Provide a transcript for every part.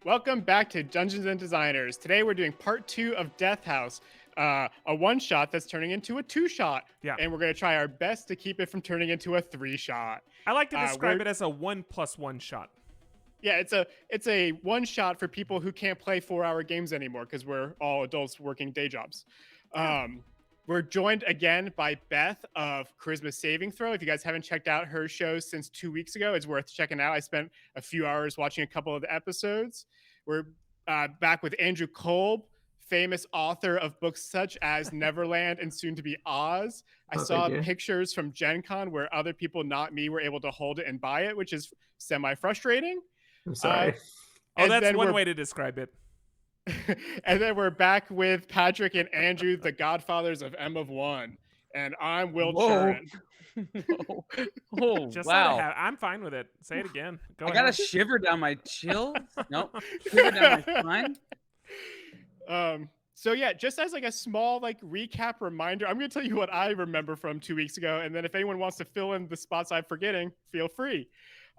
Welcome back to Dungeons and Designers. Today we're doing part 2 of Death House, a one-shot that's turning into a two-shot. Yeah. And we're going to try our best to keep it from turning into a three-shot. I like to describe it as a 1+1 shot. Yeah, it's a one-shot for people who can't play 4-hour games anymore because we're all adults working day jobs. We're joined again by Beth of Charisma Saving Throw. If you guys haven't checked out her shows since 2 weeks ago, it's worth checking out. I spent a few hours watching a couple of the episodes. We're back with Andrew Kolb, famous author of books such as Neverland and soon to be Oz. I saw pictures from Gen Con where other people, not me, were able to hold it and buy it, which is semi-frustrating. I'm sorry. That's one way to describe it. And then we're back with Patrick and Andrew, the godfathers of M of One. And I'm Will Turin. Oh, Just wow. I'm fine with it. Say it again. I got a shiver down my chill. Nope. Shiver down my spine. So yeah, just as like a small like recap reminder, I'm going to tell you what I remember from 2 weeks ago. And then if anyone wants to fill in the spots I'm forgetting, feel free.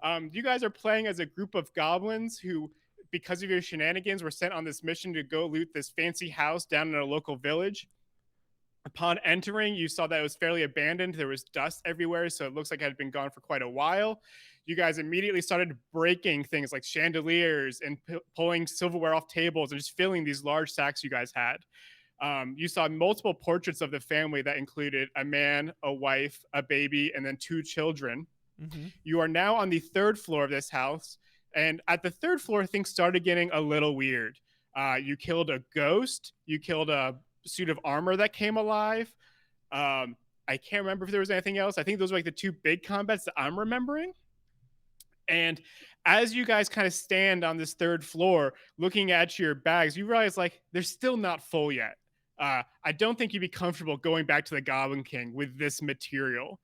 You guys are playing as a group of goblins who, because of your shenanigans, were sent on this mission to go loot this fancy house down in a local village. Upon entering, you saw that it was fairly abandoned. There was dust everywhere, so it looks like it had been gone for quite a while. You guys immediately started breaking things like chandeliers and pulling silverware off tables and just filling these large sacks you guys had. You saw multiple portraits of the family that included a man, a wife, a baby, and then 2 children. Mm-hmm. You are now on the 3rd floor of this house. And at the 3rd floor, things started getting a little weird. You killed a ghost. You killed a suit of armor that came alive. I can't remember if there was anything else. I think those were like the 2 big combats that I'm remembering. And as you guys kind of stand on this 3rd floor, looking at your bags, you realize like they're still not full yet. I don't think you'd be comfortable going back to the Goblin King with this material.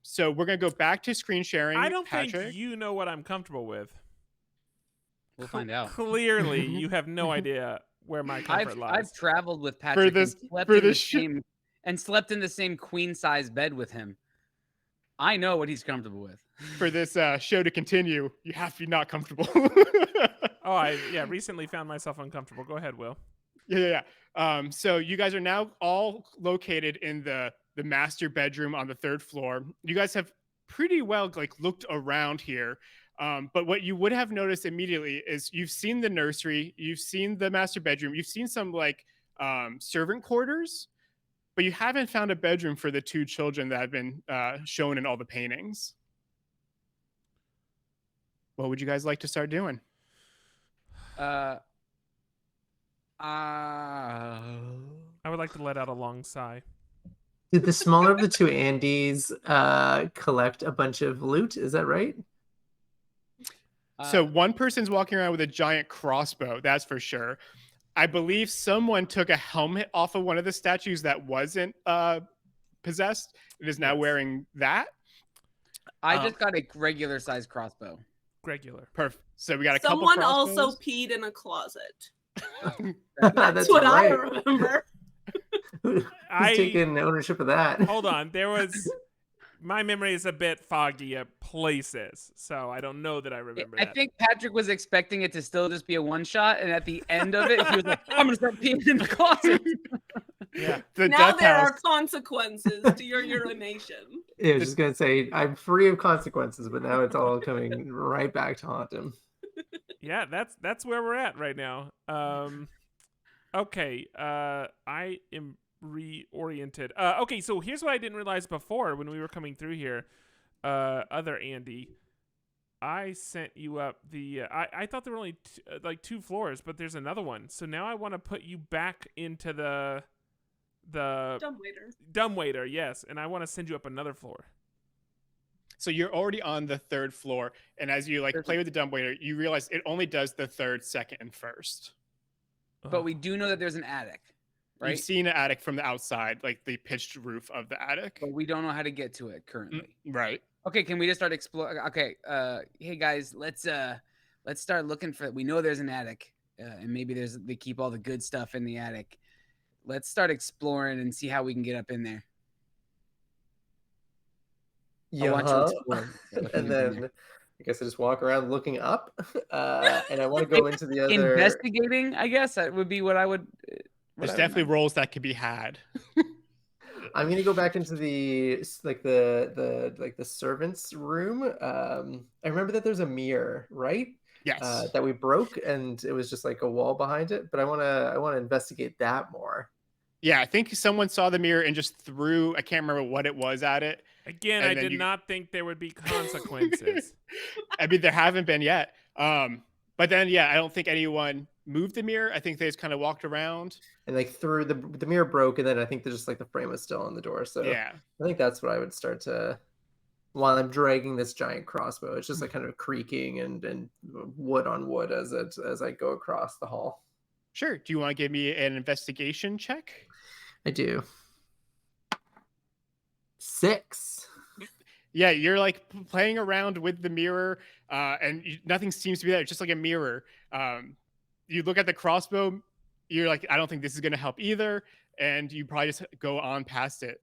So we're going to go back to screen sharing. I don't Patrick. think you know what I'm comfortable with. We'll find out. Clearly, you have no idea where my comfort lies. I've traveled with Patrick and slept in the same queen-size bed with him. I know what he's comfortable with. For this show to continue, you have to be not comfortable. I recently found myself uncomfortable. Go ahead, Will. Yeah. So you guys are now all located in the master bedroom on the 3rd floor. You guys have pretty well like looked around here. But what you would have noticed immediately is you've seen the nursery, you've seen the master bedroom, you've seen some like servant quarters, but you haven't found a bedroom for the 2 children that have been shown in all the paintings. What would you guys like to start doing? I would like to let out a long sigh. Did the smaller of the 2 Andys collect a bunch of loot? Is that right? So one person's walking around with a giant crossbow, that's for sure. I believe someone took a helmet off of one of the statues that wasn't possessed. It is now wearing that. I just got a regular size crossbow. Regular. Perfect. So we got a couple Someone crossbows. also peed in a closet. That's what right. I remember. Who's taking ownership of that? Hold on. My memory is a bit foggy at places, so I don't know that I remember that. I think Patrick was expecting it to still just be a one-shot, and at the end of it, he was like, I'm going to start peeing in the closet. Yeah. Now there are consequences to your urination. I was just going to say, I'm free of consequences, but now it's all coming right back to haunt him. Yeah, that's where we're at right now. Okay, I am reoriented. Okay, so here's what I didn't realize before when we were coming through here. Other Andy, I sent you up the. I thought there were only like 2 floors, but there's another one. So now I want to put you back into the dumbwaiter. Yes, and I want to send you up another floor. So you're already on the 3rd floor, and as you like play with the dumbwaiter, you realize it only does the 3rd, 2nd, and 1st. But we do know that there's an attic, right? You've seen an attic from the outside, like the pitched roof of the attic. But we don't know how to get to it currently. Right. Okay, can we just start exploring? Okay, hey guys, let's start looking for. We know there's an attic, and maybe they keep all the good stuff in the attic. Let's start exploring and see how we can get up in there. Yeah. And then I guess I just walk around looking up, and I want to go into the other. Investigating, I guess that would be what I would. There's definitely roles that could be had. I'm gonna go back into the the servants' room. I remember that there's a mirror, right? Yes. That we broke, and it was just like a wall behind it. But I wanna investigate that more. Yeah, I think someone saw the mirror and just threw, I can't remember what it was at it. Again, And I then did not think there would be consequences. I mean, there haven't been yet. But then, yeah, I don't think anyone moved the mirror. I think they just kind of walked around. And like through the mirror broke, and then I think there's just like the frame was still on the door. So Yeah. I think that's what I would start to, while I'm dragging this giant crossbow. It's just like kind of creaking and wood on wood as I go across the hall. Sure. Do you want to give me an investigation check? I do. 6. Yeah, you're like playing around with the mirror, and nothing seems to be there. It's just like a mirror. You look at the crossbow, you're like, I don't think this is going to help either, and you probably just go on past it.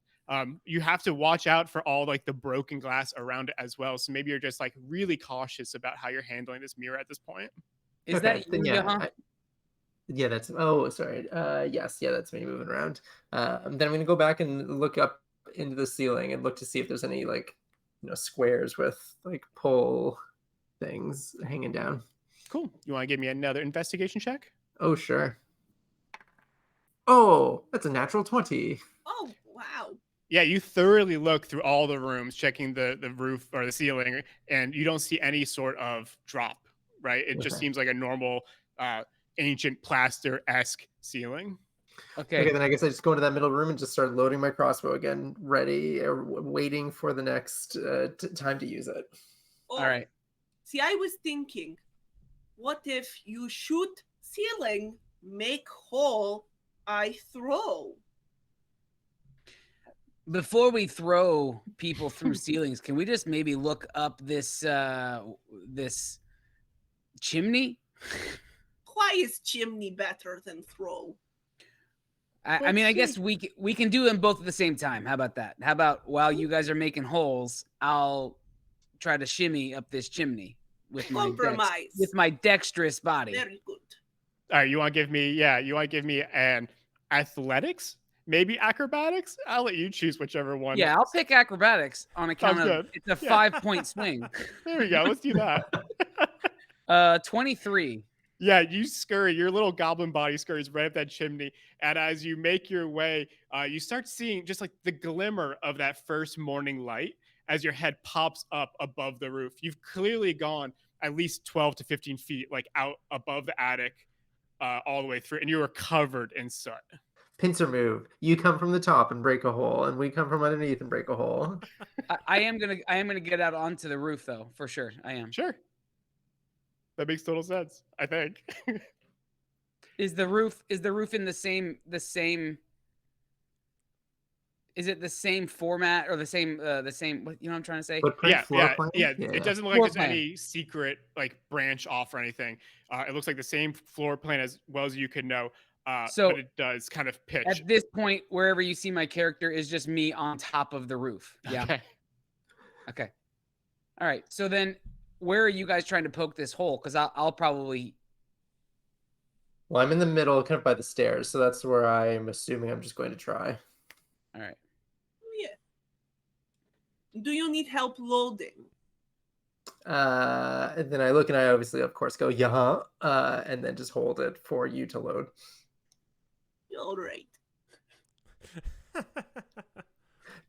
You have to watch out for all like the broken glass around it as well. So maybe you're just like really cautious about how you're handling this mirror at this point. Is Okay, that then you, yeah, Jahan? yeah, that's. Oh, sorry. Yes, yeah, that's me moving around. Then I'm gonna go back and look up into the ceiling and look to see if there's any like, squares with like pull things hanging down. Cool. You want to give me another investigation check? Oh, sure. Oh, that's a natural 20. Oh, wow. Yeah, you thoroughly look through all the rooms, checking the roof or the ceiling, and you don't see any sort of drop, right? It just Okay. seems like a normal ancient plaster-esque ceiling. Okay, then I guess I just go into that middle room and just start loading my crossbow again, ready, waiting for the next time to use it. Oh, All right. See, I was thinking, what if you shoot ceiling, make hole, I throw? Before we throw people through ceilings, can we just maybe look up this this chimney? Why is chimney better than throw? I mean, I guess we can do them both at the same time. How about that? How about while you guys are making holes, I'll try to shimmy up this chimney with my dexterous body. Very good. All right, you want to give me an athletics, maybe acrobatics? I'll let you choose whichever one. Yeah, I'll pick acrobatics on account Sounds of good. it's a Yeah. 5-point swing. There we go. Let's do that. 23. Yeah, you scurry. Your little goblin body scurries right up that chimney, and as you make your way, you start seeing just like the glimmer of that first morning light as your head pops up above the roof. You've clearly gone at least 12 to 15 feet, like out above the attic, all the way through, and you are covered in soot. Pincer move. You come from the top and break a hole, and we come from underneath and break a hole. I am gonna get out onto the roof though, for sure. I am. Sure. That makes total sense, I think. Is the roof in the same is it the same format or the same what you know what I'm trying to say? Footprint, floor plan? Yeah. It doesn't look Floor like there's plan. any secret like branch off or anything. It looks like the same floor plan as well as you could know. So but it does kind of pitch. at this point, wherever you see my character is just me on top of the roof. Yeah. Okay. All right. So then where are you guys trying to poke this hole? Because I'll probably. Well, I'm in the middle, kind of by the stairs, so that's where I'm assuming I'm just going to try. All right. Yeah. Do you need help loading? And then I look and I obviously, of course, go, yeah, and then just hold it for you to load. All right.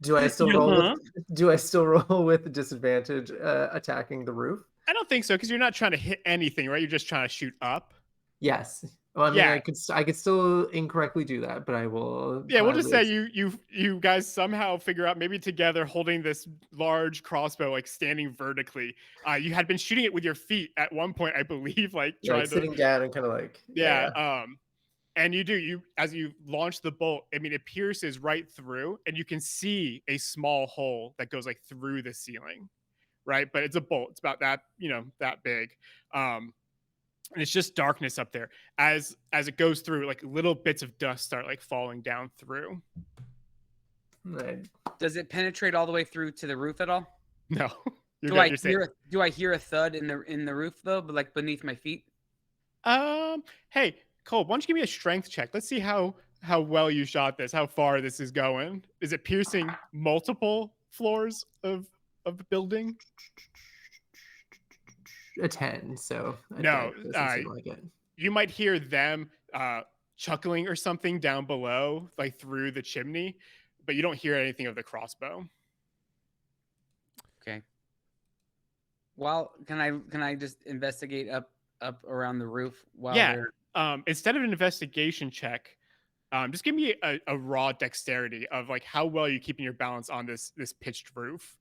Do I still roll? Do I still roll with disadvantage attacking the roof? I don't think so, because you're not trying to hit anything, right? You're just trying to shoot up. Yes. Well, I mean, Yeah. I could still incorrectly do that, but I will. Yeah, we'll just say gladly you guys somehow figure out, maybe together, holding this large crossbow, like standing vertically. You had been shooting it with your feet at one point, I believe, like yeah, trying like to sitting down and kind of like and you as you launch the bolt, I mean, it pierces right through, and you can see a small hole that goes like through the ceiling, right? But it's a bolt. It's about that, that big. And it's just darkness up there. As it goes through, like little bits of dust start like falling down through. Right. Does it penetrate all the way through to the roof at all? No. You're Do good. I You're safe. do I hear a thud in the roof though, but like beneath my feet? Hey, Cole, why don't you give me a strength check? Let's see how well you shot this, how far this is going. Is it piercing multiple floors of the building? A 10, so No, that doesn't seem like it. You might hear them chuckling or something down below, like through the chimney, but you don't hear anything of the crossbow. Okay. Well, can I just investigate up around the roof while Yeah. they're Instead of an investigation check, just give me a raw dexterity of like how well you're keeping your balance on this pitched roof.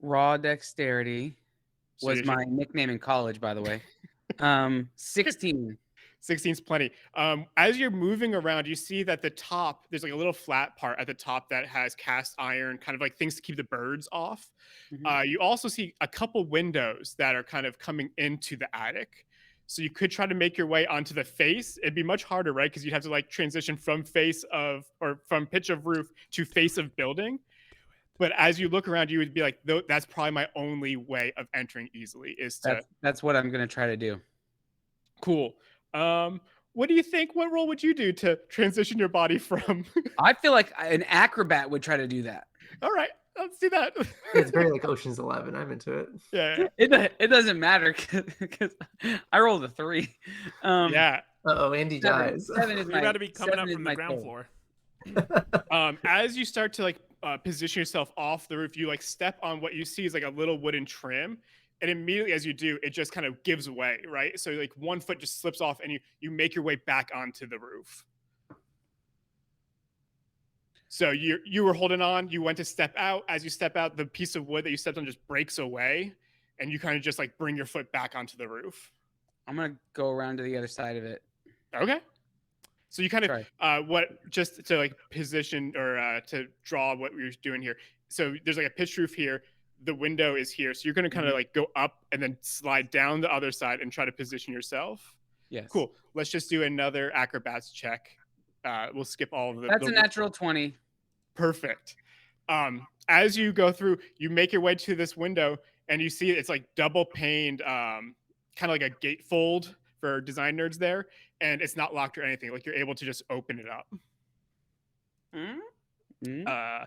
raw dexterity So was you my nickname in college, by the way. 16. 16's plenty. As you're moving around, you see that the top, there's like a little flat part at the top that has cast iron, kind of like things to keep the birds off. Mhm. You also see a couple windows that are kind of coming into the attic. So you could try to make your way onto the face. It'd be much harder, right? Because you'd have to like transition from face of, or from pitch of roof to face of building. But as you look around, you would be like, that's probably my only way of entering easily is to. That's what I'm gonna try to do. Cool. What do you think? What role would you do to transition your body from? I feel like an acrobat would try to do that. All right, let's do that. It's very like Ocean's 11. I'm into it. Yeah. It doesn't matter because I rolled a 3. Yeah. Uh-oh, Andy dies. 7 is You're my. about to be coming 7 up is from my the ground total. floor. As you start to like position yourself off the roof, you like step on what you see is like a little wooden trim, and immediately as you do, it just kind of gives way, right? So like one foot just slips off, and you make your way back onto the roof. So you were holding on. You went to step out. As you step out, the piece of wood that you stepped on just breaks away, and you kind of just like bring your foot back onto the roof. I'm gonna go around to the other side of it. Okay. So you kind Sorry. of just to like position or to draw what we're doing here. So there's like a pitched roof here. The window is here. So you're going to kind of like go up and then slide down the other side and try to position yourself. Yes. Cool. Let's just do another acrobats check. We'll skip all of the. That's a natural 20. Perfect. As you go through, you make your way to this window and you see it's like double paned, kind of like a gatefold for design nerds there, and it's not locked or anything. Like you're able to just open it up. Mm-hmm.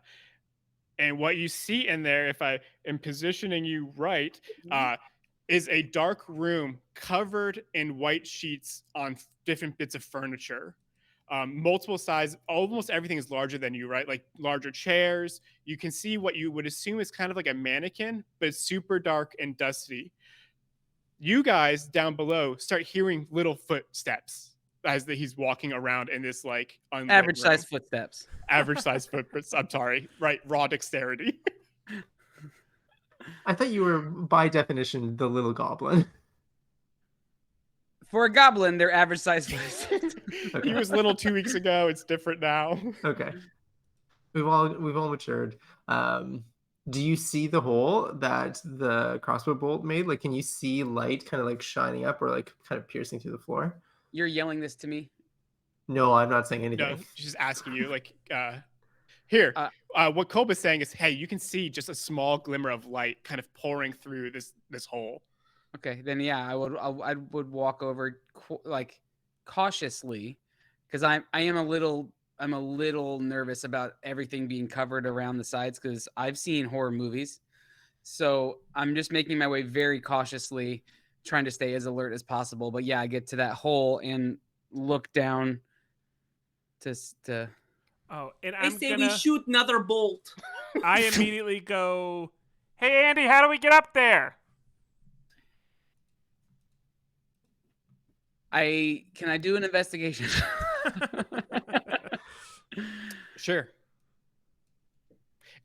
And what you see in there, if I am positioning you right, is a dark room covered in white sheets on different bits of furniture. Multiple size, almost everything is larger than you, right? Like larger chairs. You can see what you would assume is kind of like a mannequin, but it's super dark and dusty. You guys down below start hearing little footsteps as he's walking around in this like Average size footsteps. Average size footprints. I'm sorry, right? Raw dexterity. I thought you were by definition the little goblin. For a goblin, they're average size footsteps. Okay. He was little 2 weeks ago. It's different now. Okay. We've all matured. Do you see the hole that the crossbow bolt made? Like, can you see light kind of like shining up or like kind of piercing through the floor? You're yelling this to me? No, I'm not saying anything. No, she's just asking you, like, here. What Kolb is saying is, hey, you can see just a small glimmer of light kind of pouring through this hole. Okay, then yeah, I would walk over like cautiously, because I am a little nervous about everything being covered around the sides because I've seen horror movies. So I'm just making my way very cautiously, trying to stay as alert as possible. But yeah, I get to that hole and look down to Oh, and I I'm say gonna. we shoot another bolt. I immediately go, "Hey, Andy, how do we get up there?" Can I do an investigation? Sure.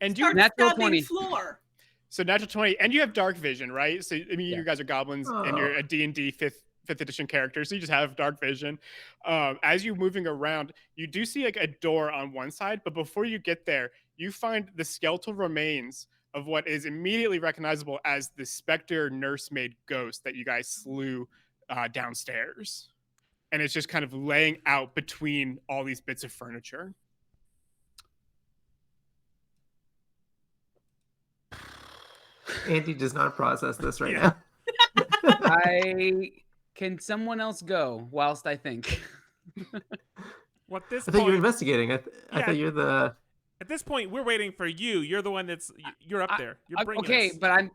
And Start Natural stabbing 20. floor. So natural 20, and you have dark vision, right? So I mean, Yeah. you guys are goblins, and you're a D&D fifth edition character, so you just have dark vision. As you're moving around, you do see like a door on one side, but before you get there, you find the skeletal remains of what is immediately recognizable as the specter nursemaid ghost that you guys slew downstairs, and it's just kind of laying out between all these bits of furniture. Andy does not process this right Yeah. now. Can someone else go whilst I think? Well, at this I thought you were point, investigating. I Yeah. thought you're the. at this point, we're waiting for you. You're the one you're up there. You're bringing Okay, us. but I'm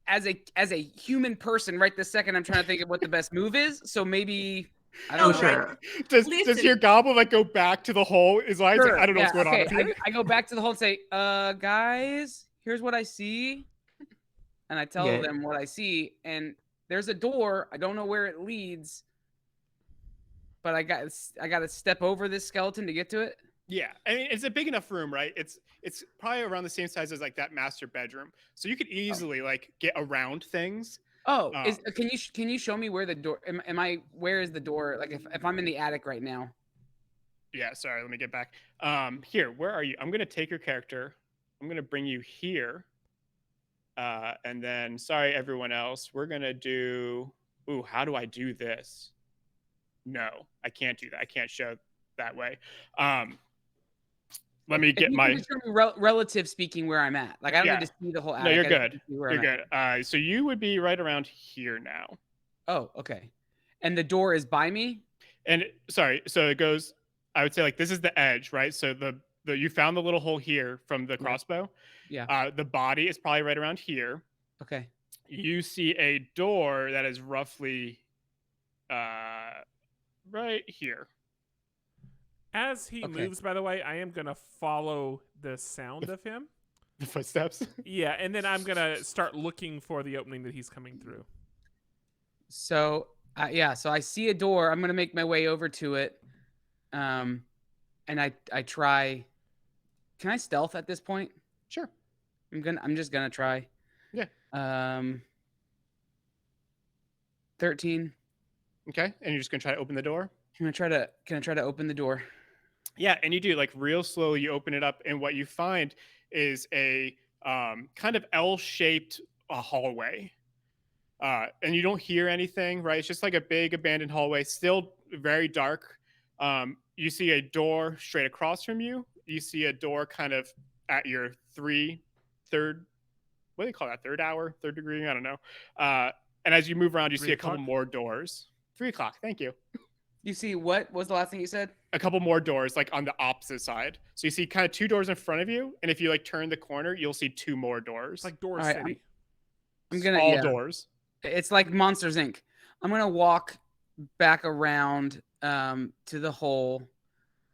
as a human person right this second. I'm trying to think of what the best move is. So maybe I Oh, don't know. sure. Does Listen. your goblin like go back to the hole? Is like, Sure, I don't know what's yeah, going on okay. up here. I go back to the hole and say, guys, here's what I see. And I tell Yeah. them what I see. And there's a door. I don't know where it leads. But I got to step over this skeleton to get to it. Yeah, I mean it's a big enough room, right? It's probably around the same size as like that master bedroom, so you could easily like get around things. Oh, Um, can you show me where the door? Where is the door? Like if I'm in the attic right now. Yeah, sorry, let me get back. Here, where are you? I'm gonna take your character. I'm gonna bring you here, and then sorry everyone else. We're gonna do. Ooh, how do I do this? No, I can't do that. I can't show that way. Let me If get you my. can just show me relative speaking where I'm at. Like I don't Yeah. need to see the whole attic. No, you're I just good. need to see where You're I'm at. good. So you would be right around here now. Oh, okay. And the door is by me. And sorry, so it goes. I would say like this is the edge, right? So the you found the little hole here from the crossbow. Yeah. The body is probably right around here. Okay. You see a door that is roughly right here. As he Okay. moves, by the way, I am going to follow the sound of him. The footsteps. Yeah, and then I'm going to start looking for the opening that he's coming through. So so I see a door. I'm gonna make my way over to it. And I try. Can I stealth at this point? Sure. I'm just gonna try. Yeah. 13. Okay. And you're just gonna try to open the door. Can I try to open the door? Yeah, and you do like real slowly. You open it up, and what you find is a kind of L-shaped hallway. And you don't hear anything, right? It's just like a big abandoned hallway, still very dark. You see a door straight across from you. You see a door kind of at your third, what do they call that? Third degree? I don't know. And as you move around, you 3 see a couple o'clock? more doors. 3 o'clock. Thank you. You see what was the last thing you said? A couple more doors, like on the opposite side. So you see kind of 2 doors in front of you, and if you like turn the corner, you'll see 2 more doors. It's like Door All right, City. I'm gonna all doors. It's like Monsters Inc. I'm gonna walk back around to the hole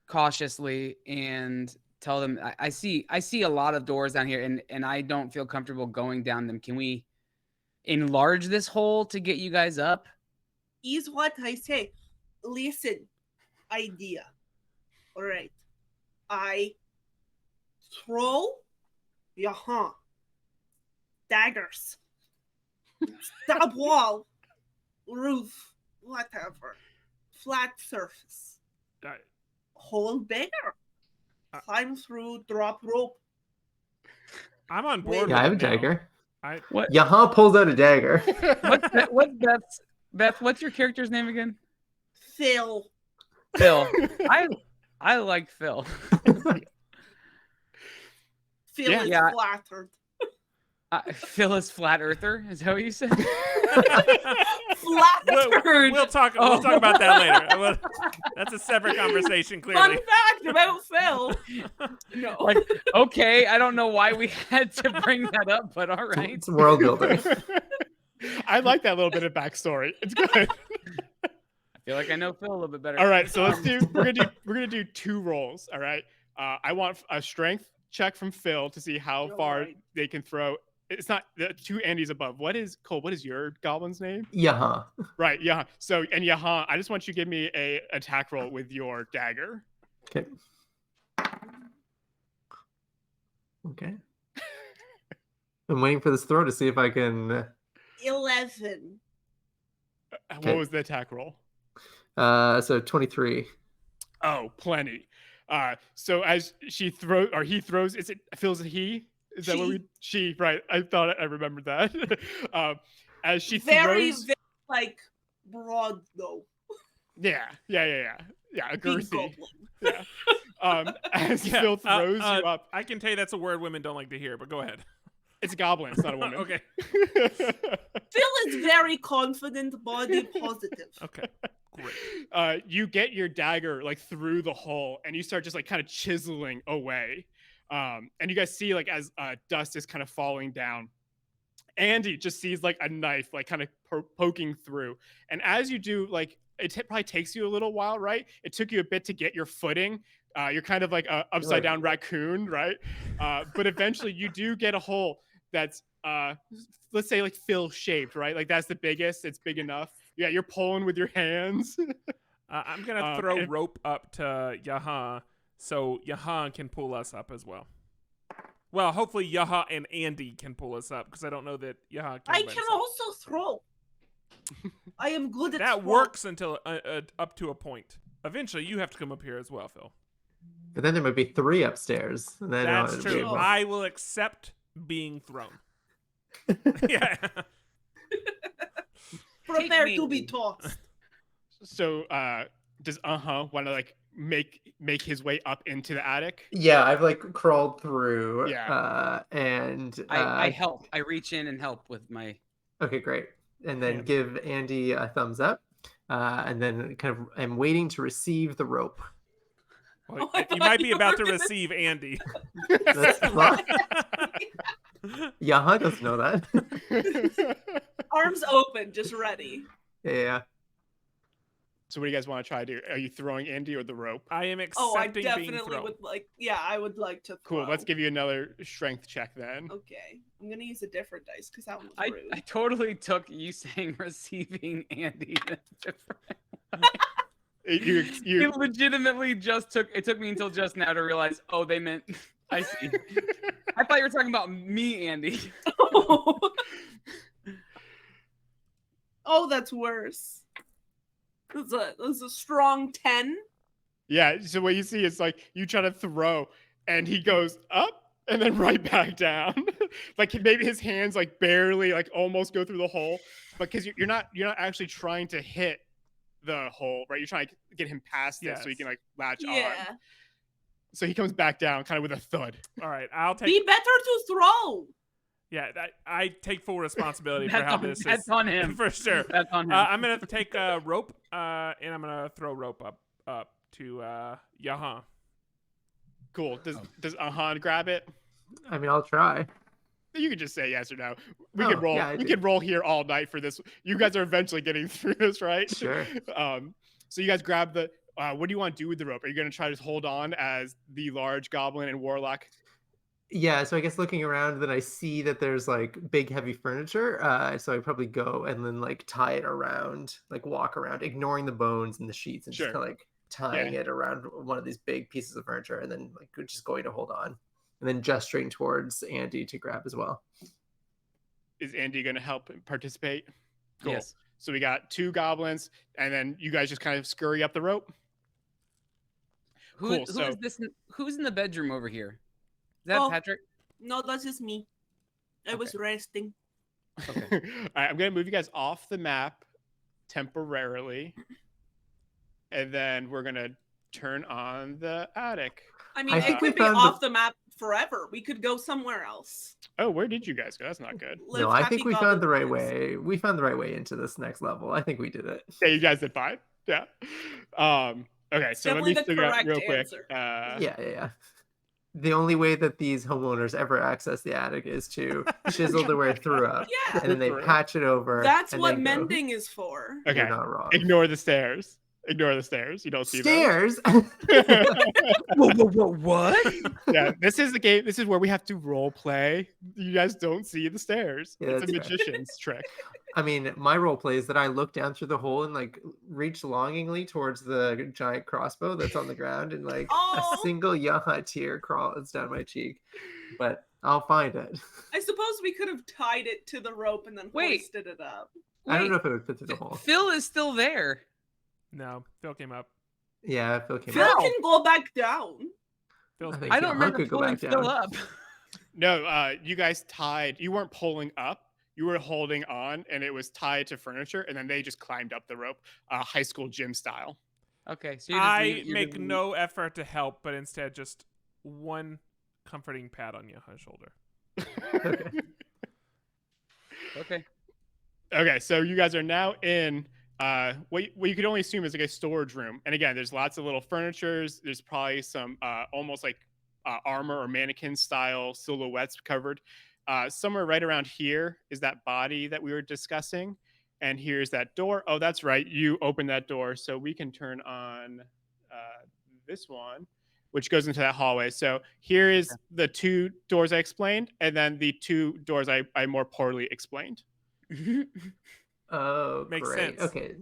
cautiously and tell them I see a lot of doors down here and I don't feel comfortable going down them. Can we enlarge this hole to get you guys up? Is what I say. Listen, idea. All right. I throw daggers. Stab wall, roof, whatever. Flat surface. Hole bigger. Climb through, drop rope. I'm on board. Yeah, I have a with it now. dagger. What? Yaha pulls out a dagger. What's Beth? What's your character's name again? Phil. Phil. I like Phil. Phil is Yeah. flattered. Phil is flat earther. Is that what you said? Flattered. We'll talk about that later. That's a separate conversation, Fun clearly. fact about Phil. No. Like, okay, I don't know why we had to bring that up, but all right. It's world building. I like that little bit of backstory. It's good. I feel like I know Phil a little bit better. All right, so we're gonna do 2 rolls. All right. I want a strength check from Phil to see how All far right. they can throw. It's not the 2 Andys above. What is Cole? What is your goblin's name? Yaha. Right, Yahan. So and Yahan, I just want you to give me a attack roll with your dagger. Okay. Okay. I'm waiting for this throw to see if I can. 11. What Okay. was the attack roll? So 23. Oh, plenty. So as she throws or he throws, is it Phil's a he? Is that what we? She, right? I thought I remembered that. As she Very, throws, very like broad though. yeah, a Big girthy. goblin. Yeah. As Yeah, Phil throws you up, I can tell you that's a word women don't like to hear, but go ahead. It's a goblin. It's not a woman. Okay. Phil is very confident, body positive. Okay. Great. You get your dagger like through the hole, and you start just like kind of chiseling away. And you guys see like as dust is kind of falling down, Andy just sees like a knife like kind of poking through. And as you do, like it probably takes you a little while, right? It took you a bit to get your footing. You're kind of like a upside down raccoon, right? But eventually you do get a hole that's let's say like Phil shaped, right? Like that's the biggest. It's big enough. Yeah, you're pulling with your hands. I'm gonna throw rope up to Yaha so Yaha can pull us up as well. Well, hopefully Yaha and Andy can pull us up because I don't know that Yaha can. I can also throw. I am good at that works until up to a point. Eventually, you have to come up here as well, Phil. But then there might be 3 upstairs. And then That's it'll true. be one. I will accept being thrown. Yeah. Prepare to be tossed. So does want to like make his way up into the attic? Yeah, I've like crawled through. Yeah. And I help. I reach in and help with my. Okay, great. And then Yeah. give Andy a thumbs up. And then kind of I'm waiting to receive the rope. Well, I you thought might be you about were to gonna- receive Andy. Yaha doesn't know that. Arms open, just ready. Yeah. So what do you guys want to try to do? Are you throwing Andy or the rope? I am Oh, I accepting being definitely thrown. would like. Yeah, I would like to. Cool. Throw. Let's give you another strength check then. Okay, I'm gonna use a different dice because that one was I rude. totally took you saying receiving Andy. You It legitimately just took. It took me until just now to realize. Oh, they meant. I see. I thought you were talking about me, Andy. Oh, that's worse. That's a strong 10. Yeah. So what you see is like you try to throw, and he goes up and then right back down. Like maybe his hands like barely like almost go through the hole, but because you're not actually trying to hit the hole, right? You're trying to get him past it so he can like latch on. Yeah. So he comes back down kind of with a thud. All right, I'll take. Be better to throw. Yeah, I take full responsibility for That's how on, this that's is. on him. For sure. That's on him. I'm gonna take a rope, and I'm gonna throw rope up to Yaha. Cool. Does Ahan grab it? I mean, I'll try. You could just say yes or no. We Oh, could roll. yeah, I we do. could roll here all night for this. You guys are eventually getting through this, right? Sure. So you guys grab the. What do you want to do with the rope? Are you going to try to hold on as the large goblin and warlock? Yeah, so I guess looking around, then I see that there's like big heavy furniture. So I probably go and then like tie it around, like walk around, ignoring the bones and the sheets, and Sure. just kind of like tying it around one of these big pieces of furniture, and then like just going to hold on, and then gesturing towards Andy to grab as well. Is Andy going to help participate? Cool. Yes. So we got 2 goblins, and then you guys just kind of scurry up the rope. Cool, Who so- is this? Who's in the bedroom over here? Is that Oh. Patrick? No, that's just me. I was resting. All right, I'm going to move you guys off the map temporarily, and then we're going to turn on the attic. I mean, I it think we could be found off the map forever. We could go somewhere else. Oh, where did you guys go? That's not good. Live No, I happy think we goblin found the right lives. way. We found the right way into this next level. I think we did it. Yeah, you guys did fine. Yeah. Okay, so Definitely let me the figure out correct real quick. answer. Yeah. The only way that these homeowners ever access the attic is to chisel their way through up, Yeah, and then they Through. patch it over. that's and what then go. mending is for. Okay. You're not wrong. Ignore the stairs. Ignore the stairs. You don't see Stairs. those. What? Yeah, this is the game. This is where we have to role play. You guys don't see the stairs. Yeah, It's a that's fair. magician's trick. I mean, my role play is that I look down through the hole and like reach longingly towards the giant crossbow that's on the ground, and like Oh. a single yaha tear crawls down my cheek. But I'll find it. I suppose we could have tied it to the rope and then Wait. hoisted it up. I don't Wait, know if it would fit through the hole. Phil is still there. No, Phil came up. Yeah, Phil came Phil out. can go back down. Phil's I think I Yeah, don't Hunt remember could go pulling back Phil down. up. No, you guys tied. You weren't pulling up. You were holding on, and it was tied to furniture, and then they just climbed up the rope, high school gym style. Okay, so you're just I leaving- you're make just no effort to help, but instead just one comforting pat on Yaha's shoulder. Okay. Okay. Okay, so you guys are now in what you could only assume is like a storage room. And again, there's lots of little furnitures. There's probably some almost like armor or mannequin style silhouettes covered. Somewhere right around here is that body that we were discussing. And here's that door. Oh, that's right. You open that door. So we can turn on this one, which goes into that hallway. So here is the two doors I explained, and then the two doors I more poorly explained. Oh, Makes great. sense. Okay.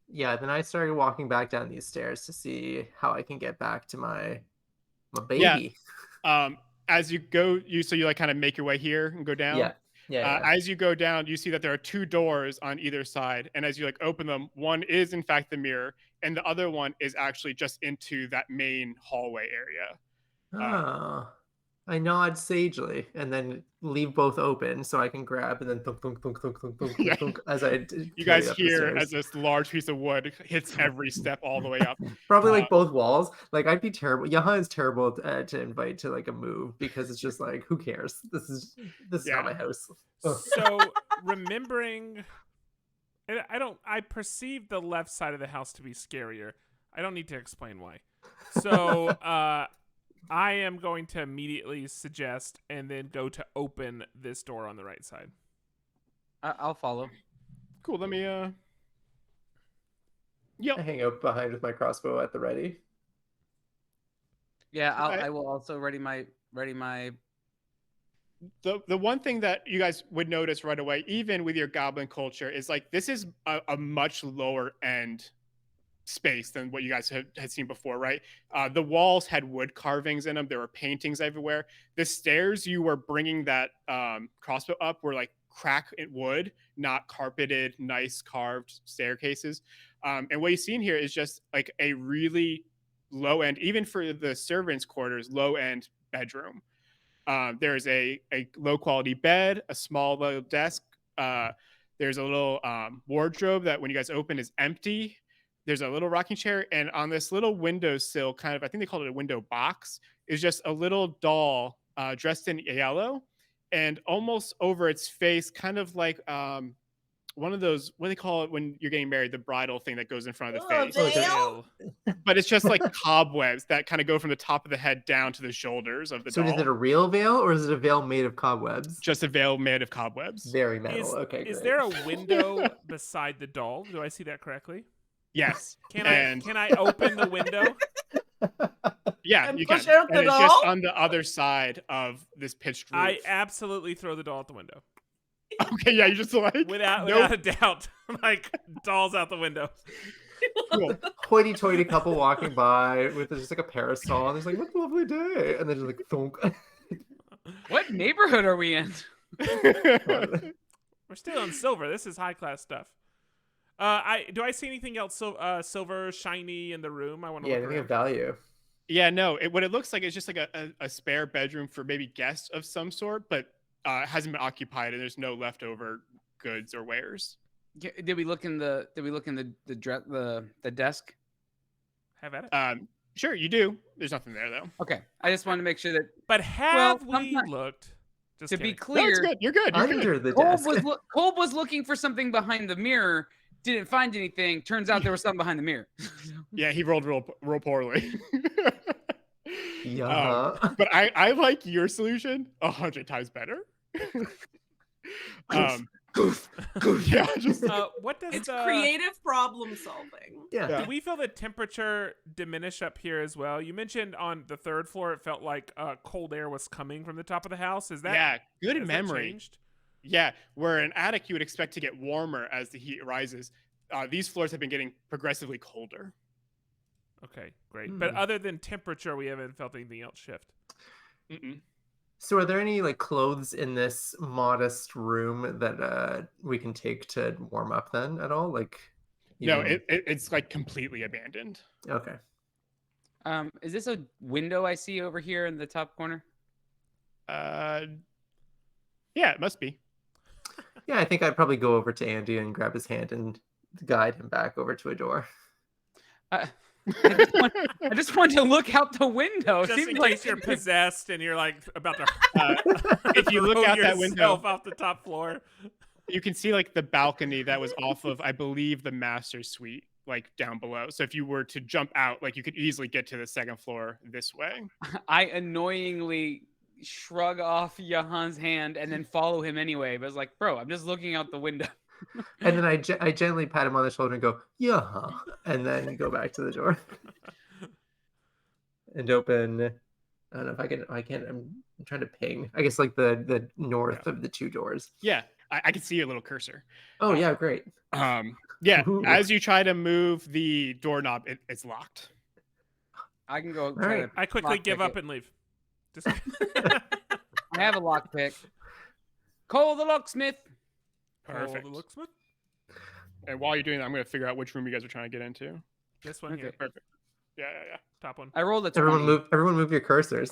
Yeah, then I started walking back down these stairs to see how I can get back to my Yeah. baby. As you go, you like kind of make your way here and go down. Yeah. Yeah. Yeah. As you go down, you see that there are two doors on either side, and as you like open them, one is in fact the mirror, and the other one is actually just into that main hallway area. Oh. I nod sagely and then leave both open so I can grab and then thunk, thunk, thunk, thunk, thunk, thunk, Yeah. thunk, as I You carry guys up the hear stairs. as this large piece of wood hits every step all the way up. Probably like both walls. Like I'd be terrible. Yaha is terrible to invite to like a move because it's just like, who cares? This is not my house. Ugh. So remembering, I perceive the left side of the house to be scarier. I don't need to explain why. So I am going to immediately suggest and then go to open this door on the right side. I'll follow. Cool. Let me. I hang out behind with my crossbow at the ready. Yeah, Okay. I will also ready my. The one thing that you guys would notice right away, even with your goblin culture, is like this is a much lower end space than what you guys had seen before, right? The walls had wood carvings in them. There were paintings everywhere. The stairs you were bringing that crossbow up were like cracked wood, not carpeted, nice carved staircases. And what you see in here is just like a really low end, even for the servants' quarters, low end bedroom. There's a low quality bed, a small little desk. There's a little wardrobe that when you guys open is empty. There's a little rocking chair, and on this little windowsill, kind of, I think they called it a window box, is just a little doll dressed in yellow, and almost over its face, kind of like one of those, what do they call it when you're getting married, the bridal thing that goes in front of the face. Veil? But it's just like cobwebs that kind of go from the top of the head down to the shoulders of the So doll. is it a real veil or is it a veil made of cobwebs? Just a veil made of cobwebs. Very metal. Okay, Is great. there a window beside the doll? Do I see that correctly? Yes. Can I open the window? Yeah, And you can. push out the And it's just doll? on the other side of this pitched roof. I absolutely throw the doll out the window. Okay, yeah, you just like Without a doubt. Like, doll's out the window. Cool. Hoity-toity couple walking by with just like a parasol, and it's like, what a lovely day, and then just like thunk. What neighborhood are we in? We're still on silver. This is high class stuff. Do I see anything else silver shiny in the room? I want to Yeah, look anything of around. value. Yeah, no. What it looks like is just like a spare bedroom for maybe guests of some sort, but hasn't been occupied, and there's no leftover goods or wares. Did we look in the desk? Have at it. Sure, you do. There's nothing there though. Okay, I just wanted to make sure that. But have Well, we looked? Just To be kidding. No, it's clear, good. You're good. You're Under good. the Kolb desk. Kolb was looking for something behind the mirror, didn't find anything. Turns out there was something behind the mirror. Yeah, he rolled real poorly. Yeah. But I like your solution 100 times better. Yeah, just What does It's the creative problem solving. Yeah. do we feel the temperature diminish up here as well? You mentioned on the third floor it felt like cold air was coming from the top of the house. Is that yeah, good has that memory. changed? Yeah, where an attic you would expect to get warmer as the heat rises. These floors have been getting progressively colder. Okay, great. But other than temperature, we haven't felt anything else shift. Mm-mm. So are there any like clothes in this modest room that we can take to warm up then at all? Like No, even- it's like completely abandoned. Okay. Is this a window I see over here in the top corner? Yeah, it must be. Yeah, I think I'd probably go over to Andy and grab his hand and guide him back over to a door. I just want to look out the window. Just Seems in like case you're possessed and you're like about to If you look throw out that window, yourself off the top floor. you can see like the balcony that was off of, I believe, the master's suite, like down below. So if you were to jump out, like you could easily get to the second floor this way. I annoyingly shrug off Johan's hand and then follow him anyway. But it's like, bro, I'm just looking out the window. And then I gently pat him on the shoulder and go, yeah, and then go back to the door and open. I don't know if I can't. I'm trying to ping. I guess like the north of the two doors. Yeah, I can see your little cursor. Oh yeah, great. Yeah, Ooh. as you try to move the doorknob, it's locked. I can go. All right. I quickly give lockpick up it. and leave. Just I have a lockpick. Cole the locksmith. Perfect. Oh, the locksmith. And while you're doing that, I'm going to figure out which room you guys are trying to get into. This one Okay. here. Perfect. Yeah. Top one. I rolled a 20. Everyone move your cursors.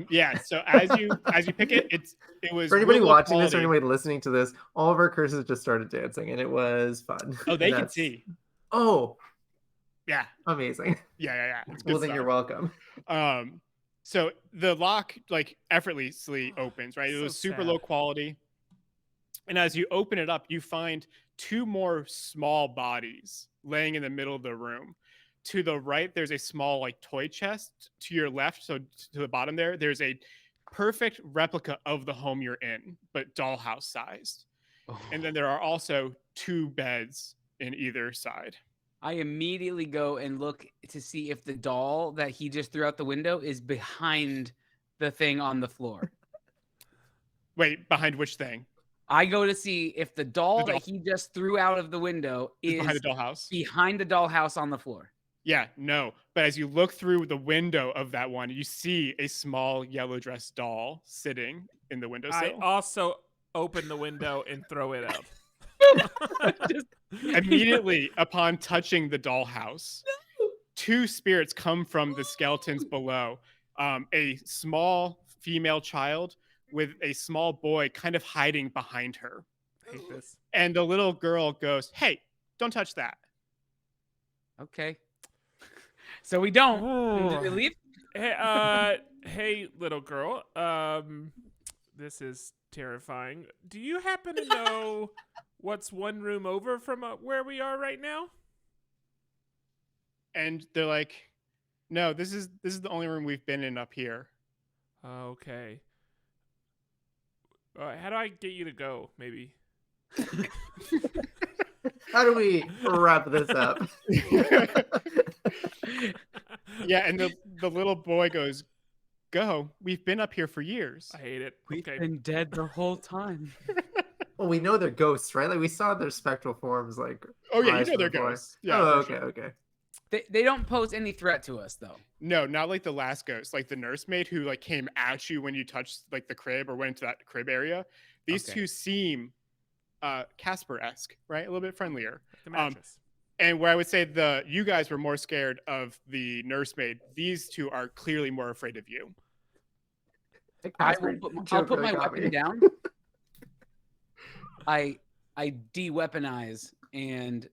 Yeah. So as you pick it, it was For anybody real low watching this or quality. anybody listening to this, all of our cursors just started dancing, and it was fun. Oh, they And can that's- see. Oh, Yeah. amazing. Yeah. It's good Well, then stuff. you're welcome. So the lock like effortlessly opens, right? It So was super sad. low quality. And as you open it up, you find two more small bodies laying in the middle of the room. To the right, there's a small like toy chest. To your left, so to the bottom there's a perfect replica of the home you're in, but dollhouse sized. And then there are also two beds in either side. I immediately go and look to see if the doll that he just threw out the window is behind the thing on the floor. Wait, behind which thing? I go to see if the doll The doll- that he just threw out of the window Is is behind the dollhouse? behind the dollhouse on the floor. Yeah, no. But as you look through the window of that one, you see a small yellow dress doll sitting in the I windowsill. also open the window and throw it out. Immediately upon touching the dollhouse, two spirits come from the skeletons below. A small female child with a small boy kind of hiding behind her. I hate this. And the little girl goes, "Hey, don't touch that." Okay. So we don't. Did we leave? Hey, hey, little girl. This is terrifying. Do you happen to know what's one room over from where we are right now? And they're like, "No, this is the only room we've been in up here." Okay. How do I get you to go? Maybe. How do we wrap this up? Yeah, and the little boy goes, "Go. We've been up here for years." I hate it. We've Okay. been dead the whole time. Well, we know they're ghosts, right? Like we saw their spectral forms, like. Oh yeah, you rise know from they're the floor. ghosts. Yeah. Oh, for okay, sure. okay. They don't pose any threat to us, though. No, not like the last ghost, like the nursemaid who like came at you when you touched like the crib or went into that crib area. These Okay. two seem Casper-esque, right? A little bit friendlier. The mattress. And where I would say you guys were more scared of the nursemaid, these two are clearly more afraid of you. Hey, I'll Casper, put joke my really got weapon me. down. I de-weaponize and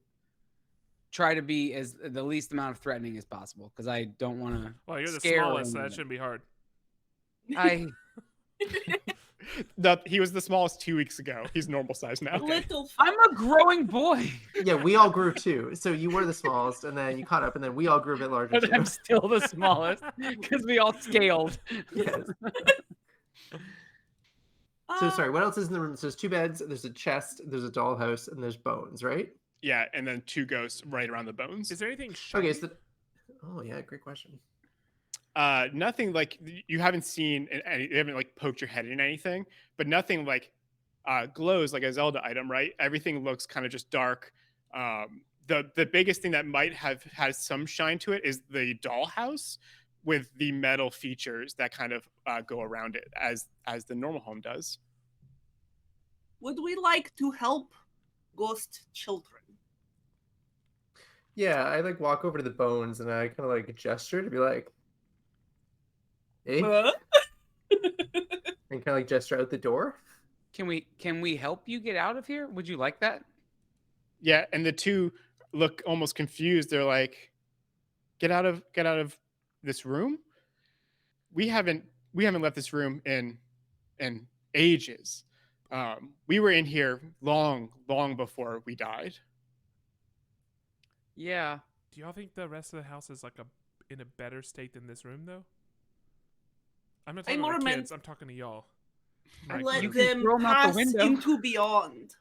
try to be as the least amount of threatening as possible because I don't want to. Well, you're the scare smallest, so anyone. that shouldn't be hard. He was the smallest 2 weeks ago. He's normal size now. Little. I'm a growing boy, Yeah, we all grew too. So you were the smallest, and then you caught up, and then we all grew a bit larger but too. I'm still the smallest because we all scaled. Yes. So sorry, what else is in the room? So there's two beds, there's a chest, there's a dollhouse, and there's bones, right? Yeah, and then two ghosts right around the bones. Is there anything shiny? Okay, so oh yeah, great question. Nothing like you haven't seen any, you haven't like poked your head in anything, but nothing like glows like a Zelda item, right? Everything looks kind of just dark. The biggest thing that might have has some shine to it is the dollhouse with the metal features that kind of go around it as the normal home does. Would we like to help ghost children? Yeah, I like walk over to the bones and I kind of like gesture to be like, hey, Huh? and kind of like gesture out the door. Can we help you get out of here? Would you like that? Yeah, and the two look almost confused. They're like, get out of this room. We haven't left this room in ages. We were in here long before we died. Yeah. Do y'all think the rest of the house is like in a better state than this room though? I'm not talking I'm about the more kids. I'm talking to y'all. Let You can them throw 'em out the pass window. into beyond,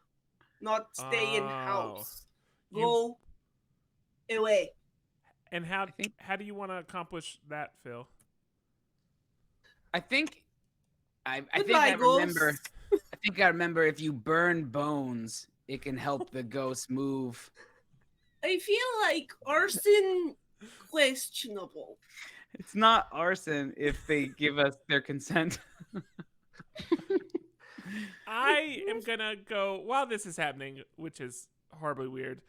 not stay in Oh. house. You- Go away. And how think- do you want to accomplish that, Phil? I think I Goodbye, remember. ghosts. I think I remember if you burn bones, it can help the ghosts move. I feel like arson questionable. It's not arson if they give us their consent. I am gonna go while this is happening, which is horribly weird.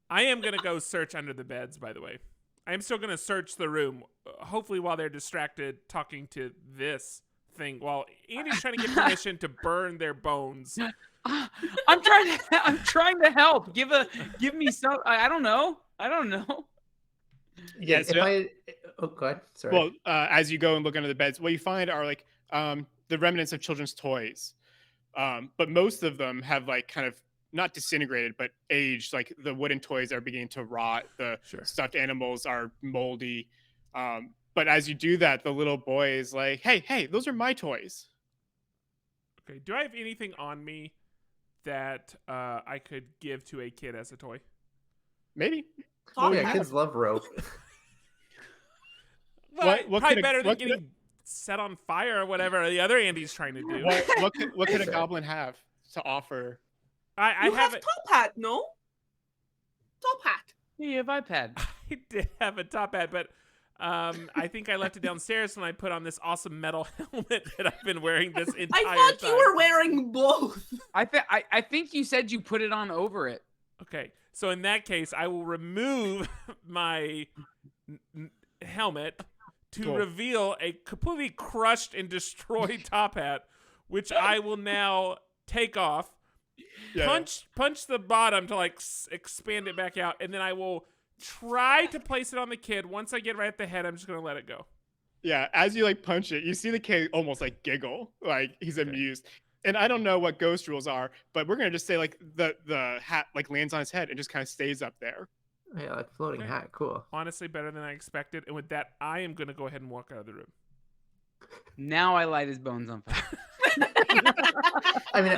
I am gonna go search under the beds. By the way, I am still gonna search the room. Hopefully, while they're distracted talking to this thing, while Andy's trying to get permission to burn their bones. I'm trying to help. Give me some. I don't know. Yeah, If so- oh, go ahead. Sorry. Well, as you go and look under the beds, what you find are like the remnants of children's toys, but most of them have like kind of not disintegrated but aged. Like the wooden toys are beginning to rot. The Sure. stuffed animals are moldy. But as you do that, the little boy is like, "Hey, those are my toys." Okay. Do I have anything on me that I could give to a kid as a toy? Maybe. Oh, Top yeah, hat. kids love rope. Well, what probably could a- better than what could a- getting set on fire or whatever the other Andy's trying to do. What could a Sure. goblin have to offer? I You have have it. top hat, no? Top hat. Hey, you have iPad. I did have a top hat, but I think I left it downstairs when I put on this awesome metal helmet that I've been wearing this entire I thought time. you were wearing both. I think you said you put it on over it. Okay, so in that case, I will remove my helmet to Cool. reveal a completely crushed and destroyed top hat, which I will now take off, Yeah. punch the bottom to like expand it back out, and then I will try to place it on the kid. Once I get right at the head, I'm just gonna let it go. Yeah, as you like punch it, you see the kid almost like giggle, like he's amused. And I don't know what ghost rules are, but we're gonna just say like the hat like lands on his head and just kind of stays up there. Yeah, like floating Okay. hat. Cool. Honestly, better than I expected. And with that, I am gonna go ahead and walk out of the room. Now I light his bones on fire. I mean,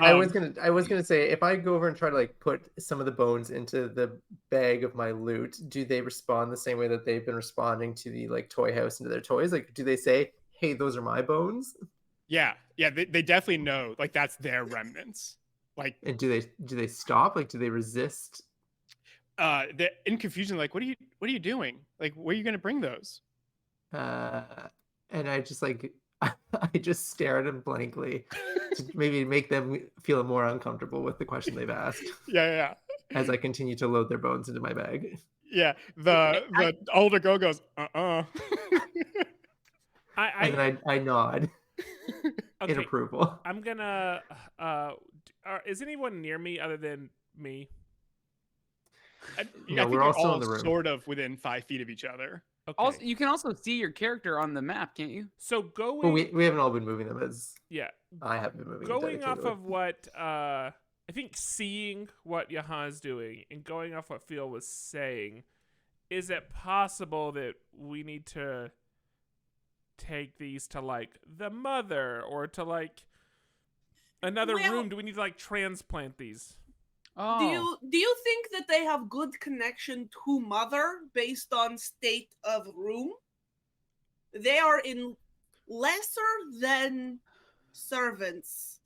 I was gonna say if I go over and try to like put some of the bones into the bag of my loot, do they respond the same way that they've been responding to the like toy house and to their toys? Like, do they say, "Hey, those are my bones"? Yeah, they definitely know like that's their remnants. Like And do they stop? Like, do they resist? they're in confusion, like what are you doing? Like where are you gonna bring those? And I just like I just stare at them blankly to maybe make them feel more uncomfortable with the question they've asked Yeah. as I continue to load their bones into my bag. Yeah. The older girl goes, I And then I nod in okay. approval. I'm gonna. Is anyone near me other than me? I No, think we're you're all still in the room. sort of within 5 feet of each other. Okay. Also, you can also see your character on the map, can't you? So going. Well, we haven't all been moving them as yeah. I have been moving. Going off dedicatedly. of what I think, seeing what Yahan's doing and going off what Phil was saying, is it possible that we need to take these to like the mother or to like another Well- room? Do we need to like transplant these? Oh, Do you think that they have good connection to mother based on state of room? They are in lesser than servants.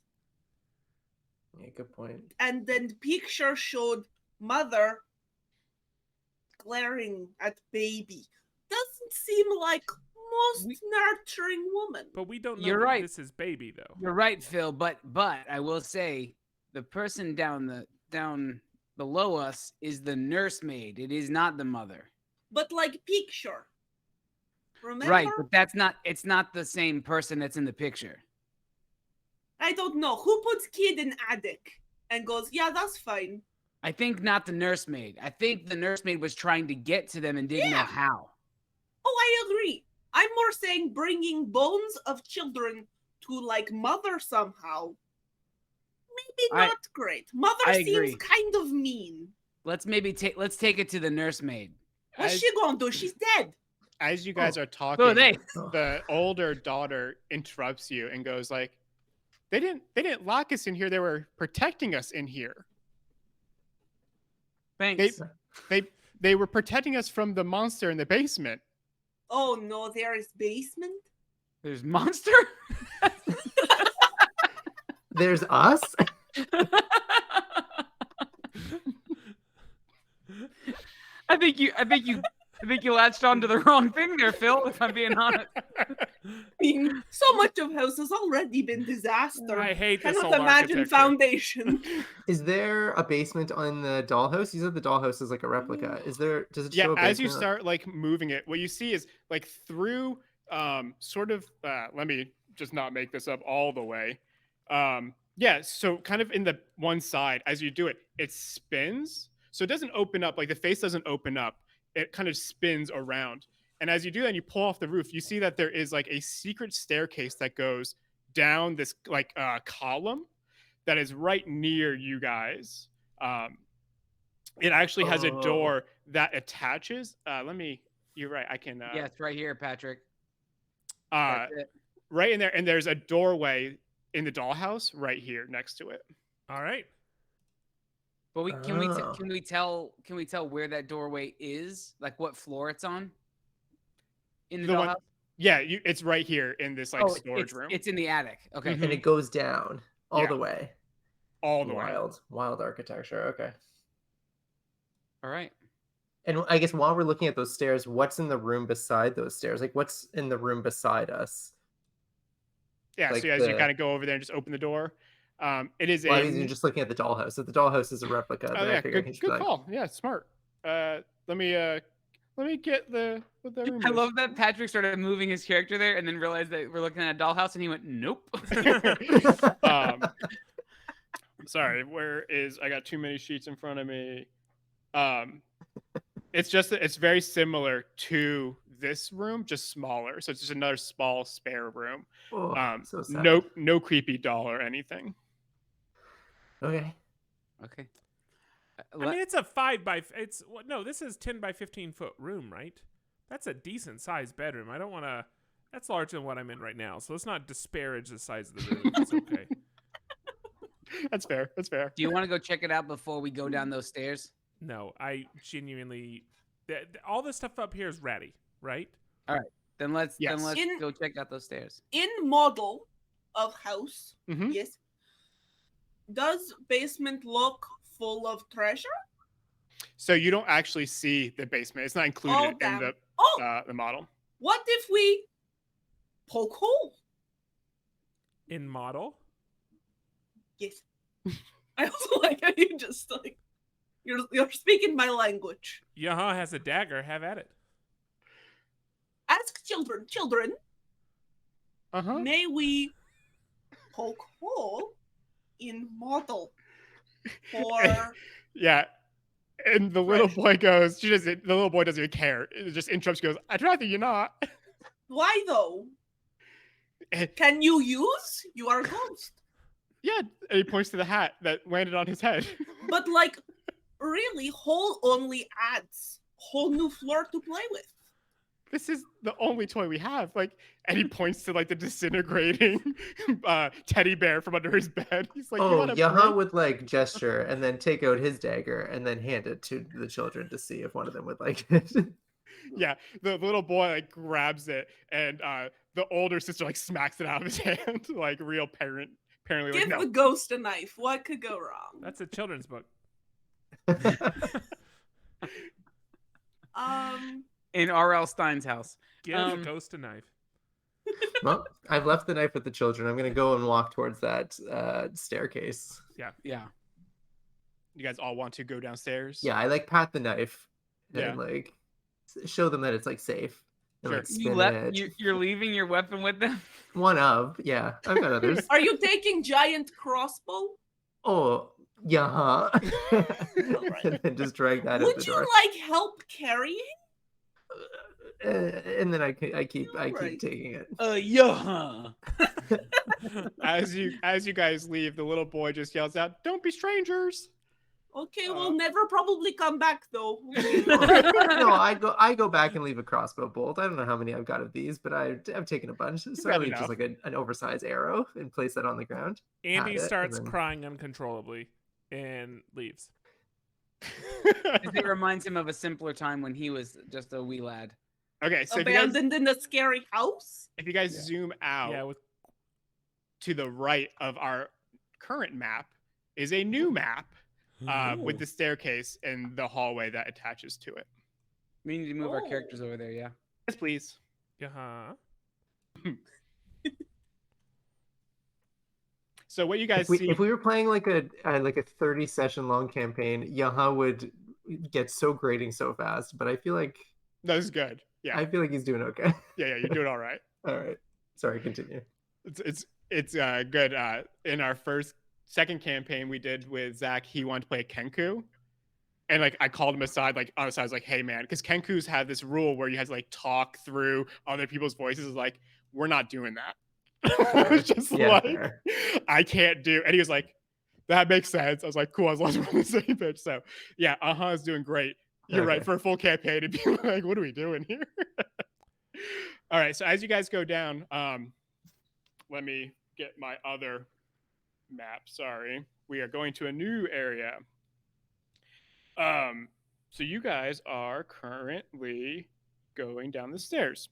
Yeah, good point. And then the picture showed mother glaring at baby. Doesn't seem like most nurturing woman. But we don't know You're that right. this is baby though. you're right, Phil. But I will say, the person down below us is the nursemaid. It is not the mother. But like picture. Remember? Right, but it's not the same person that's in the picture. I don't know. Who puts kid in attic and goes, yeah, that's fine. I think not the nursemaid. I think the nursemaid was trying to get to them and didn't know Yeah. how. Oh, I agree. I'm more saying bringing bones of children to like mother somehow. Maybe not great. Mother I seems agree. kind of mean. Let's take it to the nursemaid. What's she gonna do? She's dead. As you guys are So talking, are they. the older daughter interrupts you and goes like, they didn't lock us in here. They were protecting us in here. Thanks. They were protecting us from the monster in the basement. Oh no, there is basement. There's monster. There's us. I think you latched onto the wrong thing there, Phil. If I'm being honest. I mean, so much of house has already been disaster. I hate this Cannot old imagine architecture. foundation. Is there a basement on the dollhouse? You said the dollhouse is like a replica. Is there? Does it show a basement? As you start like moving it, what you see is like through sort of let me just not make this up all the way. So kind of in the one side, as you do it, it spins. So it doesn't open up, like the face doesn't open up. It kind of spins around. And as you do that and you pull off the roof, you see that there is like a secret staircase that goes down this like column that is right near you guys. It actually has a door that attaches. You're right. I can. Yeah, it's right here, Patrick. Right in there. And there's a doorway in the dollhouse right here next to it. All right. But can we tell where that doorway is? Like what floor it's on? In the dollhouse? Yeah, it's right here in this like storage room. It's in the attic. Okay. And it goes down all the way. All the way. Wild architecture. Okay. All right. And I guess while we're looking at those stairs, what's in the room beside those stairs? Like what's in the room beside us? Yeah, like so as you kind of go over there and just open the door, it is you're just looking at the dollhouse. If the dollhouse is a replica, then I figure good call. Yeah, smart. Let me get the what that room I is. love that Patrick started moving his character there and then realized that we're looking at a dollhouse and he went, nope. Sorry, I got too many sheets in front of me. It's very similar to this room, just smaller. So it's just another small spare room. So sad. No creepy doll or anything. Okay. I mean, it's a this is 10 by 15 foot room, right? That's a decent sized bedroom. I don't want to. That's larger than what I'm in right now. So let's not disparage the size of the room. It's okay. That's fair. Do you want to go check it out before we go down those stairs? No, I genuinely. All this stuff up here is ratty, right? All right, then let's Yes. go check out those stairs. In model of house, Mhm. yes. Does basement look full of treasure? So you don't actually see the basement. It's not included in damn. the model. What if we poke hole? In model. Yes. I also like how you just like you're speaking my language. Yaha has a dagger. Have at it. Ask children, Uh-huh. may we poke hole in model for Yeah. And the little boy goes, the little boy doesn't even care. It just interrupts, goes, I'd rather you not. why though? Can you use? You are a ghost. Yeah. And he points to the hat that landed on his head. But like really, hole only adds whole new floor to play with. This is the only toy we have. Like, and he points to like the disintegrating teddy bear from under his bed. He's like, Yaha would like gesture and then take out his dagger and then hand it to the children to see if one of them would like it. Yeah, the little boy like grabs it, and the older sister like smacks it out of his hand, like real apparently. Give like, the ghost a knife. What could go wrong? That's a children's book. In R.L. Stein's house. Give the ghost a knife. Well, I've left the knife with the children. I'm gonna go and walk towards that staircase. Yeah. You guys all want to go downstairs? Yeah, I like pat the knife and Yeah. like show them that it's like safe. And, Sure. like, spin it. You're leaving your weapon with them? One of, yeah. I've got others. Are you taking giant crossbow? Oh, Yeah, huh? Alright. And then just drag that out Would the you door. like help carrying? And then I keep Alright. taking it. Yeah. As you guys leave, the little boy just yells out, "Don't be strangers!" Okay, we'll never probably come back though. No, I go back and leave a crossbow bolt. I don't know how many I've got of these, but I've taken a bunch. So I got leave enough. just like an oversized arrow and place that on the ground. Andy Pat it, starts and then- crying uncontrollably and leaves. It reminds him of a simpler time when he was just a wee lad. Okay, so if you guys, Abandoned in a scary house? if you guys zoom out Yeah, with to the right of our current map is a new map with the staircase and the hallway that attaches to it. We need to move our Oh. characters over there, yeah. Yes, please. uh-huh. So what you guys see? If we were playing like a 30 session long campaign, Yaha would get so grating so fast. But I feel like That is good. Yeah, I feel like he's doing okay. yeah, you're doing all right. All right. Sorry, continue. It's good. In our second campaign we did with Zach, he wanted to play a Kenku, and like I called him aside, like on the side, I was like, "Hey man," because Kenku's have this rule where you have to like talk through other people's voices. Like, we're not doing that. I was just Yeah, like, fair. I can't do. And he was like, "That makes sense." I was like, "Cool, as long as we're on the same page." So yeah, is doing great. You're right, Okay. for a full campaign to be like, "What are we doing here?" All right, so as you guys go down, let me get my other map. Sorry, we are going to a new area. So you guys are currently going down the stairs.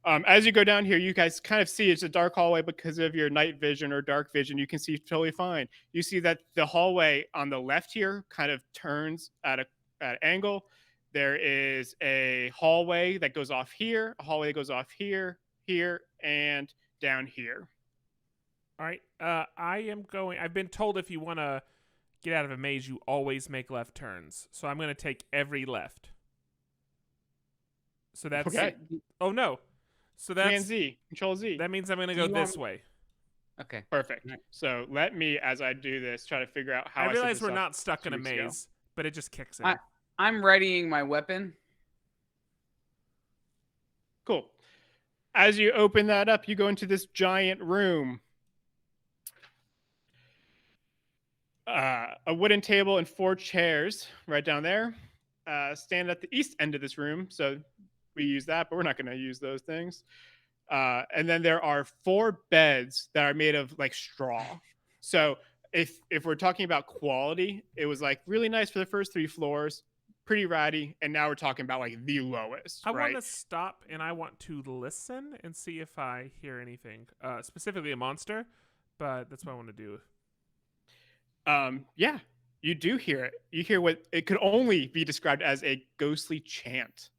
As you go down here, you guys kind of see it's a dark hallway because of your night vision or dark vision. You can see totally fine. You see that the hallway on the left here kind of turns at an angle. There is a hallway that goes off here, a hallway that goes off here, here, and down here. All right. I've been told if you want to get out of a maze, you always make left turns. So I'm going to take every left. So that's Okay. Oh no. So Command that's Z, Control Z. that means I'm going to Do go you want- this way. Okay. Perfect. Right. So let me, as I do this, try to figure out how I set realize this we're up not stuck in a 2 weeks ago. maze, but it just kicks in. I'm readying my weapon. Cool. As you open that up, you go into this giant room. A wooden table and 4 chairs right down there. Stand at the east end of this room. So we use that, but we're not going to use those things. And then there are 4 beds that are made of like straw. So if we're talking about quality, it was like really nice for the first 3 floors, pretty ratty, and now we're talking about like the lowest. I right? want to stop and I want to listen and see if I hear anything, specifically a monster, but that's what I want to do. Yeah, you do hear it. You hear what it could only be described as a ghostly chant,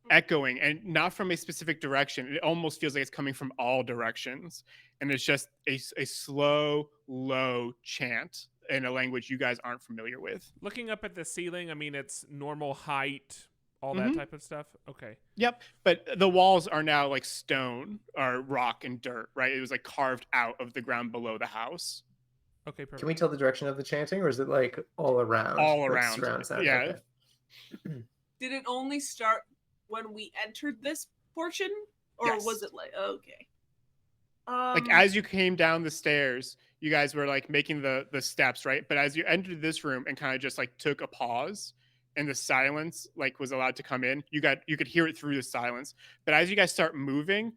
echoing, and not from a specific direction. It almost feels like it's coming from all directions, and it's just a slow, low chant in a language you guys aren't familiar with. Looking up at the ceiling, I mean, it's normal height, all that type of stuff. Okay. Yep, but the walls are now like stone or rock and dirt, right? It was like carved out of the ground below the house. Okay, perfect. Can we tell the direction of the chanting, or is it like all around? All like around. surround sound? Yeah. Okay. Did it only start when we entered this portion? Or Yes. was it like okay? Like as you came down the stairs, you guys were like making the steps, right? But as you entered this room and kind of just like took a pause and the silence like was allowed to come in, you could hear it through the silence. But as you guys start moving,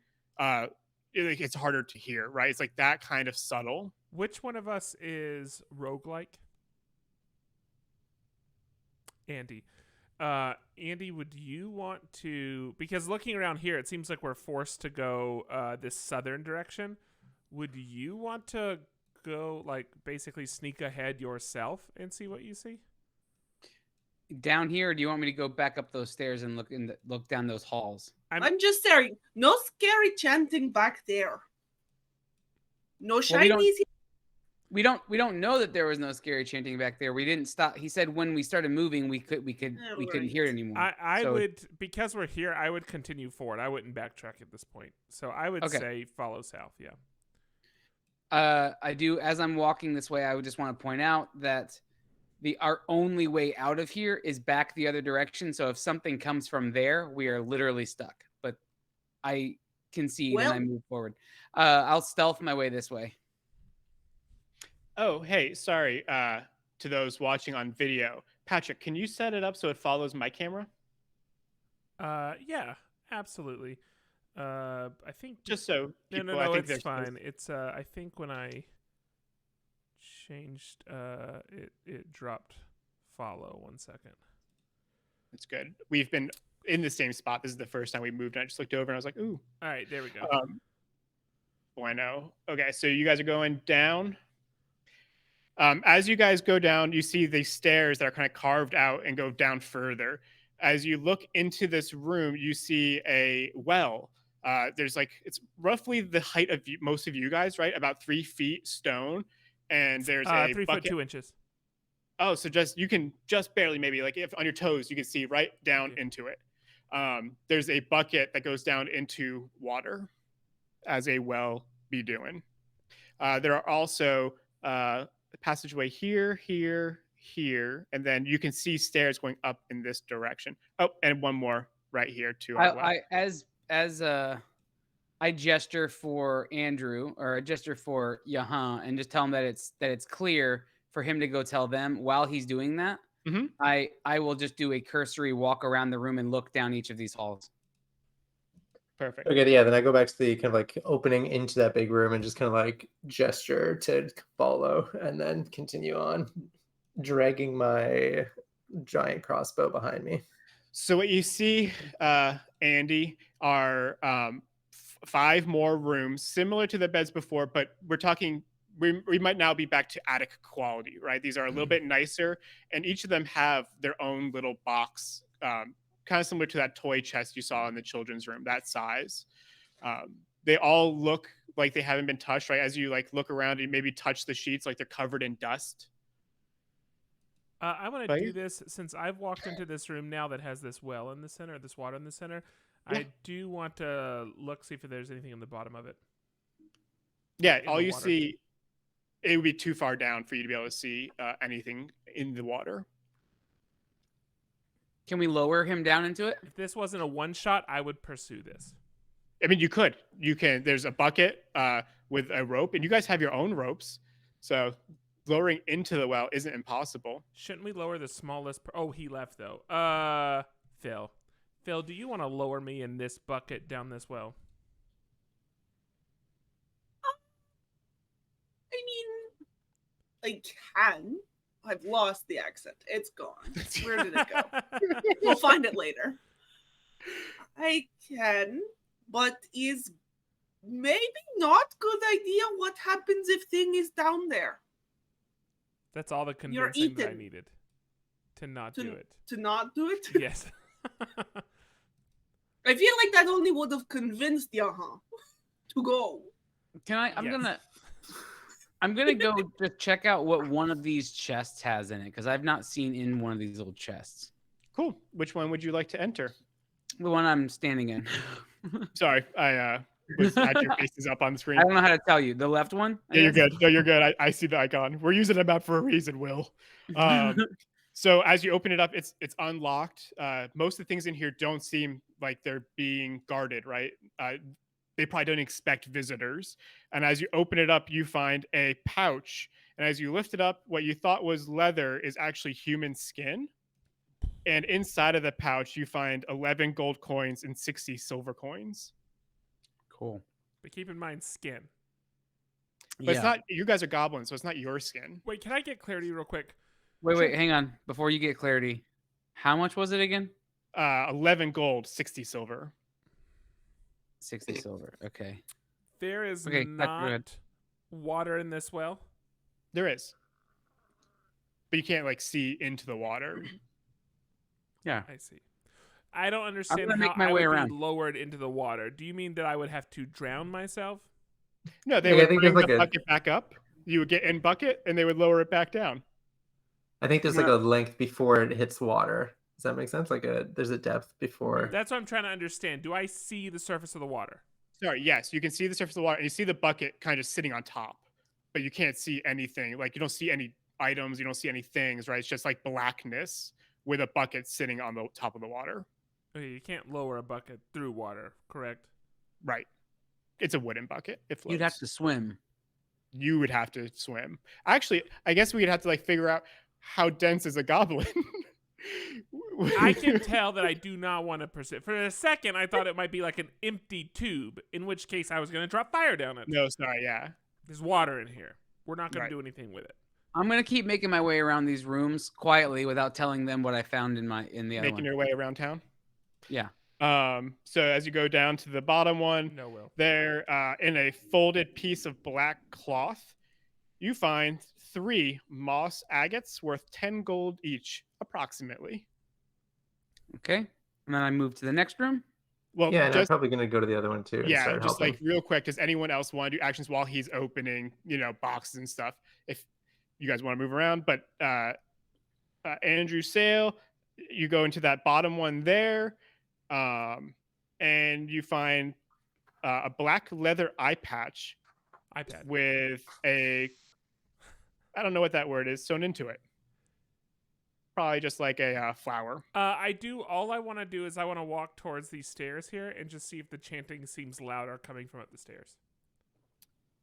it's harder to hear, right? It's like that kind of subtle. Which one of us is roguelike? Andy. Andy, would you want to, because looking around here, it seems like we're forced to go this southern direction. Would you want to go, like, basically sneak ahead yourself and see what you see? Down here, or do you want me to go back up those stairs and look down those halls? I'm just saying, no scary chanting back there. No Well, shinies. we don't know that there was no scary chanting back there. We didn't stop. He said when we started moving, we couldn't hear it anymore. I So- would, because we're here, I would continue forward. I wouldn't backtrack at this point. So I would say follow south. Yeah. I do. As I'm walking this way, I would just want to point out that our only way out of here is back the other direction. So if something comes from there, we are literally stuck. But I concede and I move forward. I'll stealth my way this way. Oh, hey, sorry. To those watching on video, Patrick, can you set it up so it follows my camera? Yeah, absolutely. I think Just so people, no, I think it's fine. It's I think when I changed it dropped follow. 1 second. It's good. We've been in the same spot. This is the first time we moved, and I just looked over and I was like, ooh. All right, there we go. Bueno. Okay, so you guys are going down. As you guys go down, you see these stairs that are kind of carved out and go down further. As you look into this room, you see a well. There's it's roughly the height of most of you guys, right? About 3 feet stone. And there's a 3 bucket. foot 2 inches. Oh, so you can just barely, maybe if on your toes, you can see right down into it. There's a bucket that goes down into water, as a well be doing. There are also a passageway here, and then you can see stairs going up in this direction. Oh, and one more right here too. I gesture for Andrew, or I gesture for Yahan, and just tell him that it's clear for him to go tell them. While he's doing that, I will just do a cursory walk around the room and look down each of these halls. Perfect. Okay, yeah, then I go back to the kind of opening into that big room and just kind of gesture to follow, and then continue on, dragging my giant crossbow behind me. So what you see, Andy, are 5 more rooms similar to the beds before, but we're talking we might now be back to attic quality, right? These are a little bit nicer, and each of them have their own little box, kind of similar to that toy chest you saw in the children's room, that size. They all look like they haven't been touched, right? As you look around and maybe touch the sheets, like they're covered in dust. I want to do this since I've walked into this room now that has this well in the center, this water in the center. Yeah. I do want to see if there's anything in the bottom of it. Yeah, all you see, it would be too far down for you to be able to see anything in the water. Can we lower him down into it? If this wasn't a one shot, I would pursue this. I mean, you could. You can. There's a bucket with a rope, and you guys have your own ropes. So lowering into the well isn't impossible. Shouldn't we lower the smallest? Oh, he left though. Phil. Phil, do you want to lower me in this bucket down this well? I mean, I can. I've lost the accent. It's gone. Where did it go? We'll find it later. I can, but is maybe not good idea. What happens if thing is down there? That's all the convincing that I needed. To not do it. To not do it? Yes. I feel like that only would have convinced Yahan to go. Can I? I'm gonna go just check out what one of these chests has in it, because I've not seen in one of these little chests. Cool. Which one would you like to enter? The one I'm standing in. Sorry, I had your faces up on the screen. I don't know how to tell you. The left one? Yeah, you're good. No, you're good. I see the icon. We're using a map for a reason, Will. So as you open it up, it's unlocked. Most of the things in here don't seem like they're being guarded, right? They probably don't expect visitors. And as you open it up, you find a pouch. And as you lift it up, what you thought was leather is actually human skin. And inside of the pouch, you find 11 gold coins and 60 silver coins. Cool. But keep in mind, skin. But it's not, you guys are goblins, so it's not your skin. Wait, can I get clarity real quick? Wait, hang on. Before you get clarity, how much was it again? 11 gold, 60 silver. 60 silver. Okay. There is not water in this well? There is. But you can't see into the water. Yeah. I see. I don't understand how I would be lowered into the water. Do you mean that I would have to drown myself? No, they would bring the bucket back up. You would get in bucket, and they would lower it back down. I think there's a length before it hits water. Does that make sense? There's a depth before. That's what I'm trying to understand. Do I see the surface of the water? Sorry, yes. You can see the surface of the water, and you see the bucket kind of sitting on top. but you can't see anything. Like you don't see any items, you don't see any things, right? It's just like blackness with a bucket sitting on the top of the water. Okay, you can't lower a bucket through water, correct? Right. It's a wooden bucket. It floats. You'd have to swim. You would have to swim. Actually, I guess we'd have to like figure out how dense is a goblin. I can tell that I do not want to pursue. For a second, I thought it might be like an empty tube, in which case I was going to drop fire down it. No, sorry, yeah. There's water in here. We're not going Right. to do anything with it. I'm gonna keep making my way around these rooms quietly without telling them what I found in the other Making one. your way around town. Yeah. So as you go down to the bottom one, No, Will. there in a folded piece of black cloth, you find 3 moss agates worth 10 gold each, approximately. Okay. And then I move to the next room. Well, Yeah, and I'm just probably gonna go to the other one too. And yeah, start just helping. like real quick, does anyone else want to do actions while he's opening, boxes and stuff? If you guys want to move around, but Andr3wsaL, you go into that bottom one there, and you find a black leather eye patch iPad. with I don't know what that word is sewn into it. Probably just like a flower. All I want to do is I want to walk towards these stairs here and just see if the chanting seems louder coming from up the stairs.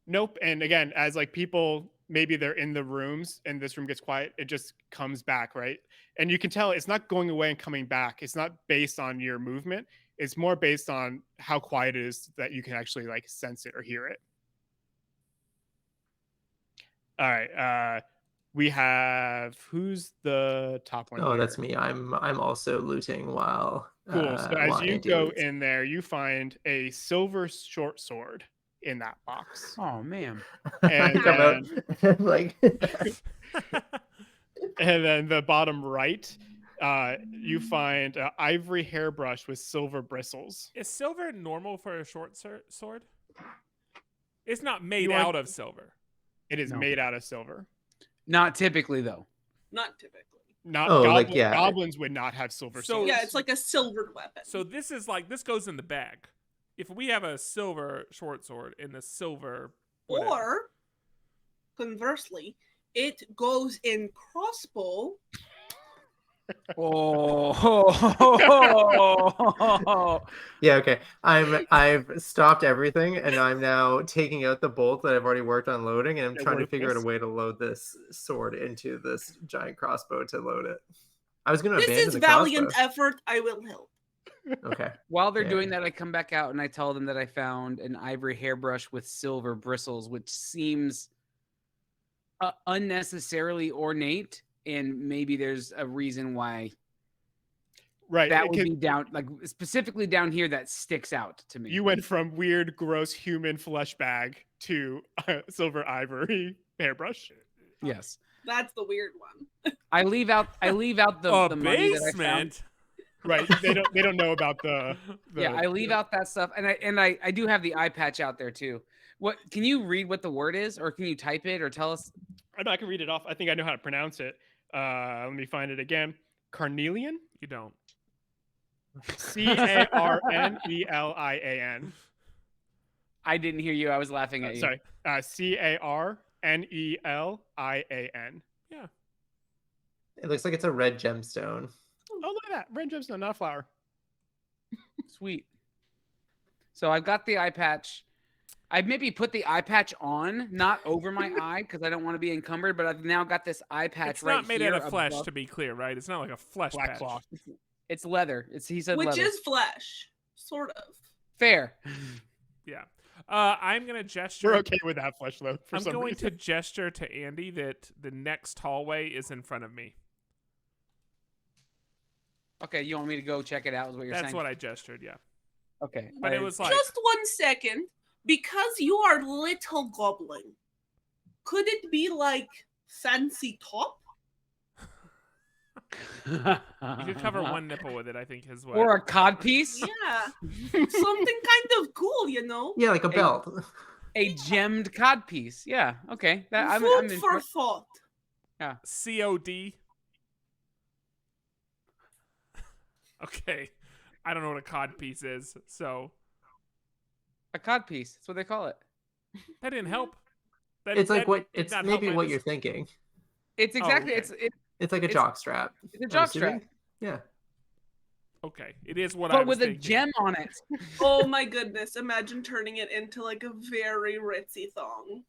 Nope. And again, as like people, maybe they're in the rooms and this room gets quiet, it just comes back, right? And you can tell it's not going away and coming back. It's not based on your movement. It's more based on how quiet it is that you can actually like sense it or hear it. All right. We have, who's the top one? Oh, here? that's me. I'm also looting while. Cool. So as while you Andy go loots. in there, you find a silver short sword in that box. Oh man. And I come out I'm like And then the bottom right, you find an ivory hairbrush with silver bristles. Is silver normal for a short sword? It's not made You want- out of silver. It is No. made out of silver. Not typically though. Not typically. Not goblins would not have silver So- swords. Yeah, it's like a silvered weapon. So this goes in the bag. If we have a silver short sword and a silver whatever. Or conversely, it goes in crossbow. Oh. yeah, okay. I've stopped everything and I'm now taking out the bolt that I've already worked on loading, and I'm They're trying to figure out a worthless. way to load this sword into this giant crossbow to load it. I was gonna This abandon is the valiant crossbow. effort. I will help. Okay. While they're Yeah. doing that, I come back out and I tell them that I found an ivory hairbrush with silver bristles, which seems unnecessarily ornate, and maybe there's a reason why right. that would because be down, like specifically down here, that sticks out to me. you went from weird, gross human flesh bag to silver ivory hairbrush. Yes, That's the weird one. I leave out the money that I found. basement. Right. They don't know about the Yeah, I leave out that stuff, and I do have the eye patch out there too. What can you read what the word is, or can you type it, or tell us? I can read it off. I think I know how to pronounce it. Let me find it again. Carnelian. You don't. Carnelian. I didn't hear you. I was laughing at you. Sorry. Carnelian. Yeah. It looks like it's a red gemstone. Oh, look at that. Red gemstone, not a flower. Sweet. So I've got the eye patch. I've maybe put the eye patch on, not over my eye, because I don't want to be encumbered. But I've now got this eye patch It's right not made here out of flesh, above. to be clear, right? It's not like a flesh Black patch. cloth. It's leather. He said Which leather. is flesh, sort of. Fair. Yeah. I'm gonna gesture. We're okay with that flesh load for I'm some going reason. to gesture to Andy that the next hallway is in front of me. Okay, you want me to go check it out? Is what you're That's saying? what I gestured. Yeah. Okay, But it was like Just 1 second. Because you are little goblin, could it be like fancy top? you could cover one nipple with it. I think is what. or a cod piece, Yeah. Something kind of cool, you know? Yeah, like a Hey. belt. a gemmed cod piece. Yeah. Okay. I'm Food in for thought. COD. Okay. I don't know what a cod piece is, so a cod piece. That's what they call it. that didn't help. It's like what did it's not maybe help my what you're thinking. It's exactly okay. It's like a It's- jock strap. it's a I'm jock strap, assuming. Yeah. Okay, it is what I but was with a thinking. gem on it. Oh my goodness! Imagine turning it into like a very ritzy thong.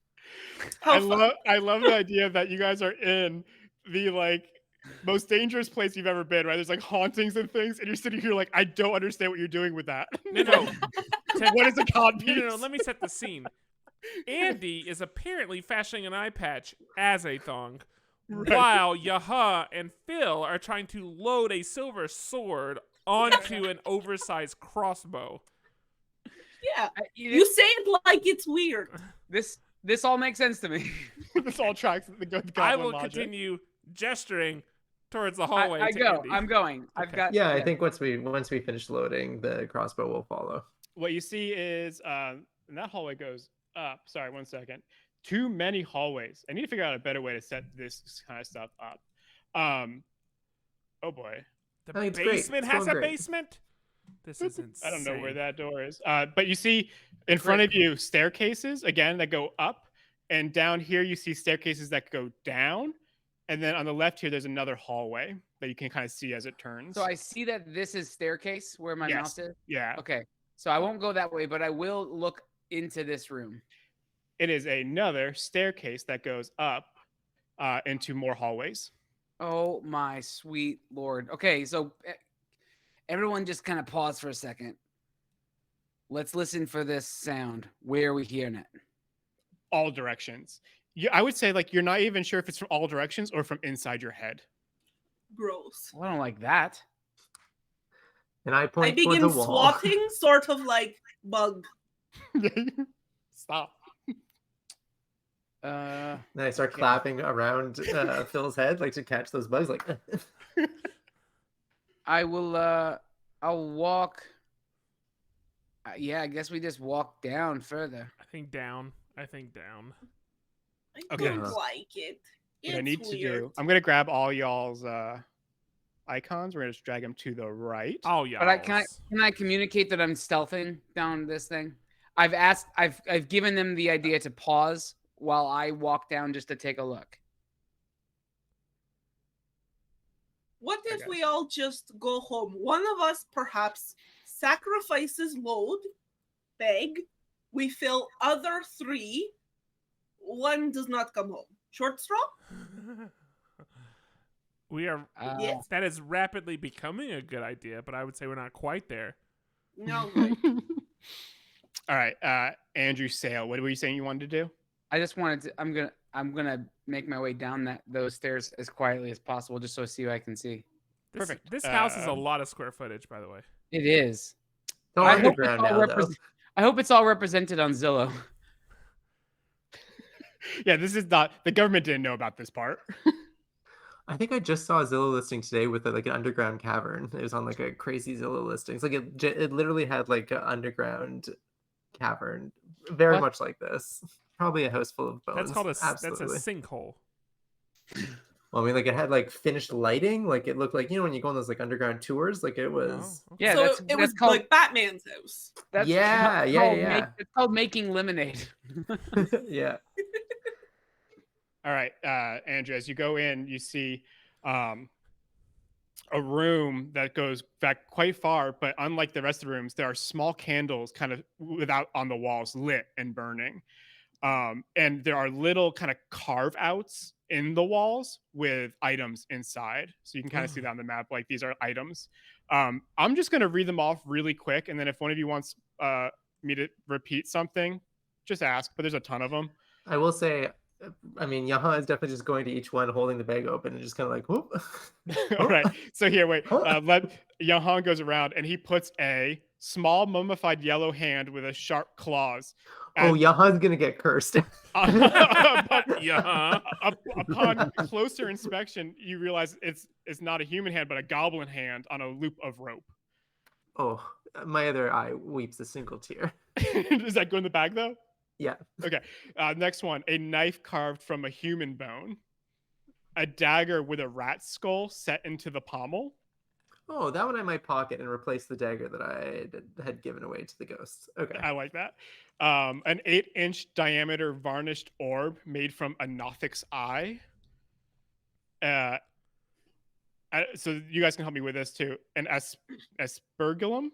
I How fun! love the idea that you guys are in the like most dangerous place you've ever been, right? There's like hauntings and things, and you're sitting here like, I don't understand what you're doing with that. No. What is a cod piece? No. Let me set the scene. Andy is apparently fashioning an eye patch as a thong, while Yaha and Phil are trying to load a silver sword onto an oversized crossbow. Yeah, you say it like it's weird. This all makes sense to me. This all tracks the good I goblin will logic. continue gesturing towards the hallway. I to go. Andy. I'm going. I've Okay. got. Yeah, I think once we finish loading, the crossbow will follow. What you see is, and that hallway goes up. Sorry, 1 second. Too many hallways. I need to figure out a better way to set this kind of stuff up. Oh boy. The I think it's great. basement It's has going a great. basement. This is insane. I don't know where that door is. But you see in front of you staircases again that go up, and down here you see staircases that go down, and then on the left here there's another hallway that you can kind of see as it turns. So I see that this is staircase where my Yes. mouse is. Yeah, Okay. So I won't go that way, but I will look into this room. it is another staircase that goes up into more hallways. Oh my sweet lord. Okay, so everyone just kind of pause for a second. Let's listen for this sound. Where are we hearing it? All directions. I would say like you're not even sure if it's from all directions or from inside your head. Gross. Well, I don't like that. And I I point towards begin a wall. swatting, sort of like bug. Stop. Uh, And I start clapping around Phil's head, like to catch those bugs. Like, I will. I'll walk. Yeah, I guess we just walk down further. I think down. I think down. I Okay. don't like it. What I It's need to weird. do, I'm gonna grab all y'all's icons. We're gonna just drag them to the right. Oh yeah. But can I communicate that I'm stealthing down this thing? I've given them the idea to pause while I walk down just to take a look. What if Okay. we all just go home? One of us perhaps sacrifices load, beg, we fill other 3, one does not come home. Short straw? We are. Yes. That is rapidly becoming a good idea, but I would say we're not quite there. No good. All right, Andr3wsaL, what were you saying you wanted to do? I just wanted to. I'm gonna make my way down those stairs as quietly as possible, just so I see what I can see. Perfect. This house is a lot of square footage, by the way. It is. it's all I hope underground it's all now, though. I hope it's all represented on Zillow. Yeah, this is not, the government didn't know about this part. I think I just saw a Zillow listing today with like an underground cavern. It was on like a crazy Zillow listing. It's like it literally had like an underground cavern, very What? much like this. Probably a house full of bones. That's called Absolutely. that's a sinkhole. Well, I mean, like it had like finished lighting. Like it looked like, you know, when you go on those like underground tours, like it was. Oh, okay. Yeah, so that's it was called like Batman's house. that's Yeah, yeah. It's called making lemonade. Yeah. All right, Andrew, as you go in, you see a room that goes back quite far, but unlike the rest of the rooms, there are small candles kind of without on the walls, lit and burning. And there are little kind of carve outs in the walls with items inside. So you can kind of see that on the map, like these are items. I'm just going to read them off really quick. And then if one of you wants me to repeat something, just ask, but there's a ton of them. I will say, I mean, Yaha is definitely just going to each one, holding the bag open, and just kind of like, whoop. All right. So here, wait. Let Yahan goes around and he puts a small mummified yellow hand with a sharp claws. Oh, Yaha's gonna get cursed. Yeah. Upon closer inspection, you realize it's not a human hand, but a goblin hand on a loop of rope. Oh, my other eye weeps a single tear. Does that go in the bag though? Yeah. Okay. Next one: a knife carved from a human bone, a dagger with a rat skull set into the pommel. Oh, that one I might pocket and replace the dagger that I had given away to the ghosts. Okay. I like that. An 8-inch diameter varnished orb made from a Nothic's eye. So you guys can help me with this too. An aspergillum?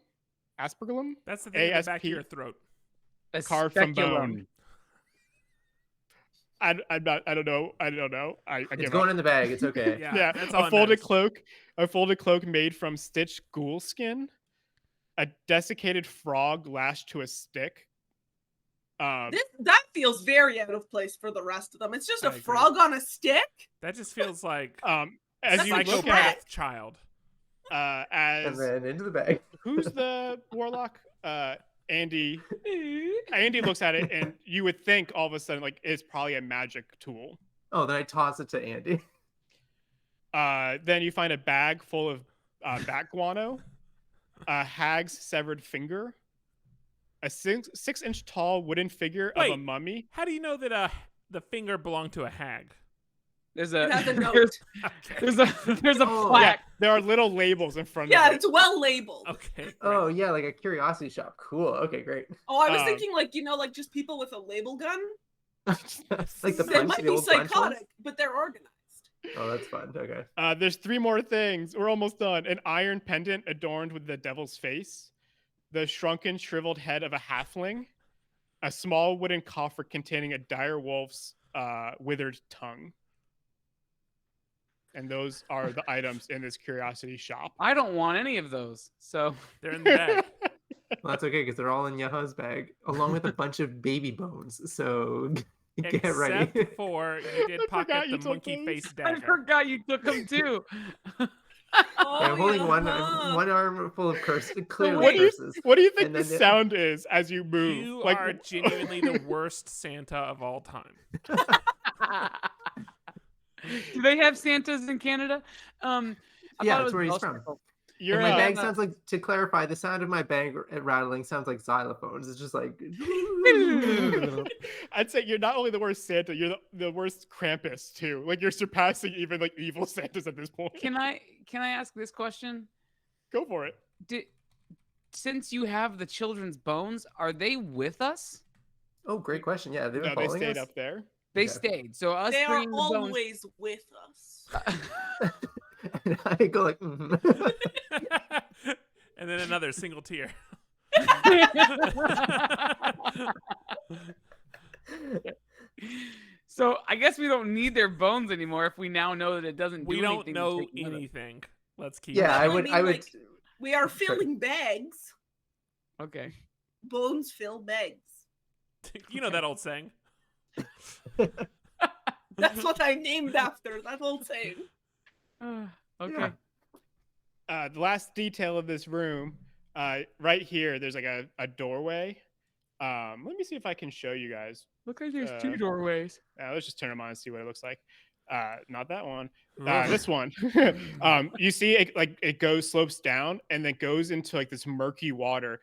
Aspergillum? That's the thing in the back of ASP your throat. A carved from bone. speculum. I'm not. I don't know. I It's give going up. in the bag. It's okay. Yeah, that's all a that folded matters. cloak. A folded cloak made from stitched ghoul skin. A desiccated frog lashed to a stick. That feels very out of place for the rest of them. It's just I a agree. frog on a stick. That just feels like As That's you look at psychopath child. And as then into the bag. who's the warlock? Andy. Andy looks at it, and you would think all of a sudden like it's probably a magic tool. Oh, then I toss it to Andy. Then you find a bag full of bat guano, a hag's severed finger, a 6-inch tall wooden figure of a Wait. mummy. How do you know that the finger belonged to a hag? There's It has a a note. there's a Oh, plaque. There are little labels in front Yeah, of it. it's well labeled. Okay. Oh, yeah, like a curiosity shop. Cool. Okay, great. Oh, I was Um, thinking like like just people with a label gun. Like the They punch, might the be old punch ones? psychotic, but they're organized. Oh, that's fun. Okay. There's 3 more things. We're almost done. An iron pendant adorned with the devil's face, the shrunken, shriveled head of a halfling, a small wooden coffer containing a dire wolf's withered tongue. And those are the items in this curiosity shop. I don't want any of those. So They're in the bag. Well, that's okay because they're all in Yaha's bag, along with a bunch of baby bones. So get ready. Except for you did forgot pocket you the took monkey those. face I dagger. forgot you took them too. Oh, I'm holding one yeah. arm full of curses, clearly What do you- curses. What do you think And the then sound is as you move? You Like, are genuinely the worst Santa of all time. Do they have Santas in Canada? I Yeah, thought it that's was where he's Welsh from. people. You're And my bag not- sounds like, to clarify, the sound of my bag rattling sounds like xylophones. It's just like. I'd say you're not only the worst Santa, you're the worst Krampus too. Like you're surpassing even like evil Santas at this point. Can I ask this question? Go for it. Since you have the children's bones, are they with us? Oh, great question. Yeah, they've been No, they following stayed us? up there. They Okay. stayed. So us They are bringing the bones. always with us. And I go like, And then another single tear. So I guess we don't need their bones anymore if we now know that it doesn't. We do don't anything to know take them with us. anything. Let's keep. yeah, But I I would. mean, I would. like- We are Sure. filling bags. Okay. Bones fill bags. You know that old saying. That's what I named after. That whole saying. Okay. Yeah. The last detail of this room, right here, there's like a doorway. Let me see if I can show you guys. Look like there's Uh, two doorways. Let's just turn them on and see what it looks like. Not that one. Ugh. This one. You see it slopes down and then goes into like this murky water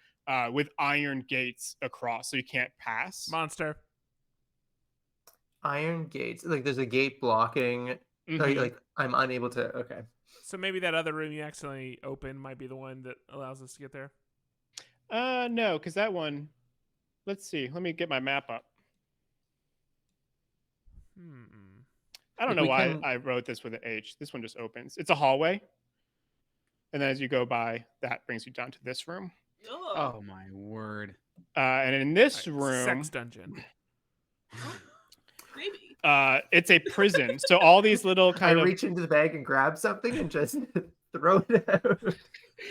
with iron gates across, so you can't pass. Monster. Iron gates. Like there's a gate blocking. Mhm. Like I'm unable to. Okay. So maybe that other room you accidentally opened might be the one that allows us to get there. No, because that one. Let's see. Let me get my map up. I don't Like, know we why can- I wrote this with an H. This one just opens. It's a hallway. And then as you go by, that brings you down to this room. Ugh. Oh my word. And in this All right, room, sex dungeon. Maybe. it's a prison. So all these little I kind of reach into the bag and grab something and just throw it out. you're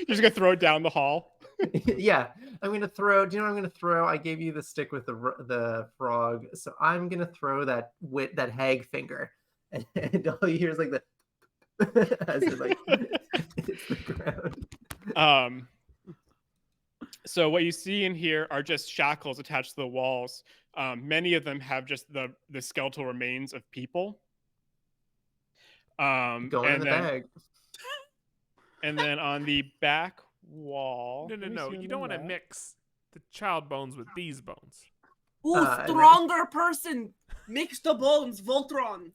just gonna throw it down the hall. Yeah, I'm gonna throw. Do you know what I'm gonna throw? I gave you the stick with the frog, so I'm gonna throw that hag finger, and all you hear is like the as it like hits the ground. So what you see in here are just shackles attached to the walls. Many of them have just the skeletal remains of people. Going in And the then, bag. and then on the back wall. No. let me see You on don't the want to map. mix the child bones with these bones. Ooh, and then- stronger person. Mix the bones. Voltron.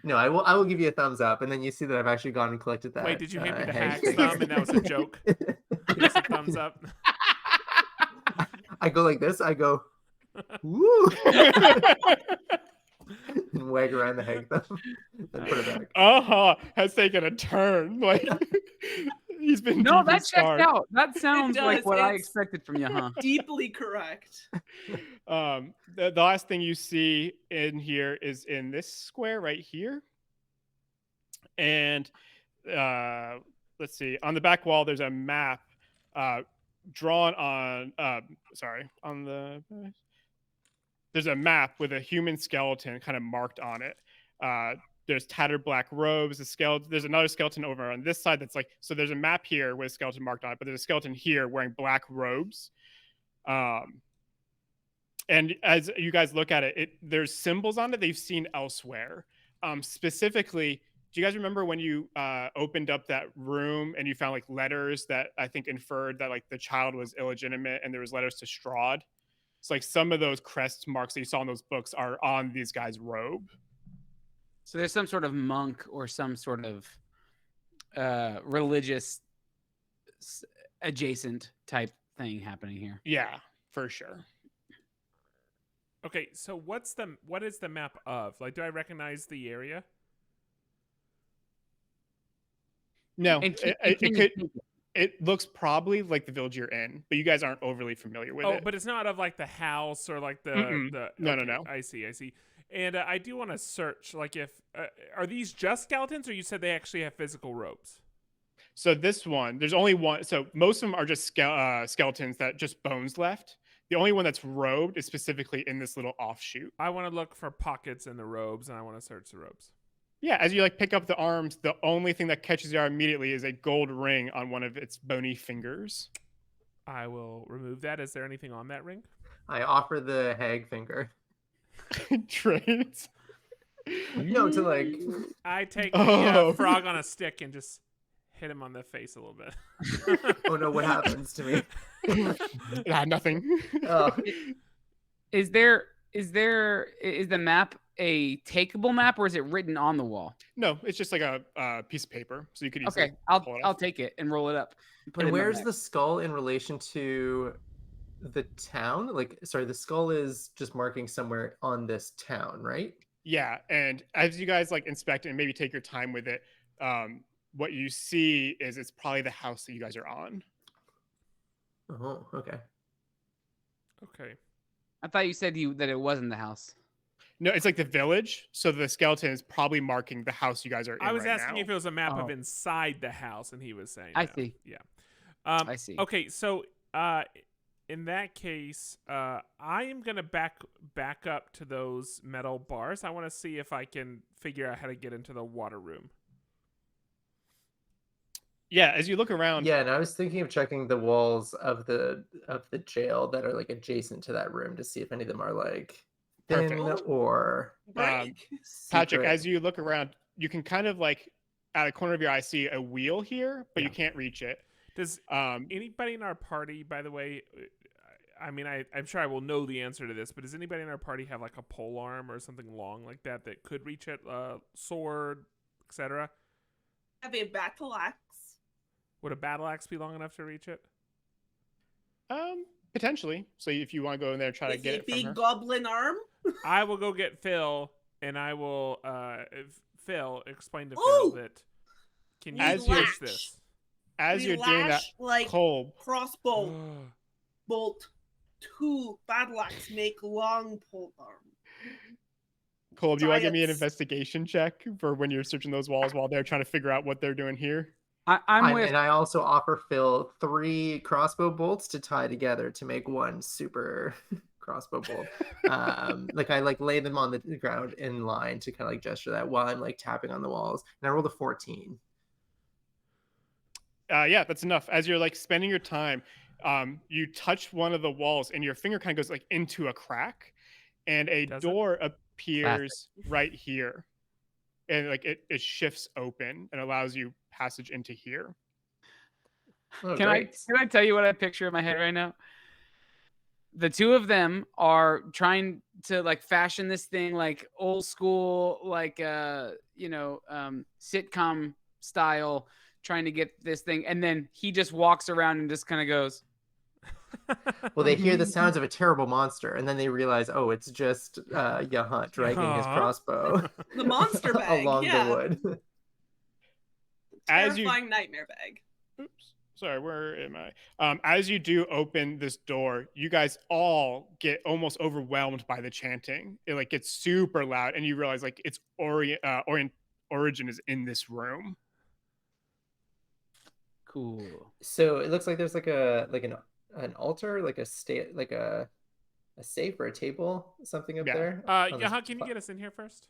No, I will give you a thumbs up, and then you see that I've actually gone and collected that. Wait, did you hand me the hag hag's figure. thumb and that was a joke? Just a thumbs up. I go like this. I go, woo, and wag around the hag thumb, then put it back. Has taken a turn. Like he's been No, deeply that checks scarred. out. That sounds like does. what I It's- expected from you, huh? Deeply correct. The last thing you see in here is in this square right here, and let's see, on the back wall there's a map drawn on on the there's a map with a human skeleton kind of marked on it. There's tattered black robes, a skeleton. There's another skeleton over on this side that's like, so there's a map here with a skeleton marked on it, but there's a skeleton here wearing black robes. And as you guys look at it, there's symbols on it they've seen elsewhere. Specifically, do you guys remember when you opened up that room and you found like letters that I think inferred that like the child was illegitimate, and there was letters to Strahd? It's like some of those crest marks that you saw in those books are on these guys' robe. So there's some sort of monk or some sort of religious adjacent type thing happening here. Yeah, for sure. Okay, so what is the map of? Like, do I recognize the area? No, And it looks probably like the village you're in, but you guys aren't overly familiar with it. But it's not of like the house or like the Mm-mm. the. No. I see. And I do want to search. Like, if are these just skeletons, or you said they actually have physical robes? So this one, there's only one. So most of them are just skeletons that just bones left. The only one that's robed is specifically in this little offshoot. I want to look for pockets in the robes, and I want to search the robes. Yeah, as you like pick up the arms, the only thing that catches your eye immediately is a gold ring on one of its bony fingers. I will remove that. Is there anything on that ring? I offer the hag finger. Trades. No, to like. I take the Oh. frog on a stick and just hit him on the face a little bit. Oh no, what happens to me? Yeah, nothing. Oh, Is the map a takeable map, or is it written on the wall? No, it's just like a piece of paper, so you could easily Okay, pull it I'll off. take it and roll it up. Put it and in my where's bag. the skull in relation to the town? Like, sorry, the skull is just marking somewhere on this town, right? Yeah, and as you guys like inspect it and maybe take your time with it, what you see is it's probably the house that you guys are on. Oh, okay. Okay. I thought you said that it wasn't the house. No, it's like the village. So the skeleton is probably marking the house you guys are in. I was right asking now. if it was a map of Oh. inside the house, and he was saying I no. see. Yeah. I see. Okay, so in that case, I am gonna back up to those metal bars. I want to see if I can figure out how to get into the water room. Yeah, as you look around. Yeah, and I was thinking of checking the walls of the jail that are like adjacent to that room to see if any of them are like thin Perfect. or Break. Patrick, secret. as you look around, you can kind of like at a corner of your eye see a wheel here, but you Yeah. can't reach it. Does anybody in our party, by the way, I mean, I'm sure I will know the answer to this, but does anybody in our party have like a pole arm or something long like that that could reach it, sword, etc.? Have a battle axe. Would a battle axe be long enough to reach it? Potentially. So if you want to go in there and try to With get a it from big her. goblin arm. I will go get Phil, and I will, Phil, explain to Phil Ooh! that can We you As you're- use this? As We you're doing that, lash like Kolb, crossbow bolt to battle axe make long pole arm. Kolb, do you want to give me an Giants. investigation check for when you're searching those walls while they're trying to figure out what they're doing here? I'm with. And I also offer Phil 3 crossbow bolts to tie together to make one super crossbow bolt. Like I like lay them on the ground in line to kind of like gesture that while I'm like tapping on the walls. And I rolled a 14. Yeah, that's enough. As you're like spending your time, you touch one of the walls and your finger kind of goes like into a crack, and a Does it? door appears right here, and like it shifts open and allows you passage into here. Oh, Can great. I tell you what I picture in my head right now? the two of them are trying to like fashion this thing like old school, like sitcom style, trying to get this thing, and then he just walks around and just kind of goes. Well, they hear the sounds of a terrible monster, and then they realize, oh, it's just Yahant dragging his crossbow The monster bag, along yeah. the wood. Terrifying nightmare bag. Oops. Sorry, where am I? As you do open this door, you guys all get almost overwhelmed by the chanting. It like gets super loud, and you realize like its origin is in this room. Cool. So it looks like there's like an altar, like a safe or a table, something up there. Yaha, can you get us in here first?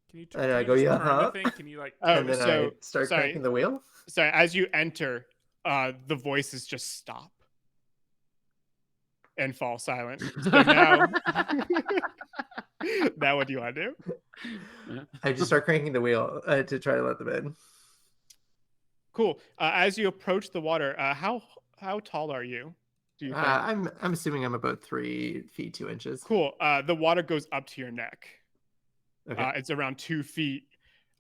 Can you? And I go, yeah. Can you like? And then I start cranking the wheel. Sorry, as you enter, the voices just stop and fall silent. So now, now what do you want to do? I just start cranking the wheel to try to let them in. Cool. As you approach the water, how tall are you? Do you think? I'm assuming I'm about 3 feet 2 inches. Cool. The water goes up to your neck. Okay. It's around 2 feet.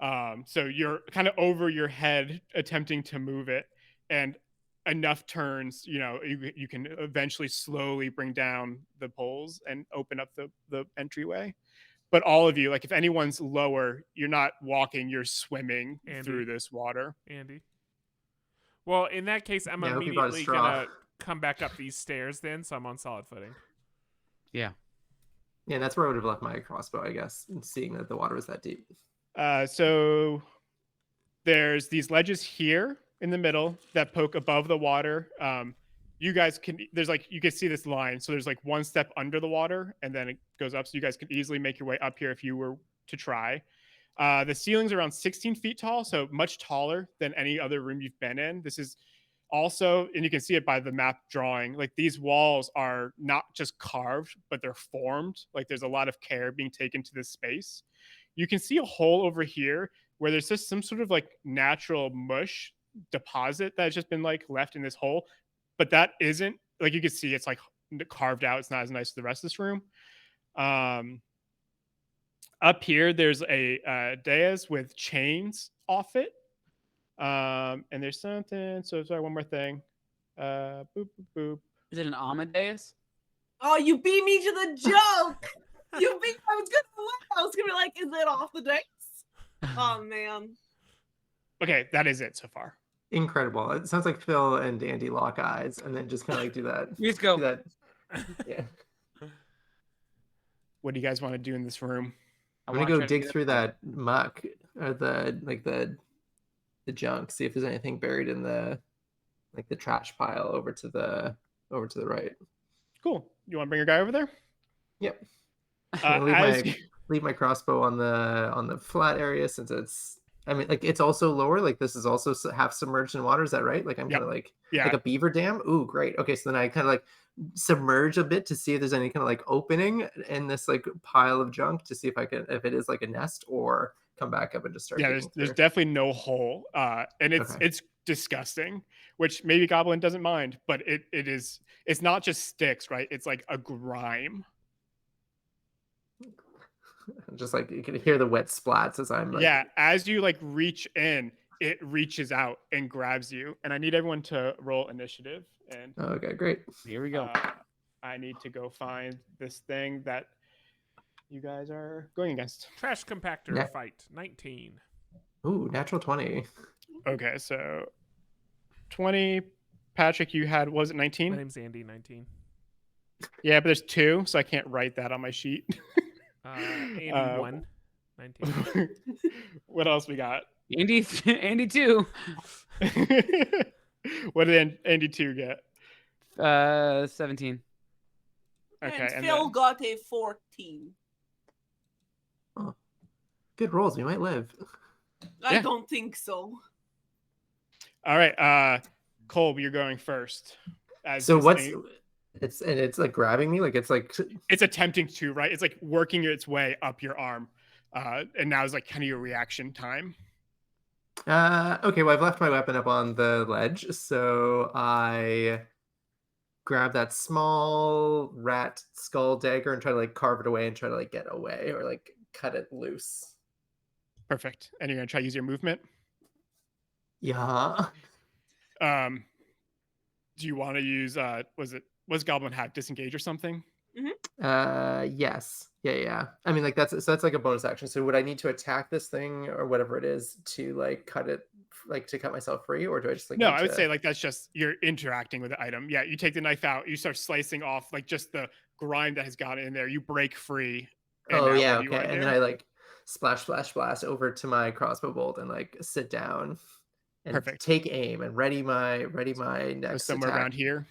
So you're kind of over your head attempting to move it, and enough turns, you can eventually slowly bring down the poles and open up the entryway. But all of you, like if anyone's lower, you're not walking, you're swimming through this water. Andy. Well, in that case, I'm immediately gonna come back up these stairs then, so I'm on solid footing. Yeah. Yeah, that's where I would have left my crossbow, I guess, seeing that the water was that deep. So there's these ledges here in the middle that poke above the water. You guys you can see this line. So there's like one step under the water and then it goes up. So you guys can easily make your way up here if you were to try. The ceiling's around 16 feet tall, so much taller than any other room you've been in. This is also, and you can see it by the map drawing, like these walls are not just carved, but they're formed. Like there's a lot of care being taken to this space. You can see a hole over here where there's just some sort of like natural mush deposit that's just been like left in this hole. But that isn't, like you can see it's like carved out. It's not as nice as the rest of this room. Up here, there's a dais with chains off it. And there's something. So sorry, one more thing. Boop, boop, boop. Is it an Amadeus? Oh, you beat me to the joke. I was gonna be like, is it off the dice? Oh man. Okay, that is it so far. Incredible. It sounds like Phil and Andy lock eyes and then just kind of like do that. Let's go. Do that. Yeah. What do you guys want to do in this room? I'm gonna go dig through that muck or the junk, see if there's anything buried in the trash pile over to the right. Cool. You want to bring your guy over there? Yep. Leave my crossbow on the flat area since it's also lower. Like this is also half submerged in water. Is that right? Like I'm kind of like a beaver dam. Ooh, great. Okay, so then I kind of like submerge a bit to see if there's any kind of like opening in this like pile of junk to see if it is like a nest, or come back up and just start. Yeah, there's definitely no hole. And it's disgusting, which maybe Goblin doesn't mind, but it's not just sticks, right? It's like a grime. Just like you can hear the wet splats as I'm like, as you like reach in, it reaches out and grabs you. And I need everyone to roll initiative. And okay, great. Here we go. I need to go find this thing that you guys are going against. Trash compactor fight 19. Ooh, natural 20. Okay, so 20. Patrick, you had, was it 19? My name's Andy, 19. Yeah, but there's 2, so I can't write that on my sheet. Andy 1, 19. What else we got? Andy 2. What did Andy 2 get? 17. Okay, and Phil got a 14. Oh, good rolls. We might live. I don't think so. All right, Kolb, you're going first. So it's like grabbing me, like it's attempting to, right? It's like working its way up your arm, and now is like kind of your reaction time. Okay, well I've left my weapon up on the ledge, so I grab that small rat skull dagger and try to like carve it away and try to like get away or like cut it loose. Perfect. And you're gonna try to use your movement. Yeah. Do you want to use was Goblin Hack disengage or something? Yes. Yeah. I mean, like that's like a bonus action. So would I need to attack this thing or whatever it is to like cut it, like to cut myself free, or do I just like? No, need I would to... say like that's just you're interacting with the item. Yeah, you take the knife out, you start slicing off like just the grime that has gotten in there. You break free. Oh now yeah, what do you okay. wanna And do? then I like splash, blast over to my crossbow bolt and like sit down and Perfect. take aim and ready my So next somewhere attack. around here.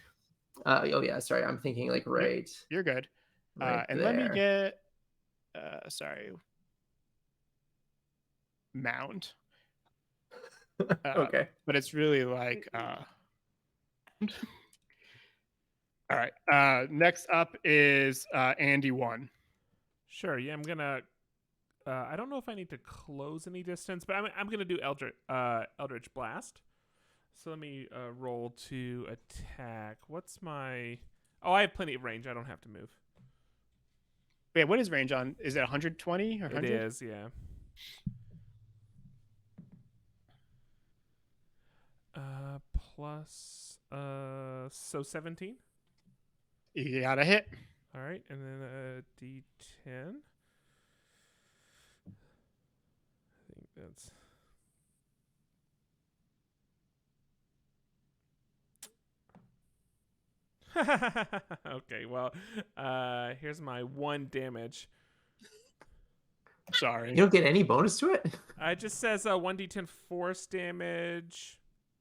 Oh yeah, sorry. I'm thinking like right. You're good. Right And there. let me get sorry. Mound. Okay. But it's really like all right. Next up is Andy 1. Sure. Yeah, I'm gonna. I don't know if I need to close any distance, but I'm gonna do Eldritch Blast. So let me roll to attack. What's my? Oh, I have plenty of range. I don't have to move. Wait, what is range on? Is it 120 or 100? It is, yeah. Plus, so 17. You got a hit. All right, and then a D10. I think that's. Okay, well, here's my 1 damage. Sorry. You don't get any bonus to it? It just says 1d10 force damage.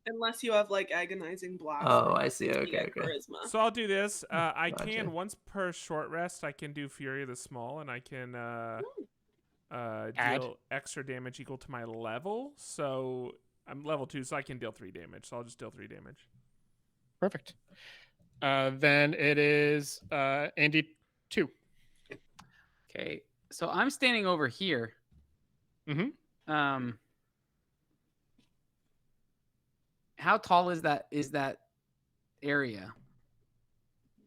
Unless you have like agonizing blast. Oh, I see. You Okay. get charisma. So I'll do this. I Gotcha. can once per short rest. I can do Fury of the Small, and I can deal extra damage equal to my level. So I'm level 2, so I can deal 3 damage. So I'll just deal 3 damage. Perfect. Then it is Andy 2. Okay, so I'm standing over here. Mm-hmm. How tall is that area?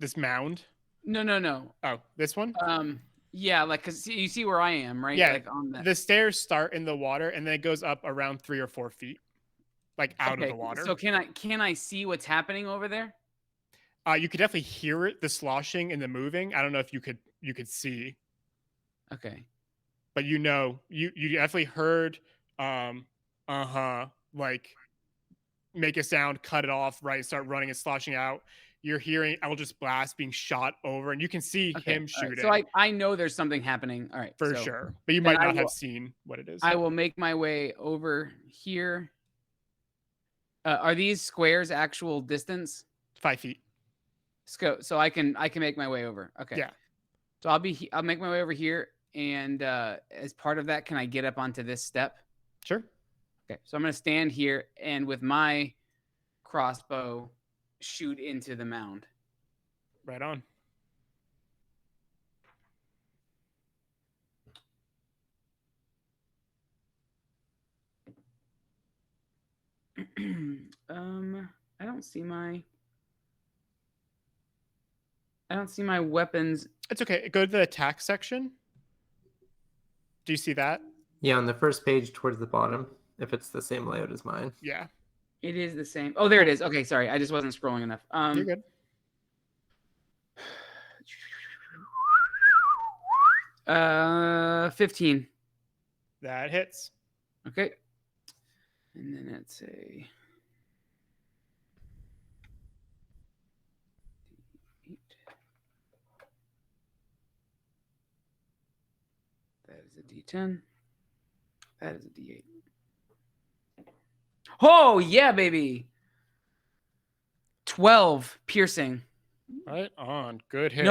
This mound. No. Oh, this one. Yeah, like cause you see where I am, right? Yeah. Like on that. The stairs start in the water and then it goes up around 3 or 4 feet, like out of the water. So can I see what's happening over there? You could definitely hear it, the sloshing and the moving. I don't know if you could see. Okay. But you definitely heard like make a sound, cut it off, right? Start running and sloshing out. You're hearing Eldritch Blast being shot over, and you can see him shooting. Right. So I know there's something happening. All right. For sure. But you might not have seen what it is. I will make my way over here. Are these squares actual distance? 5 feet. So I can make my way over. Okay. Yeah. So I'll make my way over here, and as part of that, can I get up onto this step? Sure. Okay. So I'm gonna stand here and with my crossbow shoot into the mound. Right on. I don't see my weapons. It's okay. Go to the attack section. Do you see that? Yeah, on the first page towards the bottom, if it's the same layout as mine. Yeah. It is the same. Oh, there it is. Okay, sorry. I just wasn't scrolling enough. You're good. 15. That hits. Okay. And then it's a 8. That is a D10. That is a D8. Oh, yeah, baby. 12 piercing. Right on. Good hit.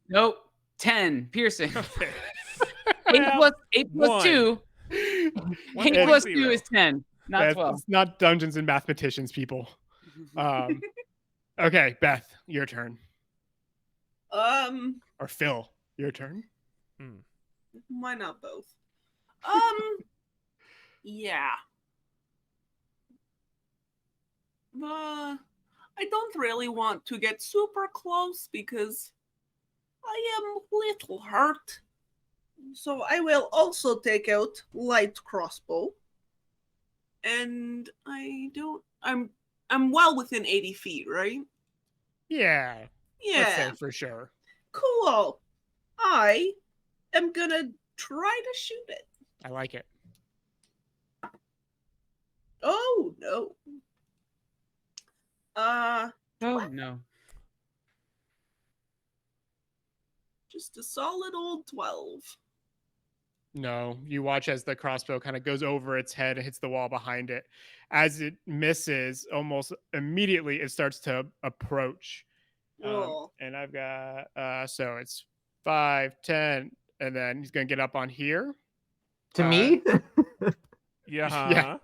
Nope. 10 piercing. Okay. 8 plus 2. 8 plus 2 is 10, not 12. It's not Dungeons and Mathematicians, people. Okay, Beth, your turn. Or Phil, your turn. Why not both? Yeah. I don't really want to get super close because I am a little hurt. So I will also take out light crossbow. And I'm well within 80 feet, right? Yeah. Let's say Yeah. for sure. Cool. I am gonna try to shoot it. I like it. Oh no. Oh no. Just a solid old 12. No, you watch as the crossbow kind of goes over its head and hits the wall behind it. As it misses, almost immediately it starts to approach. Oh. And I've got so it's 5, 10, and then he's gonna get up on here. To me? Yeah. Yeah.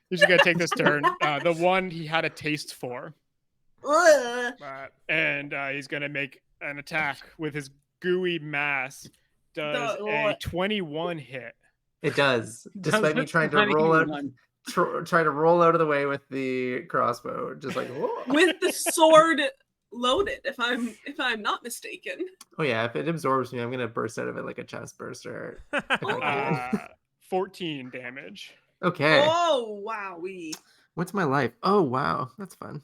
He's just gonna take this turn. The one he had a taste for. Ugh. And he's gonna make an attack with his gooey mass. Does a what? 21 hit? It does. Despite me trying to roll out, try to roll out of the way with the crossbow, just like whoa. With the sword loaded, if I'm not mistaken. Oh yeah, if it absorbs me, I'm gonna burst out of it like a chest burster. If I can. 14 damage. Okay. Oh wowie. What's my life? Oh wow, that's fun.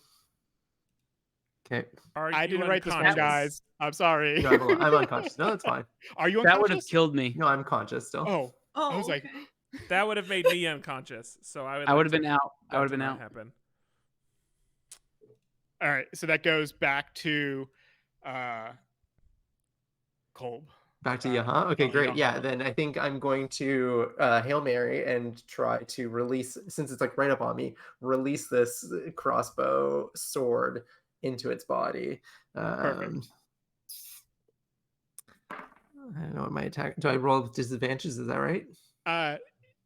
Okay. I didn't write this one, guys. I'm sorry. No, I'm unconscious. No, that's fine. Are you unconscious? That would have killed me. No, I'm conscious still. Oh, Oh, I was like, okay. That would have made me unconscious. So I would have been out. I would have been out. Happen. all right. So that goes back to Kolb. Back to you, huh? Okay, oh, great. yeah. Yeah, then I think I'm going to Hail Mary and try to release, since it's like right up on me, release this crossbow sword into its body. Perfect. I don't know what my attack. Do I roll with disadvantages? Is that right?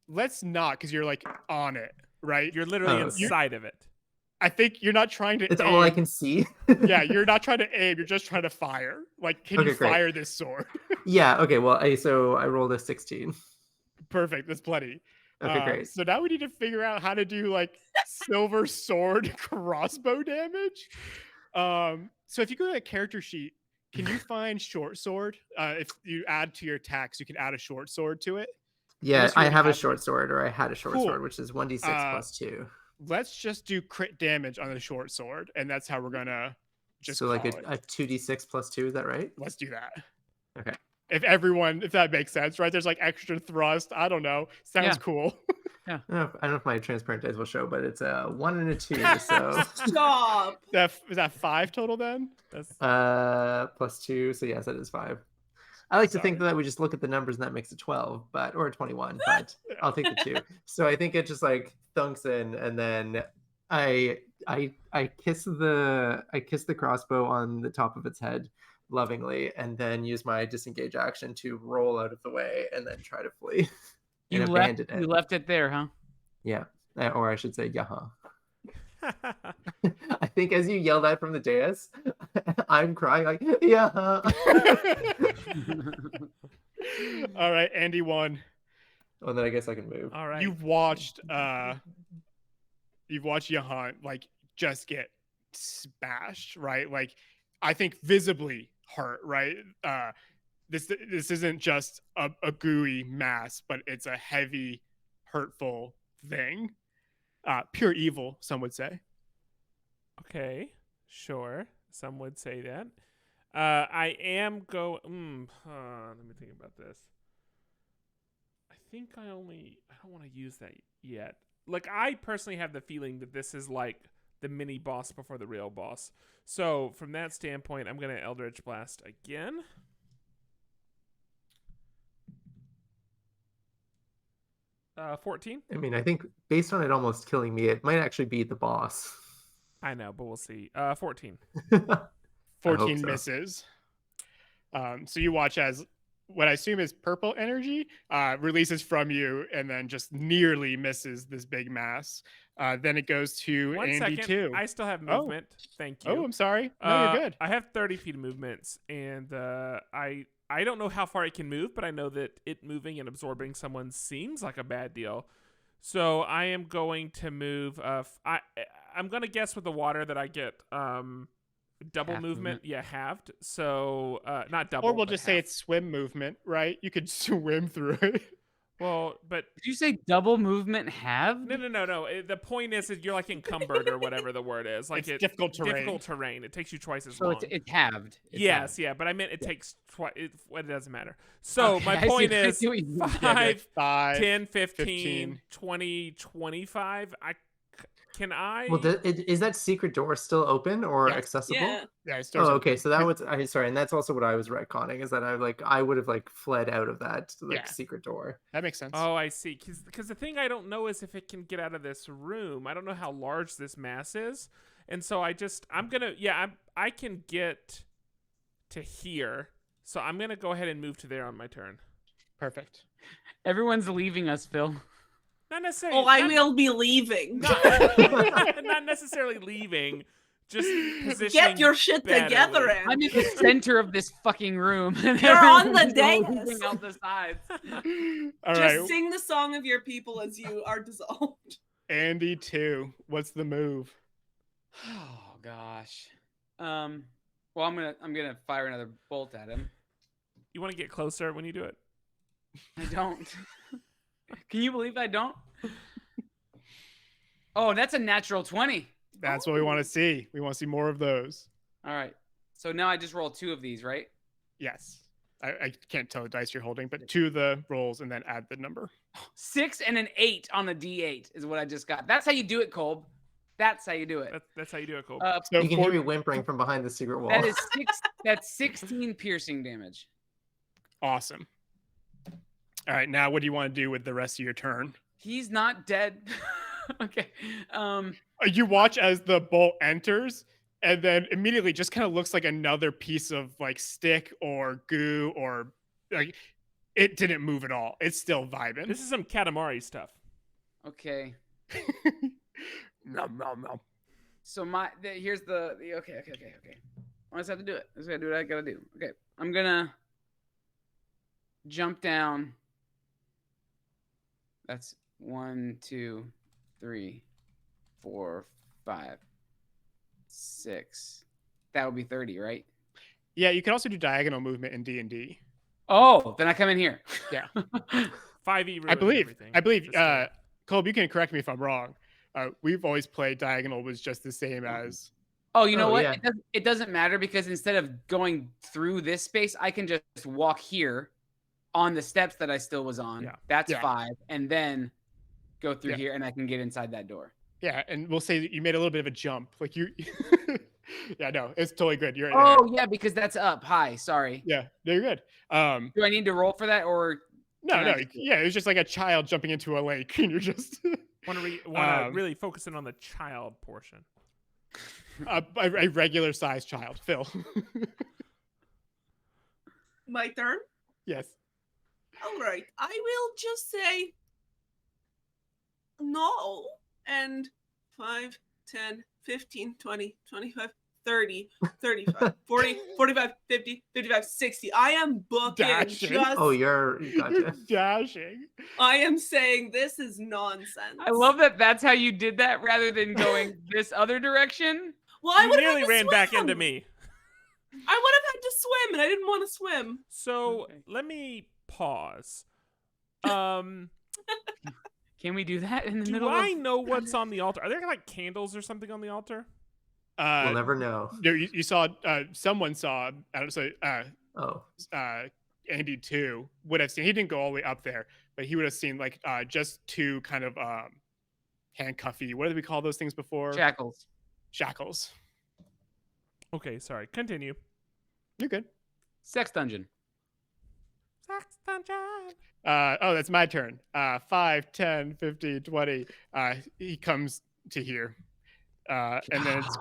Let's not, because you're like on it, right? You're literally Oh, inside of it. I think you're not trying to It's aim. all I can see. Yeah, you're not trying to aim. You're just trying to fire. Like, can you Okay, great. fire this sword? Yeah. Okay. Well, so I rolled a 16. Perfect. That's plenty. Okay, great. So now we need to figure out how to do like silver sword crossbow damage. So if you go to a character sheet, can you find short sword? If you add to your attacks, you can add a short sword to it. Yeah, Unless you I already have a have short sword, or I had a short Cool. sword, which is 1d6 plus 2. Let's just do crit damage on the short sword, and that's how we're gonna just So like call a 2d6 plus 2, is that right? Let's do that. Okay. If that makes sense, right? There's like extra thrust. I don't know. Sounds Yeah. cool. I don't know if my transparent dice will show, but it's a 1 and a 2, so Stop. Is that 5 total then? That's plus 2, so yes, that is 5. I like to think Sorry. that we just look at the numbers and that makes it 12, or 21, but I'll take the 2. So I think it just like thunks in, and then I kiss the crossbow on the top of its head lovingly, and then use my disengage action to roll out of the way and then try to flee. You left it there, huh? Yeah, or I should say, yaha. I think as you yell that from the dais, I'm crying like, yeah. All right, Andy won. Well, then I guess I can move. all right. You've watched Jahan like just get smashed, right? Like I think visibly hurt, right? This isn't just a gooey mass, but it's a heavy, hurtful thing. Pure evil, some would say. Okay, sure. Some would say that. I am go. Let me think about this. I think I don't want to use that yet. Like, I personally have the feeling that this is like the mini boss before the real boss. So from that standpoint, I'm gonna Eldritch Blast again. Uh, 14. I mean, I think based on it almost killing me, it might actually be the boss. I know, but we'll see. 14. 14 so. misses. So you watch as what I assume is purple energy releases from you and then just nearly misses this big mass. Then it goes to One Andy second. too. I still have movement. Thank you. Oh, I'm sorry. No, you're good. I have 30 feet of movements, and I don't know how far it can move, but I know that it moving and absorbing someone seems like a bad deal. So I am going to move. I'm gonna guess with the water that I get double Half movement. Yeah, halved. So not double. Or we'll but just say half. it's swim movement, right? You could swim through it. Well, but Did you say double movement halved? no. The point is that you're like encumbered or whatever the word is. Like It's difficult terrain. Difficult terrain. It takes you twice as So long. it's halved. It's Yes, halved. yeah, but I meant it takes twice. It doesn't matter. So Okay, my I see- point I is see what you mean. 5, 5, 10, 15, 15. 20, 25. Can I? Well, is that secret door still open or Yes. accessible? Yeah. Yeah, it Oh, starts okay. So that was sorry, and that's also what I was retconning is that I would have like fled out of that Yeah. secret door. that makes sense. Oh, I see. Because the thing I don't know is if it can get out of this room. I don't know how large this mass is, and so I can get to here. So I'm gonna go ahead and move to there on my turn. Perfect. Everyone's leaving us, Phil. Not necessarily. Oh, I not- will be leaving. not necessarily leaving. Just positioning. Get your shit better. together, I'm Andy. in the center of this fucking room. And You're on the everyone's dais. moving out the sides. All Just right, sing the song of your people as you are dissolved. Andy 2. What's the move? Oh gosh. Well, I'm gonna fire another bolt at him. You want to get closer when you do it. I don't. Can you believe I don't? Oh, that's a natural 20. That's what we want to see. We want to see more of those. All right. So now I just roll 2 of these, right? Yes. I can't tell the dice you're holding, but 2 of the rolls and then add the number. 6 and an 8 on a D8 is what I just got. That's how you do it, Kolb. That's how you do it. That's how you do it, Cole. So You can for- hear me whimpering from behind the secret wall. That is that's 16 piercing damage. Awesome. All right, now what do you want to do with the rest of your turn? He's not dead. Okay. You watch as the bolt enters and then immediately just kind of looks like another piece of like stick or goo or like it didn't move at all. It's still vibing. This is some Katamari stuff. Okay. Nom, nom, nom. So here's the okay. I just have to do it. I just gotta do what I gotta do. Okay. I'm gonna jump down. That's 1, 2, 3, 4, 5, 6. That would be 30, right? Yeah, you can also do diagonal movement in D&D. Oh, then I come in here. Yeah. 5e. I believe. Everything. Kolb, you can correct me if I'm wrong. We've always played diagonal was just the same as. Oh, you know Oh, what? yeah. It doesn't matter because instead of going through this space, I can just walk here on the steps that I still was on. Yeah. That's Yeah. 5, and then go through Yeah. here, and I can get inside that door. Yeah, and we'll say that you made a little bit of a jump. Like you. Yeah, no, it's totally good. You're. Oh yeah, because that's up high. Sorry. Yeah, no, you're good. Do I need to roll for that or? No, Can I no, just do it? yeah, it was just like a child jumping into a lake, and you're just Want to Um, really focus in on the child portion. a regular sized child, Phil. My turn? Yes. All right. I will just say no. And 5, 10, 15, 20, 25, 30, 35, 40, 45, 50, 55, 60. I am booking Dashing. just. Oh, you're You're gotcha. dashing. I am saying this is nonsense. I love that. That's how you did that, rather than going this other direction. Well, I You would have nearly had to ran back swim. into me. I would have had to swim, and I didn't want to swim. So Okay. let me pause. Can we do that in the Do middle I of? know what's on the altar? Are there like candles or something on the altar? We'll never know. No, you saw. Someone saw. I don't know. Oh, Andy 2 would have seen. He didn't go all the way up there, but he would have seen like just 2 kind of handcuffy. What did we call those things before? Shackles. Shackles. Okay, sorry. Continue. You're good. Sex dungeon. Sex dungeon. Oh, that's my turn. 5, 10, 15, 20. He comes to here. And then it's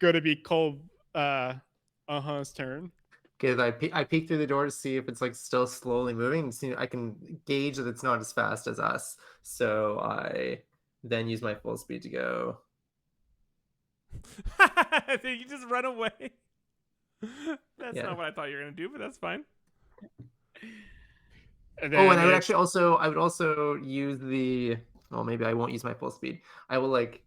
going to be Kolb uh-huh's turn. because I peek through the door to see if it's like still slowly moving. And see, I can gauge that it's not as fast as us. So I then use my full speed to go. You just run away. That's Yeah. not what I thought you were gonna do, but that's fine. And Oh, and I would it's- actually also use the. Well, maybe I won't use my full speed. I will like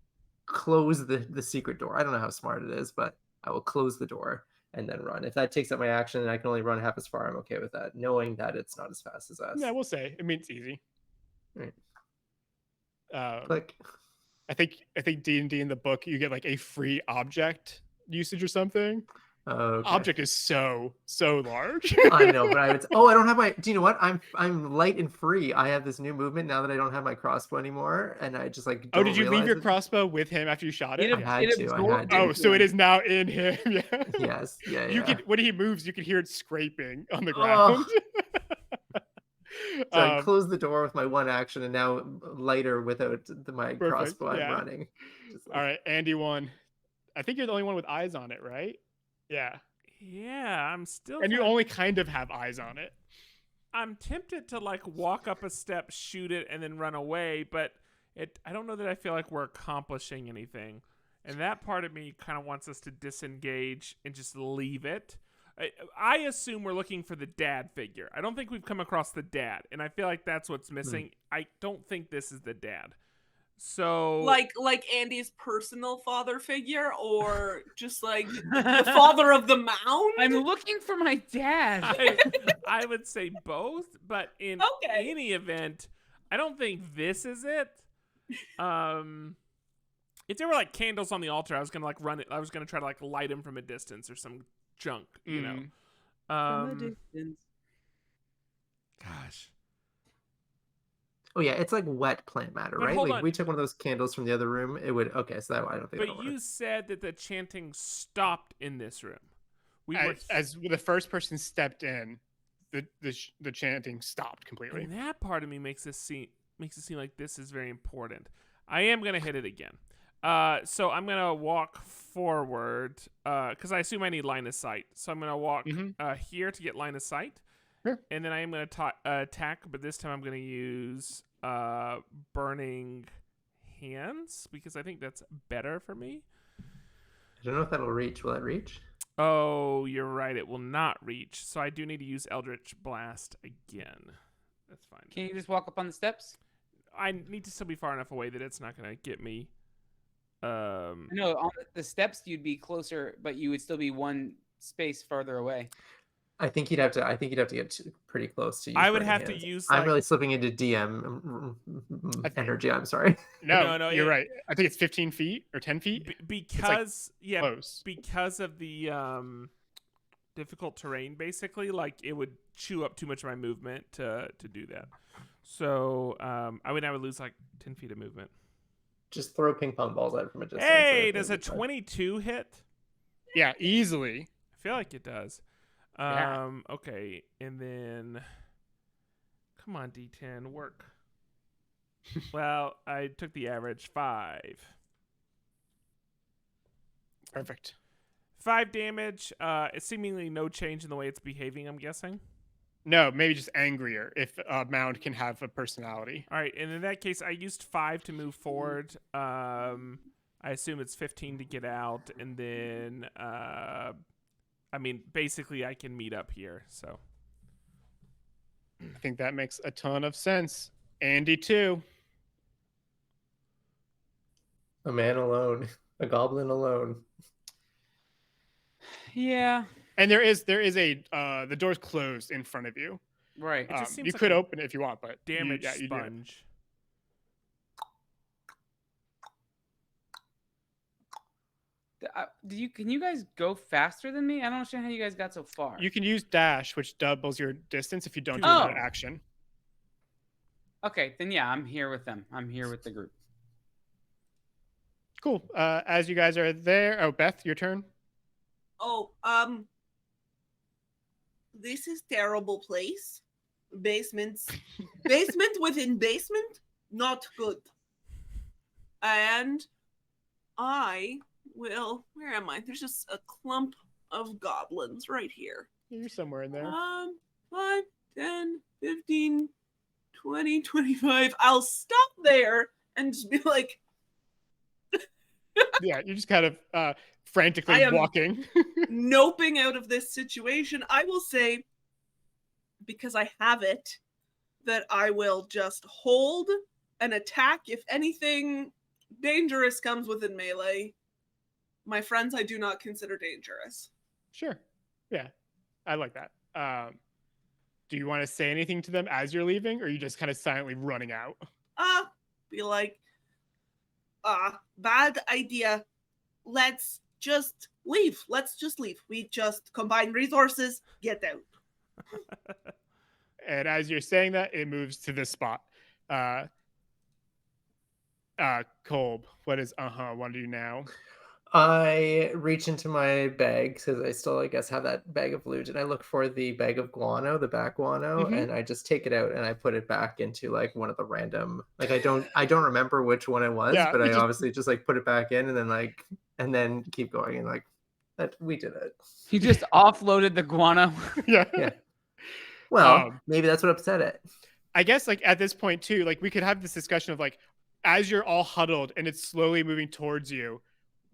close the secret door. I don't know how smart it is, but I will close the door and then run. If that takes up my action and I can only run half as far, I'm okay with that, knowing that it's not as fast as us. Yeah, we'll say. I mean, it's easy. Right. Um, Click. I think D&D in the book, you get like a free object usage or something. Okay. Object is so large. I know, but I would. Oh, I don't have my. Do you know what? I'm light and free. I have this new movement now that I don't have my crossbow anymore, and I just like. Oh, Don't did you leave realize your it. crossbow with him after you shot it? I had to. Oh, so it is now in him. Yeah. Yes. Yeah. You Yeah. can when he moves, you can hear it scraping on the Oh. ground. So I closed the door with my one action, and now lighter without my Perfect, crossbow. I'm yeah. running. Just like- All right, Andy won. I think you're the only one with eyes on it, right? Yeah. Yeah, I'm still. And you only kind of have eyes on it. I'm tempted to like walk up a step, shoot it, and then run away, but I don't know that I feel like we're accomplishing anything. And that part of me kind of wants us to disengage and just leave it. I assume we're looking for the dad figure. I don't think we've come across the dad, and I feel like that's what's missing. I don't think this is the dad. So like Andy's personal father figure, or just like the father of the mound. I'm looking for my dad. I would say both, but in any event, I don't think this is it. If there were like candles on the altar, I was gonna like run it. I was gonna try to like light him from a distance or some junk, you know. From a distance. Gosh. Oh yeah, it's like wet plant matter, But right? hold Like on. if we took one of those candles from the other room, it would. Okay, so that I don't think. But that'll you work. said that the chanting stopped in this room. We were As the first person stepped in, the chanting stopped completely. and that part of me makes it seem like this is very important. I am gonna hit it again. So I'm gonna walk forward because I assume I need line of sight. So I'm gonna walk here to get line of sight, and then I am gonna attack. But this time I'm gonna use burning hands because I think that's better for me. I don't know if that'll reach. Will that reach? Oh, you're right. It will not reach. So I do need to use Eldritch Blast again. That's fine. Can you just walk up on the steps? I need to still be far enough away that it's not gonna get me. No, on the steps you'd be closer, but you would still be one space farther away. I think you'd have to get pretty close to. Use I would burning have to hands. use. I'm Like, really slipping into DM energy. I'm sorry. No, you're right. I think it's 15 feet or 10 feet. because close. because of the difficult terrain. Basically, like it would chew up too much of my movement to do that. So I would lose like 10 feet of movement. Just throw ping pong balls at it from a distance. Hey, does a 22 hit? Yeah, easily. I feel like it does. Yeah. Okay, and then come on, D10, work. Well, I took the average 5. Perfect. 5 damage. It's seemingly no change in the way it's behaving, I'm guessing. No, maybe just angrier if a mound can have a personality. All right, and in that case, I used 5 to move forward. I assume it's 15 to get out, and then, basically I can meet up here, so. I think that makes a ton of sense. Andy, too. A man alone, a goblin alone. Yeah. And there is a the door's closed in front of you. Right. It just seems You like could a open it if you want, but damage you do. sponge. Can you guys go faster than me? I don't understand how you guys got so far. You can use dash, which doubles your distance if you don't do Oh. that action. Okay, then yeah, I'm here with them. I'm here with the group. Cool. As you guys are there, oh, Beth, your turn. Oh, this is terrible place. Basement within basement, not good. And I will. Where am I? There's just a clump of goblins right here. You're somewhere in there. 5, 10, 15, 20, 25. I'll stop there and just be like, Yeah, you're just kind of frantically I am- walking. noping out of this situation. I will say, because I have it, that I will just hold an attack if anything dangerous comes within melee. My friends, I do not consider dangerous. Sure. Yeah, I like that. Do you want to say anything to them as you're leaving, or are you just kind of silently running out? Be like, bad idea. Let's just leave. Let's just leave. We just combine resources, get out. And as you're saying that, it moves to this spot. Kolb, what is want to do now? I reach into my bag because I still, I guess, have that bag of loot, and I look for the bag of guano, the back guano, and I just take it out and I put it back into like one of the random. Like I don't remember which one it was, Yeah, but I just- obviously just like put it back in and then keep going and like that we did it. You just offloaded the guano. Yeah. Yeah. Well, Um, maybe that's what upset it. I guess like at this point too, like we could have this discussion of like, as you're all huddled and it's slowly moving towards you,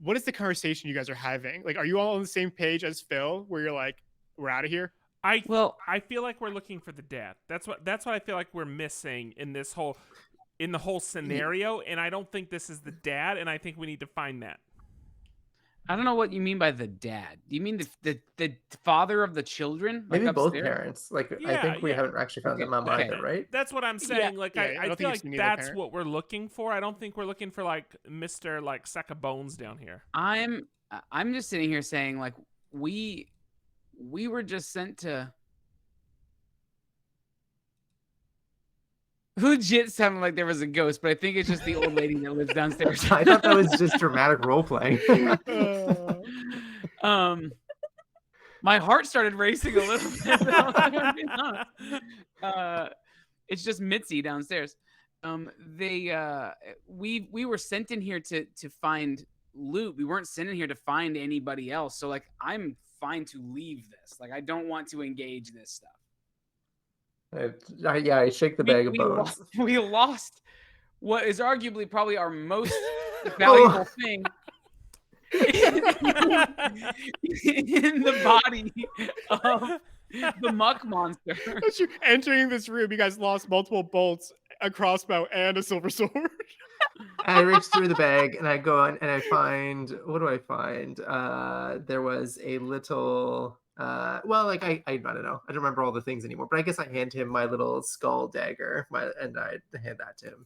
what is the conversation you guys are having? Like, are you all on the same page as Phil, where you're like, we're out of here? I feel like we're looking for the dad. That's what I feel like we're missing in the whole scenario, and I don't think this is the dad, and I think we need to find that. I don't know what you mean by the dad. Do you mean the father of the children? Maybe like both upstairs? parents. Like I Yeah, think we yeah. haven't actually found Okay, the mom okay. either, right? That's what I'm saying. Like Yeah, I I don't feel think like you've seen either that's parent. what we're looking for. I don't think we're looking for like Mr. like sack of bones down here. I'm just sitting here saying like we were just sent to. Legit sounded like there was a ghost, but I think it's just the old lady that lives downstairs. I thought that was just dramatic role playing. My heart started racing a little bit. It's just Mitzi downstairs. We were sent in here to find loot. We weren't sent in here to find anybody else. So like, I'm fine to leave this. Like, I don't want to engage this stuff. I shake the bag of bones. We lost what is arguably probably our most valuable thing in the body of the muck monster. As you're entering this room, you guys lost multiple bolts, a crossbow, and a silver sword. I reach through the bag and I go on and I find, what do I find? There was a little, well, like I don't know. I don't remember all the things anymore, but I guess I hand him my little skull dagger and I hand that to him.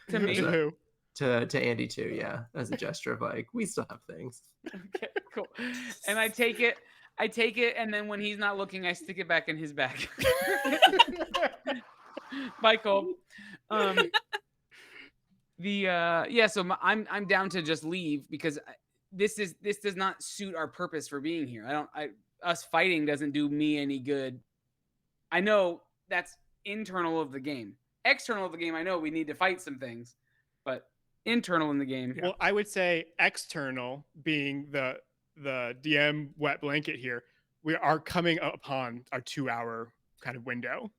To me. To who? To Andy too, yeah, as a gesture of like, we still have things. Okay, cool. And I take it, and then when he's not looking, I stick it back in his bag. Bye, Kolb. So I'm down to just leave because this does not suit our purpose for being here. Us fighting doesn't do me any good. I know that's internal of the game. External of the game, I know we need to fight some things, but internal in the game. Well, I would say external being the DM wet blanket here. We are coming upon our 2-hour kind of window.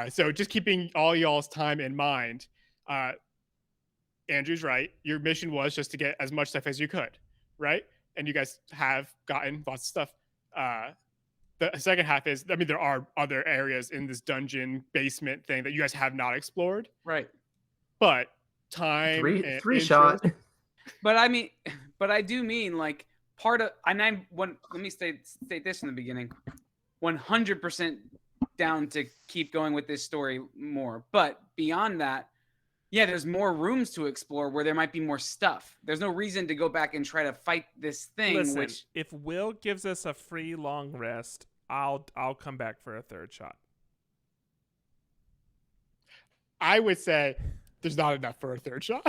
So just keeping all y'all's time in mind. Andrew's right. Your mission was just to get as much stuff as you could, right? And you guys have gotten lots of stuff. The second half is, I mean, there are other areas in this dungeon basement thing that you guys have not explored. Right. But time Three and shot. interest- But I do mean like part of, and let me state this in the beginning, 100% down to keep going with this story more. But beyond that, yeah, there's more rooms to explore where there might be more stuff. There's no reason to go back and try to fight this thing. Listen, which if Will gives us a free long rest, I'll come back for a third shot. I would say there's not enough for a third shot.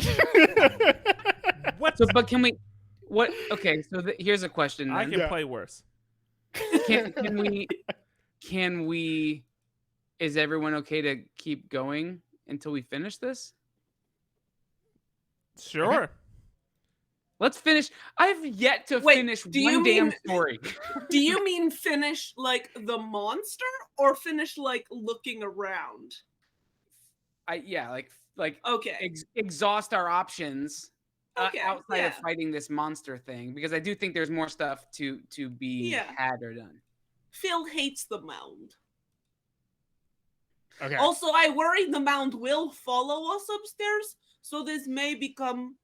What? so, but can we? What? Okay, so here's a question. I Then. can Yeah. play worse. Can we? Can we? Is everyone okay to keep going until we finish this? Sure. Let's finish. I've yet to Wait, finish do you one damn mean- story. Do you mean finish like the monster or finish like looking around? Like Okay. exhaust our options Okay, outside yeah. of fighting this monster thing, because I do think there's more stuff to be Yeah. had or done. Phil hates the mound. Okay. Also, I worry the mound will follow us upstairs, so this may become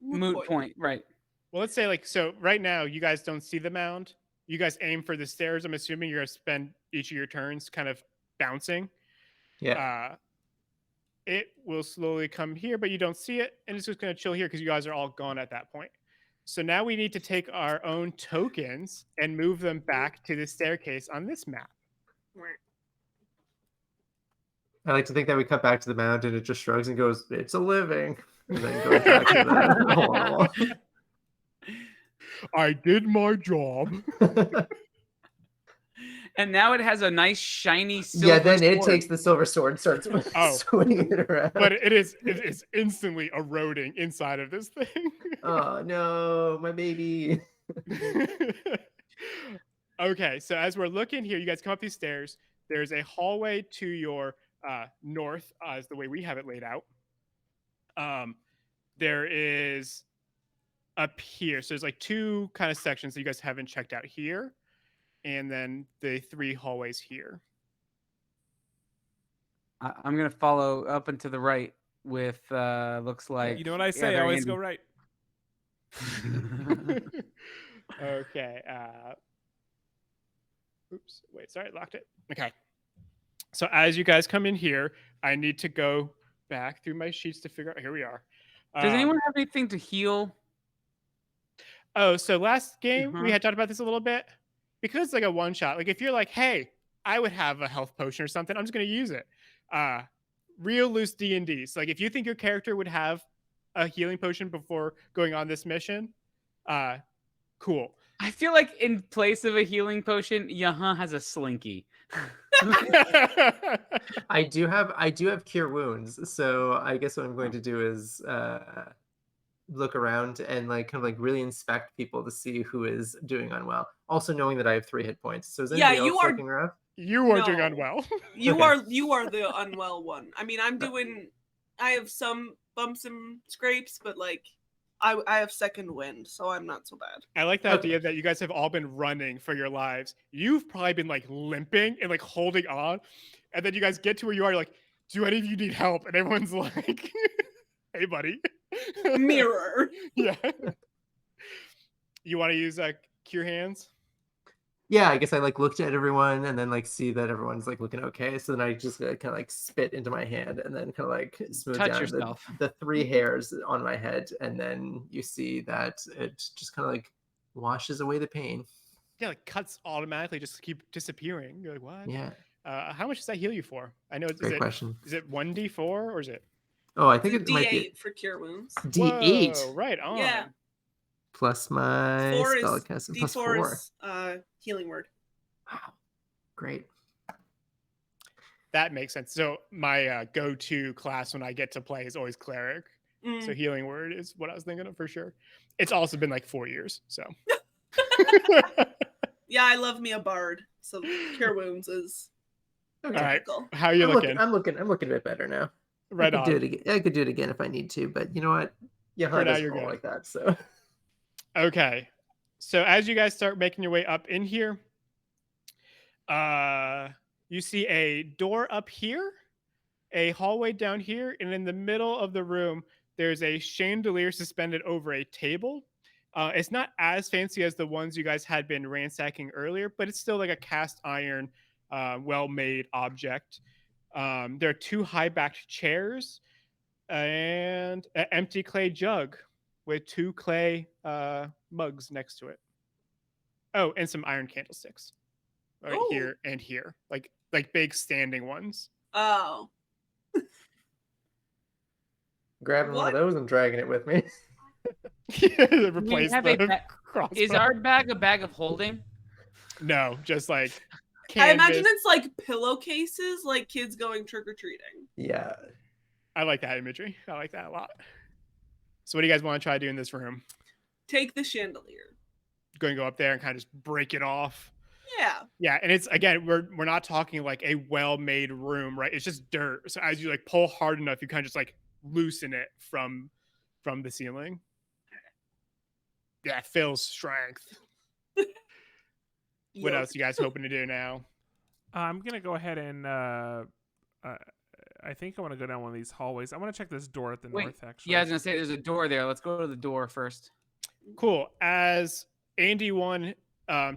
Moot point, right? Well, let's say so. Right now, you guys don't see the mound. You guys aim for the stairs. I'm assuming you're gonna spend each of your turns kind of bouncing. Yeah. It will slowly come here, but you don't see it, and it's just gonna chill here because you guys are all gone at that point. So now we need to take our own tokens and move them back to the staircase on this map. I like to think that we cut back to the mound and it just shrugs and goes, "It's a living," and then goes back to the hole on the wall. I did my job. And now it has a nice shiny silver then it sword. takes the silver sword and starts swinging it around. But it is instantly eroding inside of this thing. Oh no, my baby. Okay, so as we're looking here, you guys come up these stairs. There's a hallway to your north, is the way we have it laid out. There is up here. So there's like two kind of sections that you guys haven't checked out here. And then the 3 hallways here. I'm gonna follow up and to the right with looks like. You know what I say? I always go right. Okay. Oops. Wait. Sorry, locked it. Okay. So as you guys come in here, I need to go back through my sheets to figure out. Here we are. Does anyone have anything to heal? Oh, so last game we had talked about this a little bit. Because it's like a one shot. Like if you're like, hey, I would have a health potion or something, I'm just gonna use it. Real loose D&D. So like if you think your character would have a healing potion before going on this mission, cool. I feel like in place of a healing potion, Yaha has a slinky. I do have cure wounds, so I guess what I'm going to do is look around and like kind of like really inspect people to see who is doing unwell. Also knowing that I have 3 hit points. So is anybody else looking around? You are doing unwell. You are the unwell one. I mean, I have some bumps and scrapes, but like I have second wind, so I'm not so bad. I like the idea that you guys have all been running for your lives. You've probably been like limping and like holding on, and then you guys get to where you are. You're like, do any of you need help? And everyone's like, hey, buddy. Mirror. Yeah. You want to use cure hands? Yeah, I guess I like looked at everyone and then like see that everyone's like looking okay. So then I just kind of like spit into my hand and then kind of like smooth Touch down yourself. the 3 hairs on my head, and then you see that it just kind of like washes away the pain. Yeah, like cuts automatically just keep disappearing. You're like, what? Yeah. How much does that heal you for? I know it's Great question. Is it 1d4 or is it? Oh, I think It's it a might D8 be for cure wounds. D8. Whoa, right on. Yeah. Plus my 4 is spellcasting plus D4 4. is healing word. Wow. Great. That makes sense. So my go-to class when I get to play is always cleric. So healing word is what I was thinking of for sure. It's also been like 4 years. So yeah, I love me a bard. So cure wounds is Okay. all right. typical. How are you looking? I'm looking a bit better now. Right I could on. do it again. I could do it again if I need to, but you know what? Yeah, For now, doesn't you're roll good. like that. So Okay. So as you guys start making your way up in here, you see a door up here, a hallway down here, and in the middle of the room, there's a chandelier suspended over a table. It's not as fancy as the ones you guys had been ransacking earlier, but it's still like a cast iron, well-made object. There are 2 high-backed chairs and an empty clay jug with 2 clay mugs next to it. Oh, and some iron candlesticks right here and here, like big standing ones. Oh. grabbing one of those and dragging it with me. Replace the crossbow. Is our bag a bag of holding? No, just like I imagine canvas. it's like pillowcases, like kids going trick-or-treating. Yeah. I like that imagery. I like that a lot. So what do you guys want to try to do in this room? Take the chandelier. Going to go up there and kind of just break it off. Yeah. Yeah, and it's again, we're not talking like a well-made room, right? It's just dirt. So as you like pull hard enough, you kind of just like loosen it from the ceiling. Yeah, Phil's strength. What else you guys hoping to do now? I'm gonna go ahead and I think I want to go down one of these hallways. I want to check this door at the Wait, north, actually. Yeah, I was gonna say there's a door there. Let's go to the door first. Cool. As Andy1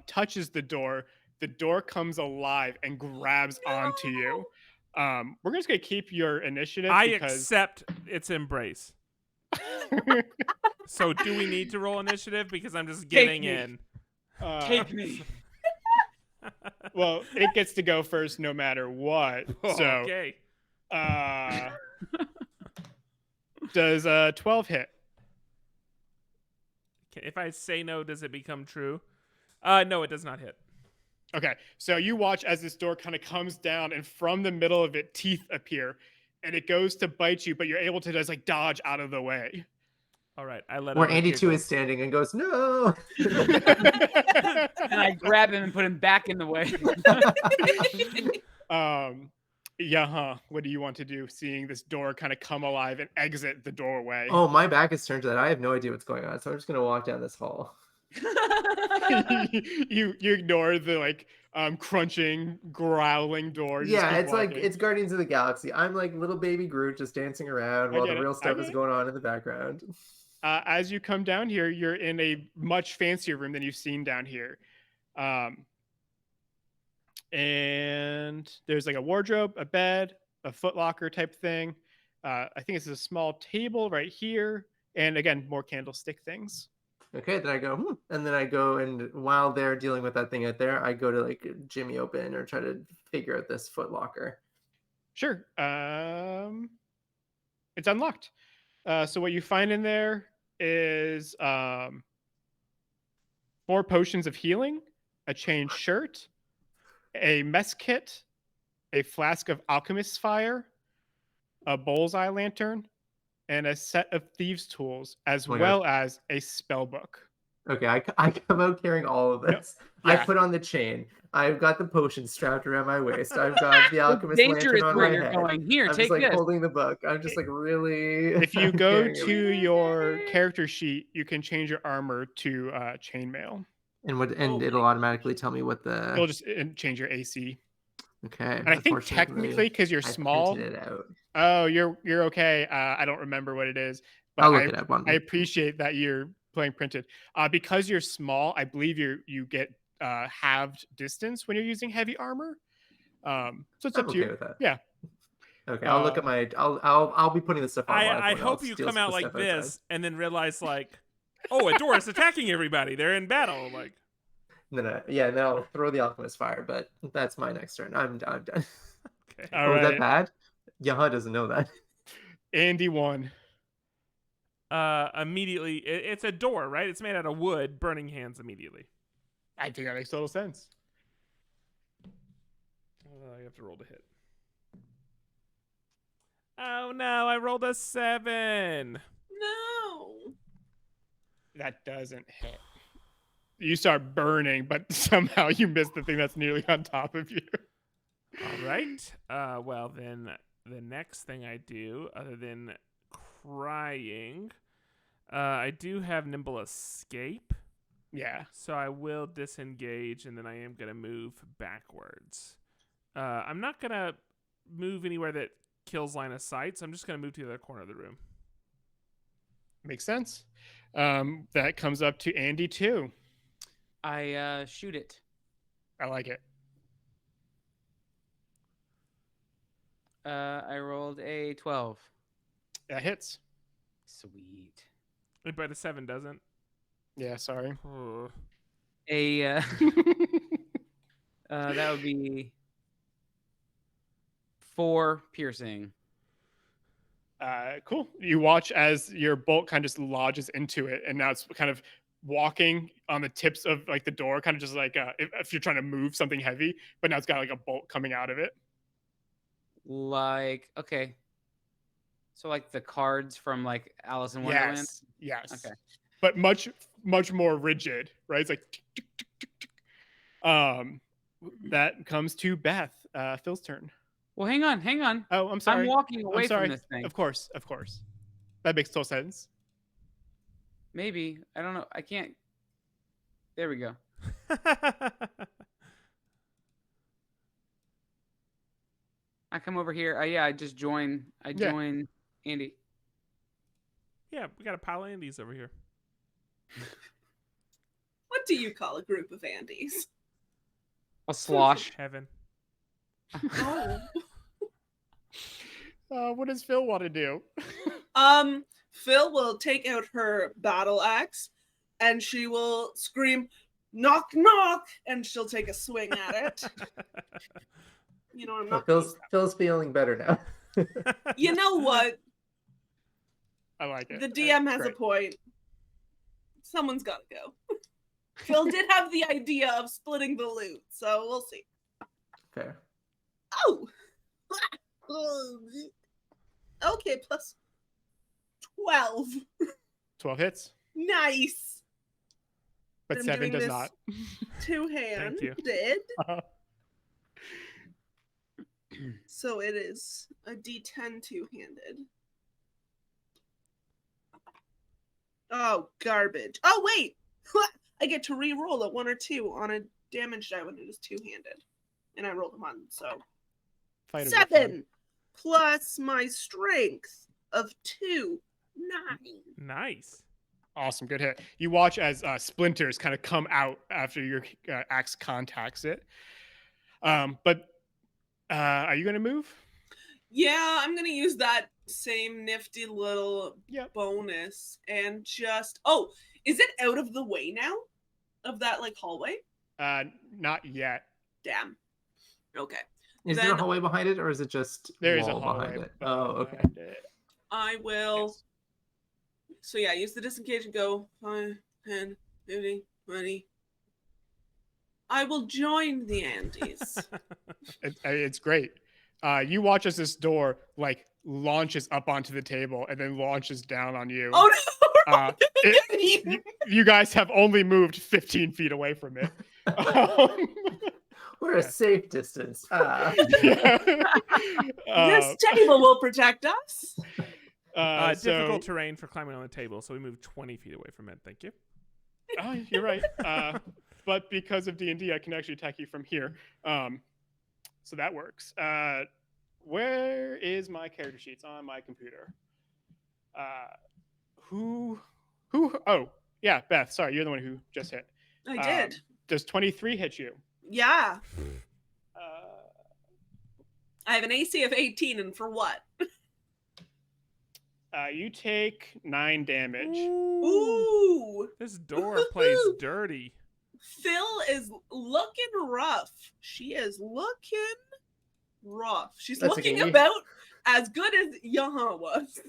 touches the door comes alive and grabs onto you. We're just gonna keep your initiative. I because... accept its embrace. So do we need to roll initiative? Because I'm just getting me. in. Take me. Well, it gets to go first no matter what. So, Okay. does 12 hit? If I say no, does it become true? No, it does not hit. Okay, so you watch as this door kind of comes down, and from the middle of it, teeth appear, and it goes to bite you, but you're able to just like dodge out of the way. All right, I let Where out a Andy 2 giggle. is standing and goes, no. And I grab him and put him back in the way. What do you want to do, seeing this door kind of come alive and exit the doorway? Oh, my back is turned to that. I have no idea what's going on, so I'm just gonna walk down this hall. you ignore the like crunching, growling door. You just Yeah, keep it's like walking. it's Guardians of the Galaxy. I'm like little baby Groot just dancing around while get the it. real I stuff get is it. going on in the background. As you come down here, you're in a much fancier room than you've seen down here. And there's like a wardrobe, a bed, a footlocker type thing. I think it's a small table right here. And again, more candlestick things. Okay, then I go, and then I go, and while they're dealing with that thing out there, I go to like Jimmy open or try to figure out this footlocker. Sure. It's unlocked. So what you find in there is 4 potions of healing, a chain shirt, a mess kit, a flask of alchemist's fire, a bullseye lantern, and a set of thieves' tools, as Oh my well as a spell book. Okay, I come out carrying all of this. No, I yeah. put on the chain. I've got the potion strapped around my waist. I've got the alchemist Dangerous lantern on where my you're head. going. Here, I'm take just like this. holding the book. I'm just like really. If you I'm go carrying to everything. your character sheet, you can change your armor to chainmail. And it'll automatically tell me what It'll the. just change your AC. Okay. And I think technically, because you're I small. printed it out. Oh, you're okay. I don't remember what it is, but I'll look it up. I appreciate that you're playing printed. Because you're small, I believe you get halved distance when you're using heavy armor. So it's I'm up to okay you. with that. Yeah. Okay, I'll look at my. I'll be putting this stuff on. while I everyone hope else you deals come with out the like stuff outside. this and then realize like, oh, a door is attacking everybody. They're in battle. Like, And then then I'll throw the alchemist fire. But that's my next turn. I'm done. okay. All Was right. that bad? Yaha doesn't know that. Andy won. Immediately, it's a door, right? It's made out of wood. Burning hands immediately. I think that makes total sense. I have to roll to hit. Oh no! I rolled a 7. No. That doesn't hit. You start burning, but somehow you miss the thing that's nearly on top of you. All right. Well, then the next thing I do, other than crying, I do have nimble escape. Yeah. So I will disengage, and then I am going to move backwards. I'm not going to move anywhere that kills line of sight, so I'm just going to move to the other corner of the room. Makes sense. That comes up to Andy too. I shoot it. I like it. I rolled a 12. That hits. Sweet. But a 7 doesn't. Yeah, sorry. Oh. That would be 4 piercing. Cool. You watch as your bolt kind of just lodges into it, and now it's kind of walking on the tips of like the door, kind of just like if you're trying to move something heavy, but now it's got like a bolt coming out of it. Like, okay. So like the cards from like Alice in Wonderland? Yes. Okay. But much more rigid, right? It's like tick, tick, tick, tick, tick. That comes to Beth. Phil's turn. Well, hang on. Oh, I'm sorry. I'm walking away I'm sorry. from this thing. Of course. That makes total sense. Maybe. I don't know. I can't. There we go. I come over here. I just join. I Yeah. join Andy. Yeah, we got a pile of Andes over here. What do you call a group of Andes? A slosh. Heaven. Oh. What does Phil want to do? Phil will take out her battle axe and she will scream, "Knock, knock!" and she'll take a swing at it. You know, I'm Well, not. Phil's feeling better now. You know what? I like it. The DM has a Great. point. Someone's got to go. Phil did have the idea of splitting the loot, so we'll see. Fair. Oh! Okay, plus 12. 12 hits, Nice. but I'm 7 doing does this not. Two-handed. you. So it is a D10 two-handed. Oh, garbage. Oh, wait! I get to re-roll a 1 or 2 on a damage die when it is two-handed. And I rolled a 1, so... Fighters are fun. 7 plus my strength of 2. 9. Nice. Awesome, good hit. You watch as splinters kind of come out after your axe contacts it. But are you going to move? Yeah, I'm gonna use that same nifty little Yep. bonus and just... Oh, is it out of the way now? Of that, like, hallway? Not yet. Damn. Okay. Is there a Then- hallway behind it, or is it just There is a wall hallway behind it? behind Oh, okay. it. I will... Yes. So yeah, use the disengage and go 5, 10, 15, 20. I will join the Andes. It's great. You watch as this door like launches up onto the table and then launches down on you. Oh no! You guys have only moved 15 feet away from it. We're a safe distance. Yeah. This table will protect us. Difficult terrain for climbing on the table, so we moved 20 feet away from it. Thank you. Oh, you're right. But because of D&D, I can actually attack you from here. So that works. Where is my character sheets on my computer? Who? Oh, yeah, Beth. Sorry, you're the one who just hit. I did. Does 23 hit you? Yeah. Uh, I have an AC of 18, and for what? you take 9 damage. Ooh. This door plays dirty. Phil is looking rough. She is looking rough. She's That's looking okay. about as good as Yaha was.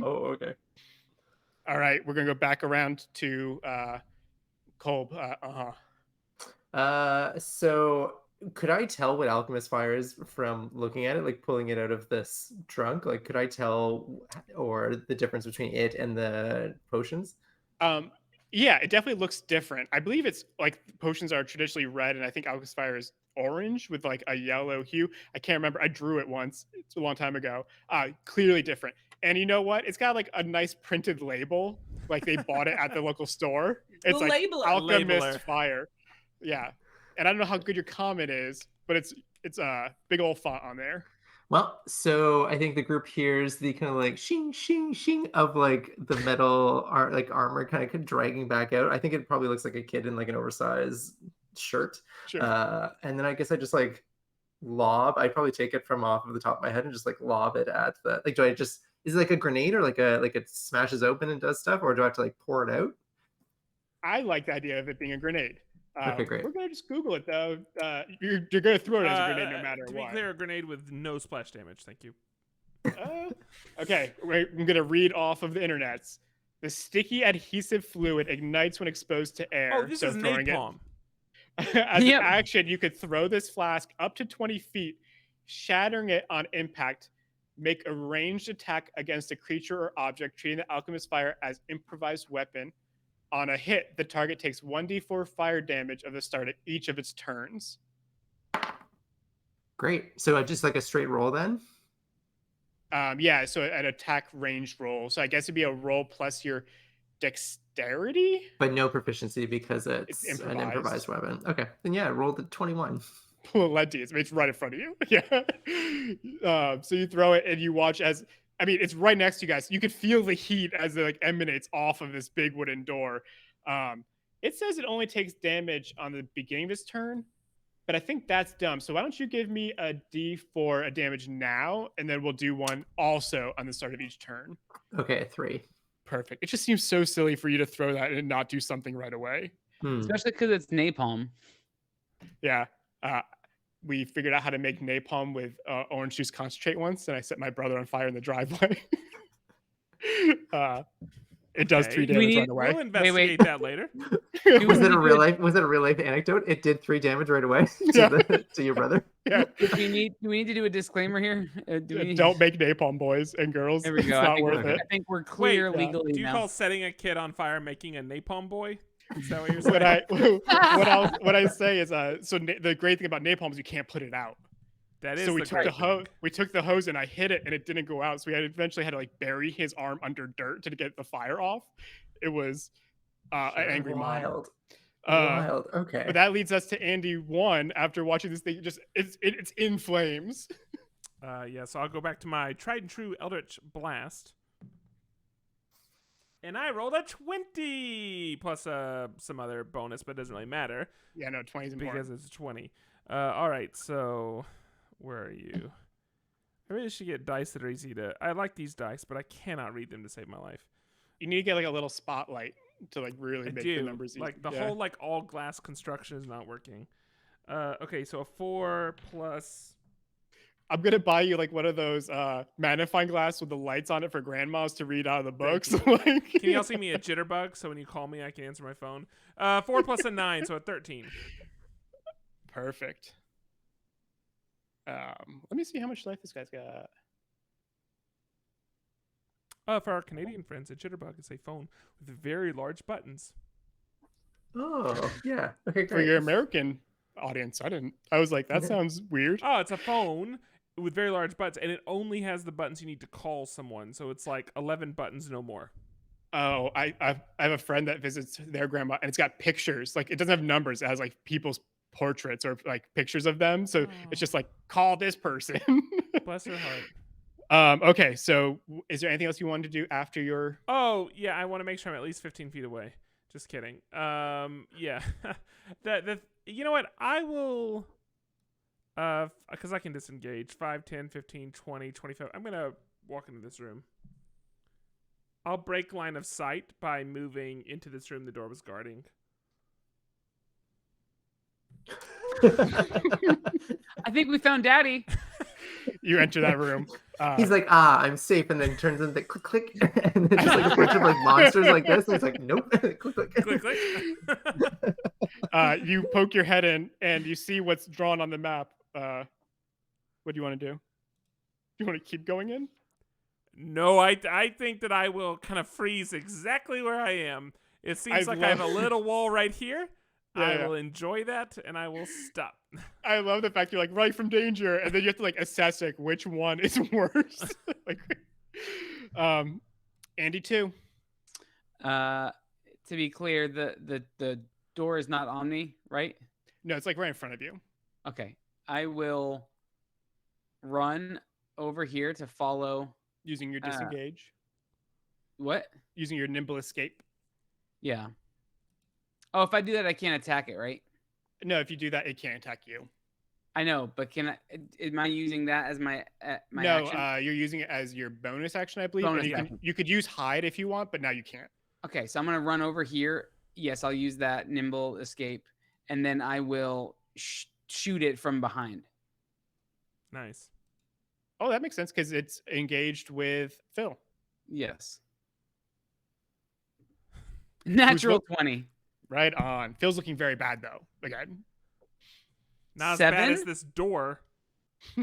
Oh, okay. All right, we're gonna go back around to Kolb. So could I tell what alchemist fire is from looking at it, like pulling it out of this trunk? Like, could I tell or the difference between it and the potions? Yeah, it definitely looks different. I believe it's like potions are traditionally red, and I think alchemist fire is orange with like a yellow hue. I can't remember. I drew it once. It's a long time ago. Clearly different. And you know what? It's got like a nice printed label. Like they bought it at the local store. It's The like labeler. alchemist Labeler. fire. Yeah. And I don't know how good your comment is, but it's a big old font on there. Well, so I think the group hears the kind of like shing shing shing of like the metal armor kind of dragging back out. I think it probably looks like a kid in like an oversized shirt. Sure. And then I guess I just like lob. I'd probably take it from off of the top of my head and just like lob it at the like. Do I just is it like a grenade or like it smashes open and does stuff, or do I have to like pour it out? I like the idea of it being a grenade. Okay, great. We're gonna just Google it though. You're gonna throw it as a grenade no matter To what. be clear, a grenade with no splash damage. Thank you. Okay, I'm gonna read off of the internets. The sticky adhesive fluid ignites when exposed to air. Oh, this is throwing napalm. it as Yep. an action, you could throw this flask up to 20 feet, shattering it on impact. Make a ranged attack against a creature or object, treating the alchemist fire as improvised weapon. On a hit, the target takes 1d4 fire damage of the start of each of its turns. Great. So just like a straight roll then? Yeah, so an attack range roll. So I guess it'd be a roll plus your dexterity. But no proficiency because It's it's an improvised improvised. weapon. Okay. Then yeah, roll the 21. plenty. It's right in front of you. Yeah. So you throw it and you watch as, I mean, it's right next to you guys. You could feel the heat as it like emanates off of this big wooden door. It says it only takes damage on the beginning of this turn, but I think that's dumb. So why don't you give me a D4 a damage now, and then we'll do one also on the start of each turn. Okay, 3. Perfect. It just seems so silly for you to throw that and not do something right away. Especially because it's napalm. Yeah. We figured out how to make napalm with orange juice concentrate once, and I set my brother on fire in the driveway. It does 3 damage right away. We'll investigate that later. Was it a real life anecdote? It did 3 damage right away to your brother. Yeah. Do we need to do a disclaimer here? Don't make napalm, boys and girls. There we go. It's not worth it. I think we're clear Wait, legally do you now. call setting a kid on fire making a napalm boy? Is that what you're saying? What I say is, so the great thing about napalm is you can't put it out. That is so we the took great the hose. thing. We took the hose and I hit it and it didn't go out. So we eventually had to like bury his arm under dirt to get the fire off. It was an angry mom. Wild. Okay. But that leads us to Andy 1 after watching this thing. Just it's in flames. Yeah, so I'll go back to my tried and true Eldritch Blast. And I rolled a 20 plus some other bonus, but it doesn't really matter. Yeah, no, 20 is important. Because it's 20. All right, so where are you? I really should get dice that are easy to... I like these dice, but I cannot read them to save my life. You need to get like a little spotlight to like really make the numbers easy. Like the whole like all glass construction is not working. Okay, so a 4 plus... I'm gonna buy you like one of those magnifying glass with the lights on it for grandmas to read out of the books. Can you also give me a jitterbug so when you call me I can answer my phone? 4 plus a 9, so a 13. Perfect. Let me see how much life this guy's got. For our Canadian friends, a jitterbug is a phone with very large buttons. Oh, yeah. Okay, great. For your American audience, I was like, that sounds weird. Oh, it's a phone with very large buttons, and it only has the buttons you need to call someone. So it's like 11 buttons, no more. Oh, I have a friend that visits their grandma, and it's got pictures. Like, it doesn't have numbers. It has like people's portraits or like pictures of them. So it's just like, call this person. Bless her heart. Okay, so is there anything else you wanted to do after your... Oh, yeah, I want to make sure I'm at least 15 feet away. Just kidding. Yeah. You know what? I will... because I can disengage. 5, 10, 15, 20, 25. I'm going to walk into this room. I'll break line of sight by moving into this room the door was guarding. I think we found Daddy. You enter that room. He's like, I'm safe, and then turns into click, click, and then just like a bunch of like monsters like this. And he's like, nope, click, click, Click, click. You poke your head in, and you see what's drawn on the map. What do you want to do? Do you want to keep going in? No, I think that I will kind of freeze exactly where I am. It seems I have a little wall right here. I will enjoy that, and I will stop. I love the fact you're like running from danger, and then you have to like assess like which one is worse. Like, Andy 2. To be clear, the door is not on me, right? No, it's like right in front of you. Okay, I will run over here to follow. Using your disengage. What? Using your nimble escape. Yeah. Oh, if I do that, I can't attack it, right? No, if you do that, it can't attack you. I know, but can I? Am I using that as my no, action? You're using it as your bonus action, I believe. Bonus and action. You could use hide if you want, but now you can't. Okay, so I'm gonna run over here. Yes, I'll use that nimble escape, and then I will shoot it from behind. Nice. Oh, that makes sense because it's engaged with Phil. Yes. Natural 20. Right on. Phil's looking very bad though. Again. Not 7? as bad as this door.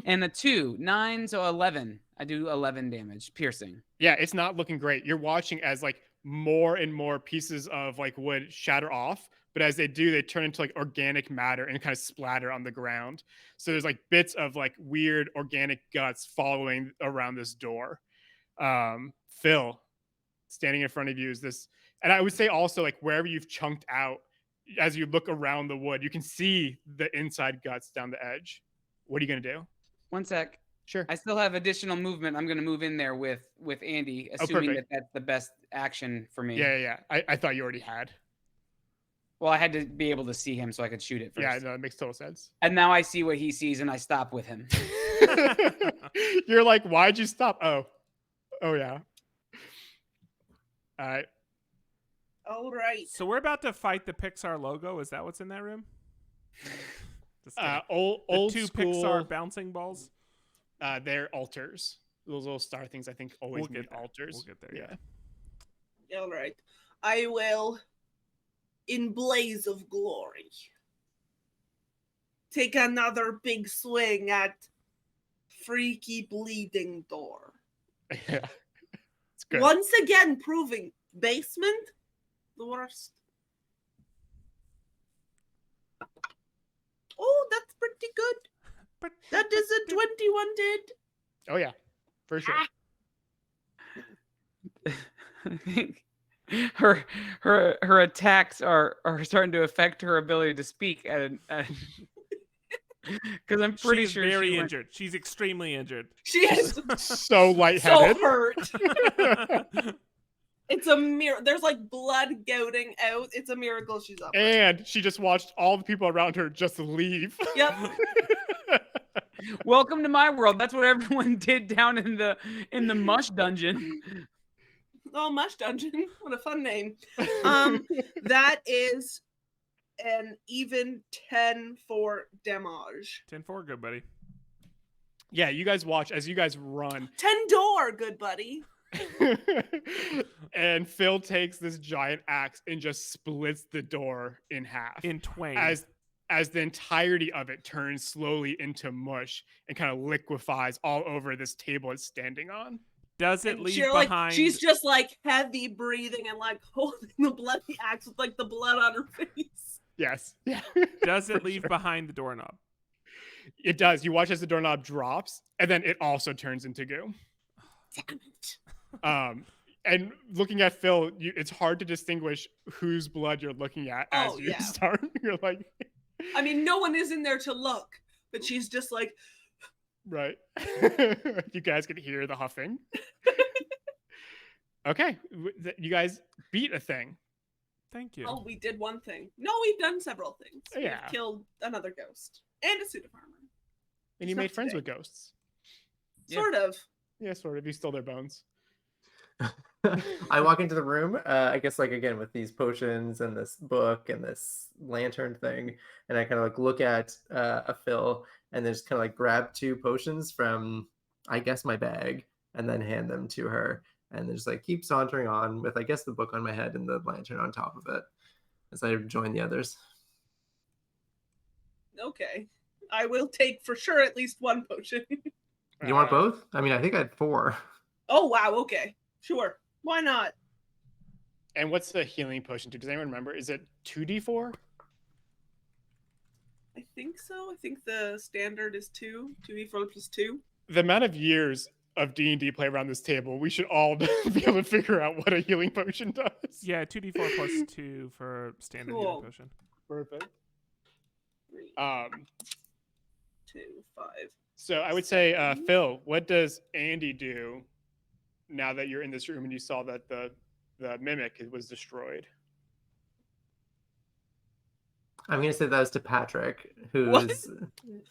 And a 2, 9, so 11. I do 11 damage, piercing. Yeah, it's not looking great. You're watching as like more and more pieces of like wood shatter off, but as they do, they turn into like organic matter and kind of splatter on the ground. So there's like bits of like weird organic guts following around this door. Phil, standing in front of you is this, and I would say also like wherever you've chunked out, as you look around the wood, you can see the inside guts down the edge. What are you gonna do? One sec. Sure. I still have additional movement. I'm gonna move in there with Andy, assuming that perfect. that's the best action for me. Yeah. I thought you already had. Well, I had to be able to see him so I could shoot it first. Yeah, no, it makes total sense. And now I see what he sees, and I stop with him. You're like, why'd you stop? Oh yeah. All right. All right. So we're about to fight the Pixar logo. Is that what's in that room? Just kidding. Old the two school Pixar bouncing balls. They're altars. Those little star things, I think, always We'll mean get there. altars. We'll get there. Yeah. All right. I will, in blaze of glory, take another big swing at freaky bleeding door. Yeah. It's good. Once again, proving basement the worst. Oh, that's pretty good. That is a 21 did. Oh yeah, for sure. I think her attacks are starting to affect her ability to speak because I'm pretty She's sure very she went- injured. She's extremely injured. She is So so lightheaded. hurt. It's a miracle. There's like blood gouting out. It's a miracle she's up. And she just watched all the people around her just leave. Yep. Welcome to my world. That's what everyone did down in the mush dungeon. Oh, Mush Dungeon. What a fun name. That is an even 10 for damage. 10-4, good buddy. Yeah, you guys watch as you guys run. 10 door, good buddy. And Phil takes this giant axe and just splits the door in half. In twain. As the entirety of it turns slowly into mush and kind of liquefies all over this table it's standing on. Does it And leave she's like, behind? she's just like heavy breathing and like holding the bloody axe with like the blood on her face. Yes. Yeah. Does it For leave sure. behind the doorknob? It does. You watch as the doorknob drops, and then it also turns into goo. Damn it. And looking at Phil, it's hard to distinguish whose blood you're looking at as Oh, you yeah. start. You're like, I mean, no one is in there to look, but she's just like, right. You guys can hear the huffing. Okay. You guys beat a thing. Thank you. oh, we did one thing. No, we've done several things. Yeah. We've killed another ghost and a suit of armor. And you Not made friends today. with ghosts. Yeah. Sort of. Yeah, sort of. You stole their bones. I walk into the room, I guess, like, again, with these potions and this book and this lantern thing, and I kind of like look at a Phil and then just kind of like grab 2 potions from, I guess, my bag and then hand them to her, and then just like keep sauntering on with, I guess, the book on my head and the lantern on top of it as I join the others. Okay. I will take for sure at least 1 potion. You want both? I mean, I think I had 4. Oh, wow. Okay. Sure. Why not? And what's the healing potion do? Does anyone remember? Is it 2d4? I think so. I think the standard is 2. 2d4 plus 2. The amount of years of D&D play around this table, we should all be able to figure out what a healing potion does. Yeah, 2d4 plus 2 for standard Cool. healing potion. Perfect. 3, Um, 2, 5. so I would say, Phil, what does Andy do now that you're in this room and you saw that the mimic was destroyed? I'm going to say that was to Patrick, whose What?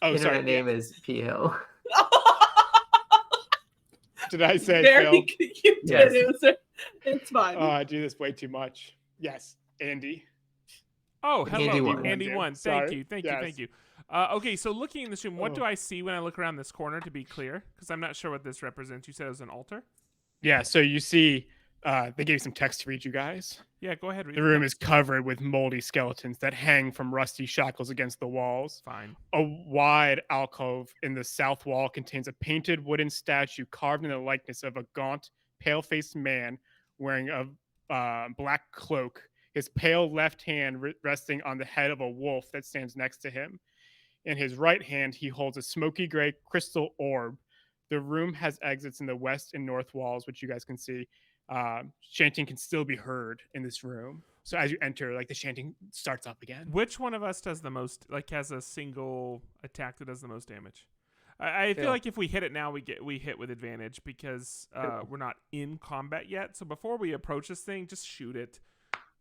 Oh, internet sorry. name is P Hill. Did I say Very Phil? good. You did. Yes. It's fine. Oh, I do this way too much. Yes, Andy. Oh, hello, Andy won. Andy won. Thank you, thank you, Yes. thank you. Okay, so looking in this room, what Oh. do I see when I look around this corner to be clear? Because I'm not sure what this represents. You said it was an altar? Yeah, so you see, they gave some text to read you guys. Yeah, go ahead. Read The it. room is covered with moldy skeletons that hang from rusty shackles against the walls. Fine. A wide alcove in the south wall contains a painted wooden statue carved in the likeness of a gaunt, pale-faced man wearing a black cloak, his pale left hand resting on the head of a wolf that stands next to him. In his right hand, he holds a smoky gray crystal orb. The room has exits in the west and north walls, which you guys can see. Chanting can still be heard in this room. So as you enter, like the chanting starts up again. Which one of us does the most? Like has a single attack that does the most damage? I feel Phil. like if we hit it now, we hit with advantage because we're not in combat yet. So before we approach this thing, just shoot it.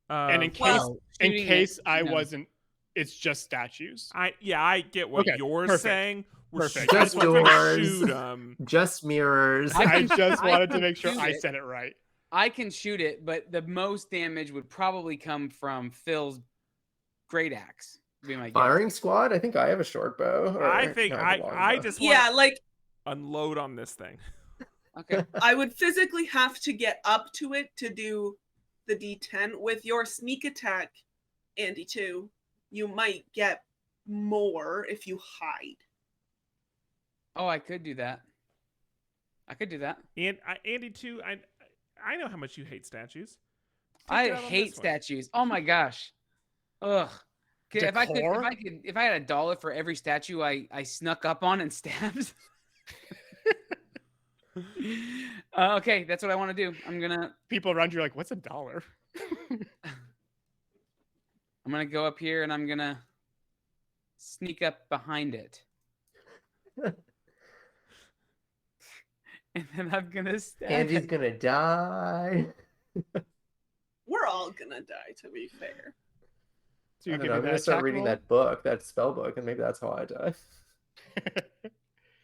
And in Well, case I no. wasn't, it's just statues. I get what Okay, you're perfect. saying. We're Perfect. I Just just want to doors. shoot 'em. Just mirrors. I just I wanted to can make sure shoot I it. said it right. I can shoot it, but the most damage would probably come from Phil's great axe. Would be my guess. Firing squad. I think I have a short bow. Or, I think no, have a long I bow. just want Yeah, to like unload on this thing. Okay. I would physically have to get up to it to do the D10. With your sneak attack, Andy, too, you might get more if you hide. Oh, I could do that. I could do that. And Andy too. I know how much you hate statues. Take I it out on hate this one. statues. Oh my gosh. Ugh. Okay, if I Decor? had $1 for every statue I snuck up on and stabbed. Okay, that's what I want to do. I'm People around you are like, what's $1? gonna go up here and I'm gonna sneak up behind it. And then I'm gonna stab Andy's it. gonna die. We're all gonna die, to be fair. So I you don't give know, me I'm that gonna start attack reading roll? that book, that spell book, and maybe that's how I die.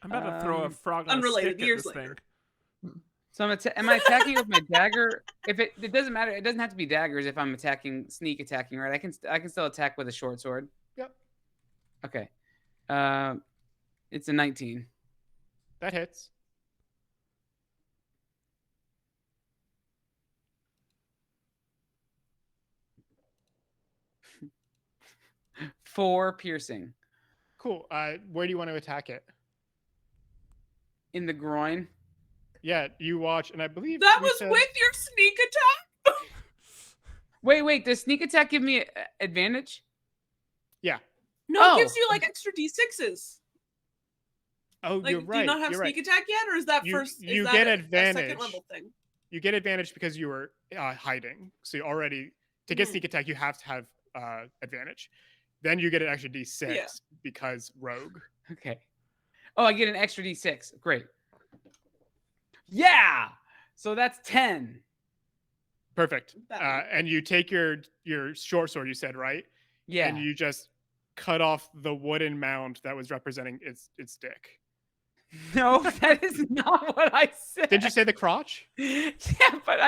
I'm about to throw a frog on unrelated, a stick at years this later. thing. So am I attacking with my dagger? If it doesn't matter, it doesn't have to be daggers if I'm sneak attacking, right? I can still attack with a short sword. Yep. Okay. It's a 19. That hits. Four piercing Cool. Where do you want to attack it? in the groin. Yeah, you watch, and I believe That we was said- with your sneak attack? Wait. Does sneak attack give me advantage? Yeah. No, Oh. it gives you like extra D6s. Oh, Like, you're do right. you not have you're sneak right. attack yet, or is that You- first? you is that get a advantage. second level thing? You get advantage because you were hiding. So you already to get Hmm. sneak attack, you have to have advantage. Then you get an extra D6 Yeah. because rogue. Okay. Oh, I get an extra D6. Great. Yeah. So that's 10. Perfect. That one. And you take your short sword. You said right, Yeah. and you just cut off the wooden mound that was representing its dick. No, that is not what I said. Did you say the crotch? Yeah, but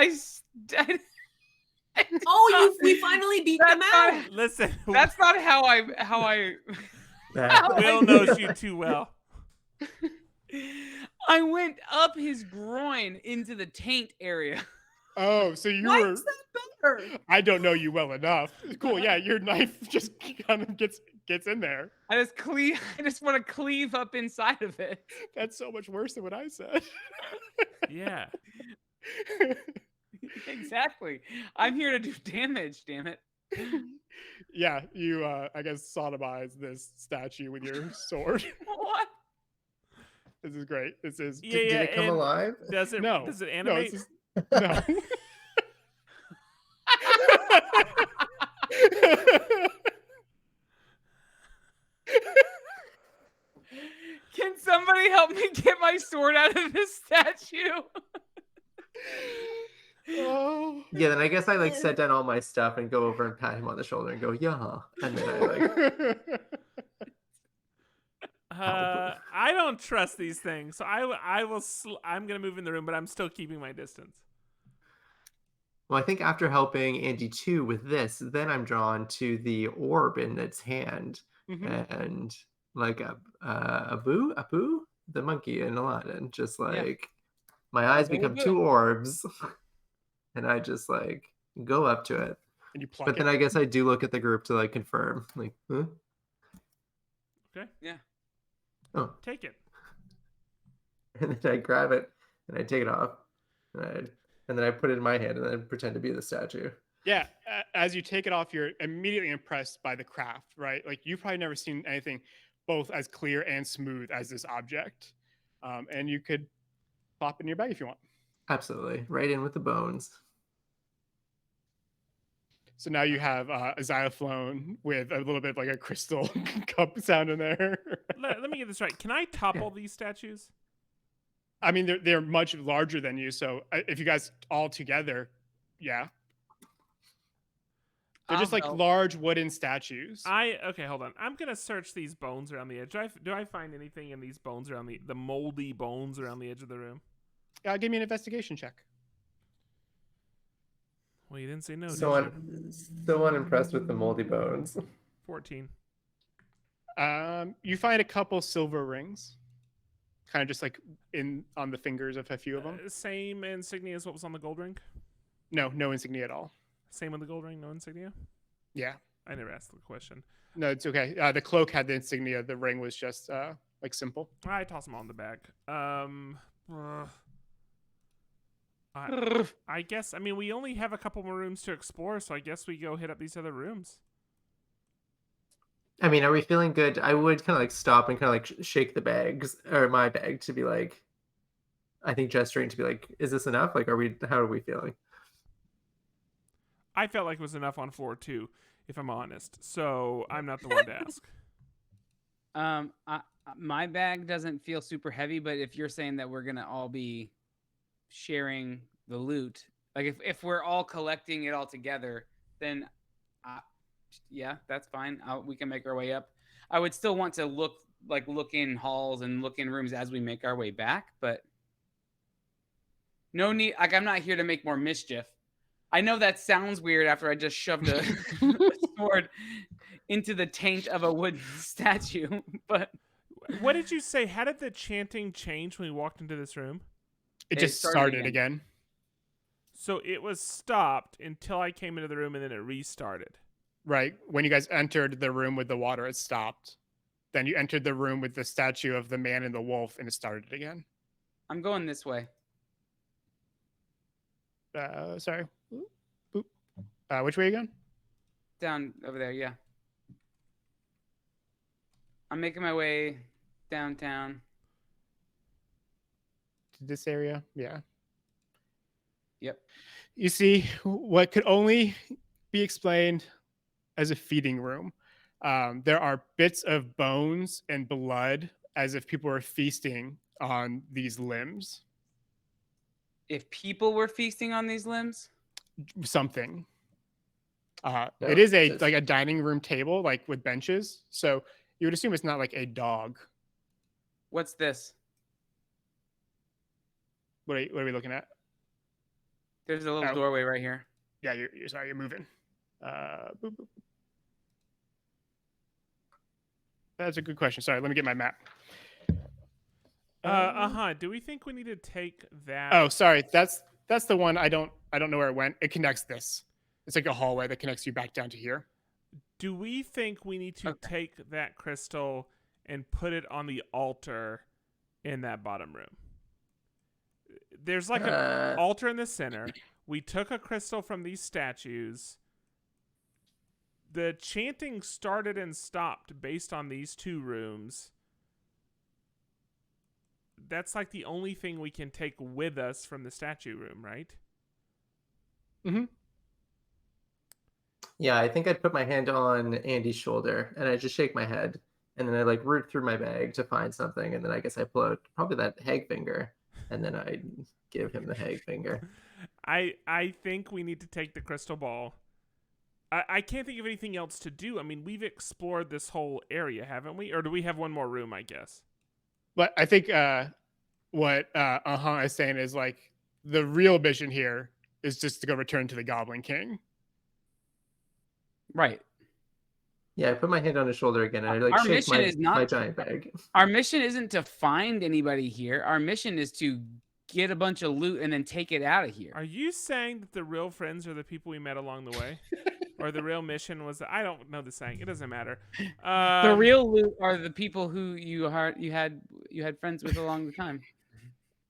Oh, we finally beat them That's out. not- Listen, That's not how I That- Will knows you too well. I went up his groin into the taint area. Oh, so you Why were. is that better? I don't know you well enough. Cool. Yeah, your knife just kind of gets in there. I just want to cleave up inside of it. That's so much worse than what I said. Yeah. Exactly. I'm here to do damage, damn it. Yeah, you I guess sodomize this statue with your sword. What? This is great. This is Yeah, Did it come and alive? Does it no. does it No, animate? this is, no. Can somebody help me get my sword out of this statue? Oh. Yeah, then I guess I like set down all my stuff and go over and pat him on the shoulder and go, yeah. And then I like I don't trust these things, so I'm gonna move in the room, but I'm still keeping my distance. Well, I think after helping Andy 2 with this, then I'm drawn to the orb in its hand Mhm. and like Abu, the monkey in Aladdin, just like my eyes Abu, become Abu. two orbs, and I just like go up to it. And you pluck But then it. I guess I do look at the group to like confirm, like, huh? Okay. Yeah. Oh, Take it. and then I grab it and I take it off, and then I put it in my hand and then pretend to be the statue. Yeah, as you take it off, you're immediately impressed by the craft, right? Like you've probably never seen anything both as clear and smooth as this object. And you could pop it in your bag if you want. Absolutely, right in with the bones. So now you have a xylophone with a little bit of like a crystal cup sound in there. Let me get this right. Can I topple these statues? I mean, they're much larger than you. So if you guys all together, yeah. They're just like I'll help. large wooden statues. Okay, hold on. I'm gonna search these bones around the edge. Do I find anything in these bones around the moldy bones around the edge of the room? Give me an investigation check. Well, you didn't say no. So unimpressed with the moldy bones. 14. You find a couple silver rings, kind of just like on the fingers of a few of them. Same insignia as what was on the gold ring? No insignia at all. Same on the gold ring, no insignia? Yeah. I never asked the question. No, it's okay. The cloak had the insignia. The ring was just like simple. I toss them all in the bag. I guess, I mean, we only have a couple more rooms to explore, so I guess we go hit up these other rooms. I mean, are we feeling good? I would kind of like stop and kind of like shake the bags or my bag to be like, I think gesturing to be like, is this enough? Like, how are we feeling? I felt like it was enough on floor 2, if I'm honest. So I'm not the one to ask. My bag doesn't feel super heavy, but if you're saying that we're gonna all be sharing the loot, like if we're all collecting it all together, then yeah, that's fine. We can make our way up. I would still want to look in halls and look in rooms as we make our way back, but no need. Like, I'm not here to make more mischief. I know that sounds weird after I just shoved a sword into the taint of a wooden statue, but what did you say? How did the chanting change when we walked into this room? It just started again. So it was stopped until I came into the room, and then it restarted. Right. When you guys entered the room with the water, it stopped. Then you entered the room with the statue of the man and the wolf, and it started again. I'm going this way. Sorry. Boop. Which way again? Down over there, yeah. I'm making my way downtown. To this area? Yeah. Yep. You see what could only be explained as a feeding room. There are bits of bones and blood as if people were feasting on these limbs. If people were feasting on these limbs? Something. No, it is like a dining room table, like with benches. So you would assume it's not like a dog. What's this? What are we looking at? There's a little doorway right here. Yeah, you're sorry, you're moving. Boop, boop. That's a good question. Sorry, let me get my map. Do we think we need to take that? Oh, sorry. That's the one. I don't know where it went. It connects this. It's like a hallway that connects you back down to here. Do we think we need to take that crystal and put it on the altar in that bottom room? There's like an altar in the center. We took a crystal from these statues. The chanting started and stopped based on these two rooms. That's like the only thing we can take with us from the statue room, right? Mm-hmm. Yeah, I think I'd put my hand on Andy's shoulder and I just shake my head, and then I like root through my bag to find something, and then I guess I pull out probably that hag finger, and then I give him the hag finger. I think we need to take the crystal ball. I can't think of anything else to do. I mean, we've explored this whole area, haven't we? Or do we have one more room, I guess? But I think what is saying is like the real mission here is just to go return to the Goblin King. Right. Yeah, I put my hand on his shoulder again, and I like shake my giant bag. Our mission isn't to find anybody here. Our mission is to get a bunch of loot and then take it out of here. Are you saying that the real friends are the people we met along the way? Or the real mission was I don't know the saying. It doesn't matter. The real loot are the people who you had friends with along the time.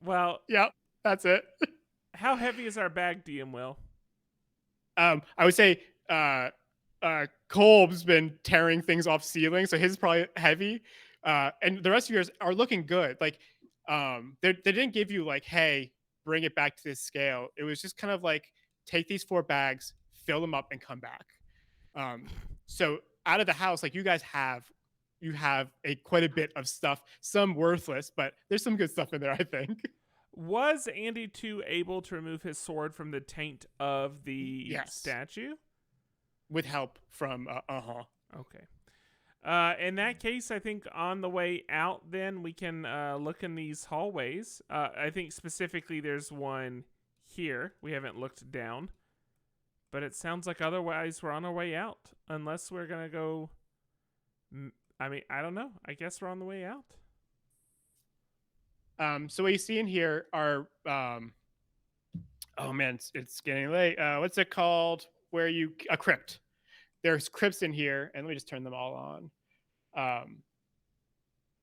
Well, yep, that's it. How heavy is our bag, DM Will? I would say Kolb's been tearing things off ceiling, so his is probably heavy. And the rest of yours are looking good. Like they didn't give you like, hey, bring it back to this scale. It was just kind of like take these 4 bags, fill them up, and come back. So out of the house, like you guys have quite a bit of stuff, some worthless, but there's some good stuff in there, I think. Was Andy 2 able to remove his sword from the taint of the Yes. statue? With help from Okay. In that case, I think on the way out, then we can look in these hallways. I think specifically there's one here. We haven't looked down, but it sounds like otherwise we're on our way out, unless we're gonna go. I mean, I don't know. I guess we're on the way out. So what you see in here are oh man, it's getting late. What's it called? Where you a crypt? There's crypts in here, and let me just turn them all on.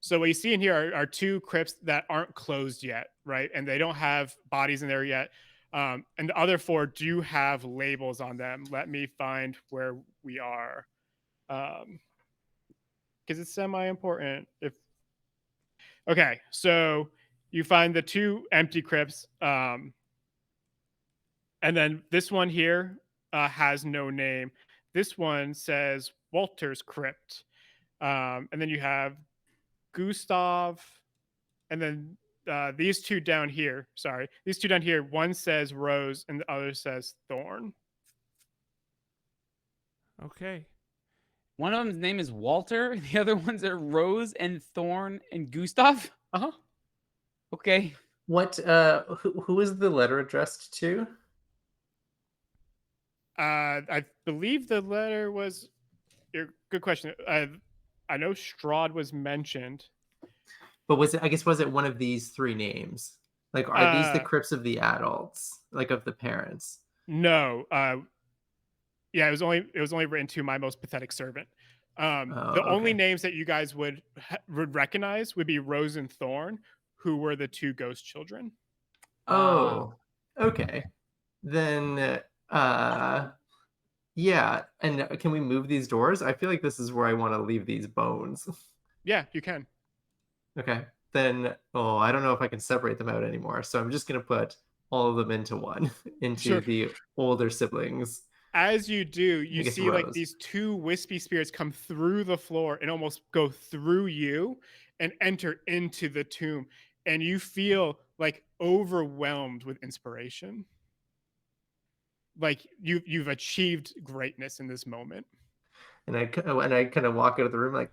So what you see in here are 2 crypts that aren't closed yet, right? And they don't have bodies in there yet. And the other 4 do have labels on them. Let me find where we are, because it's semi-important. Okay, so you find the 2 empty crypts, and then this one here has no name. This one says Walter's Crypt, and then you have Gustav, and then these 2 down here. Sorry, these 2 down here. One says Rose, and the other says Thorn. Okay. One of them's name is Walter. The other ones are Rose and Thorn and Gustav. Okay. What? Who is the letter addressed to? I believe the letter was. Good question. I know Strahd was mentioned. But was it one of these 3 names? Like, are these the crypts of the adults, like of the parents? No. Yeah, it was only written to my most pathetic servant. The only names that you guys would recognize would be Rose and Thorn, who were the 2 ghost children. Oh, okay. Then, yeah. And can we move these doors? I feel like this is where I want to leave these bones. Yeah, you can. Okay. Then, I don't know if I can separate them out anymore. So I'm just going to put all of them into one, into the older siblings. As you do, you see Rose. Like these 2 wispy spirits come through the floor and almost go through you and enter into the tomb. And you feel like overwhelmed with inspiration. Like you've achieved greatness in this moment. And I kind of walk out of the room like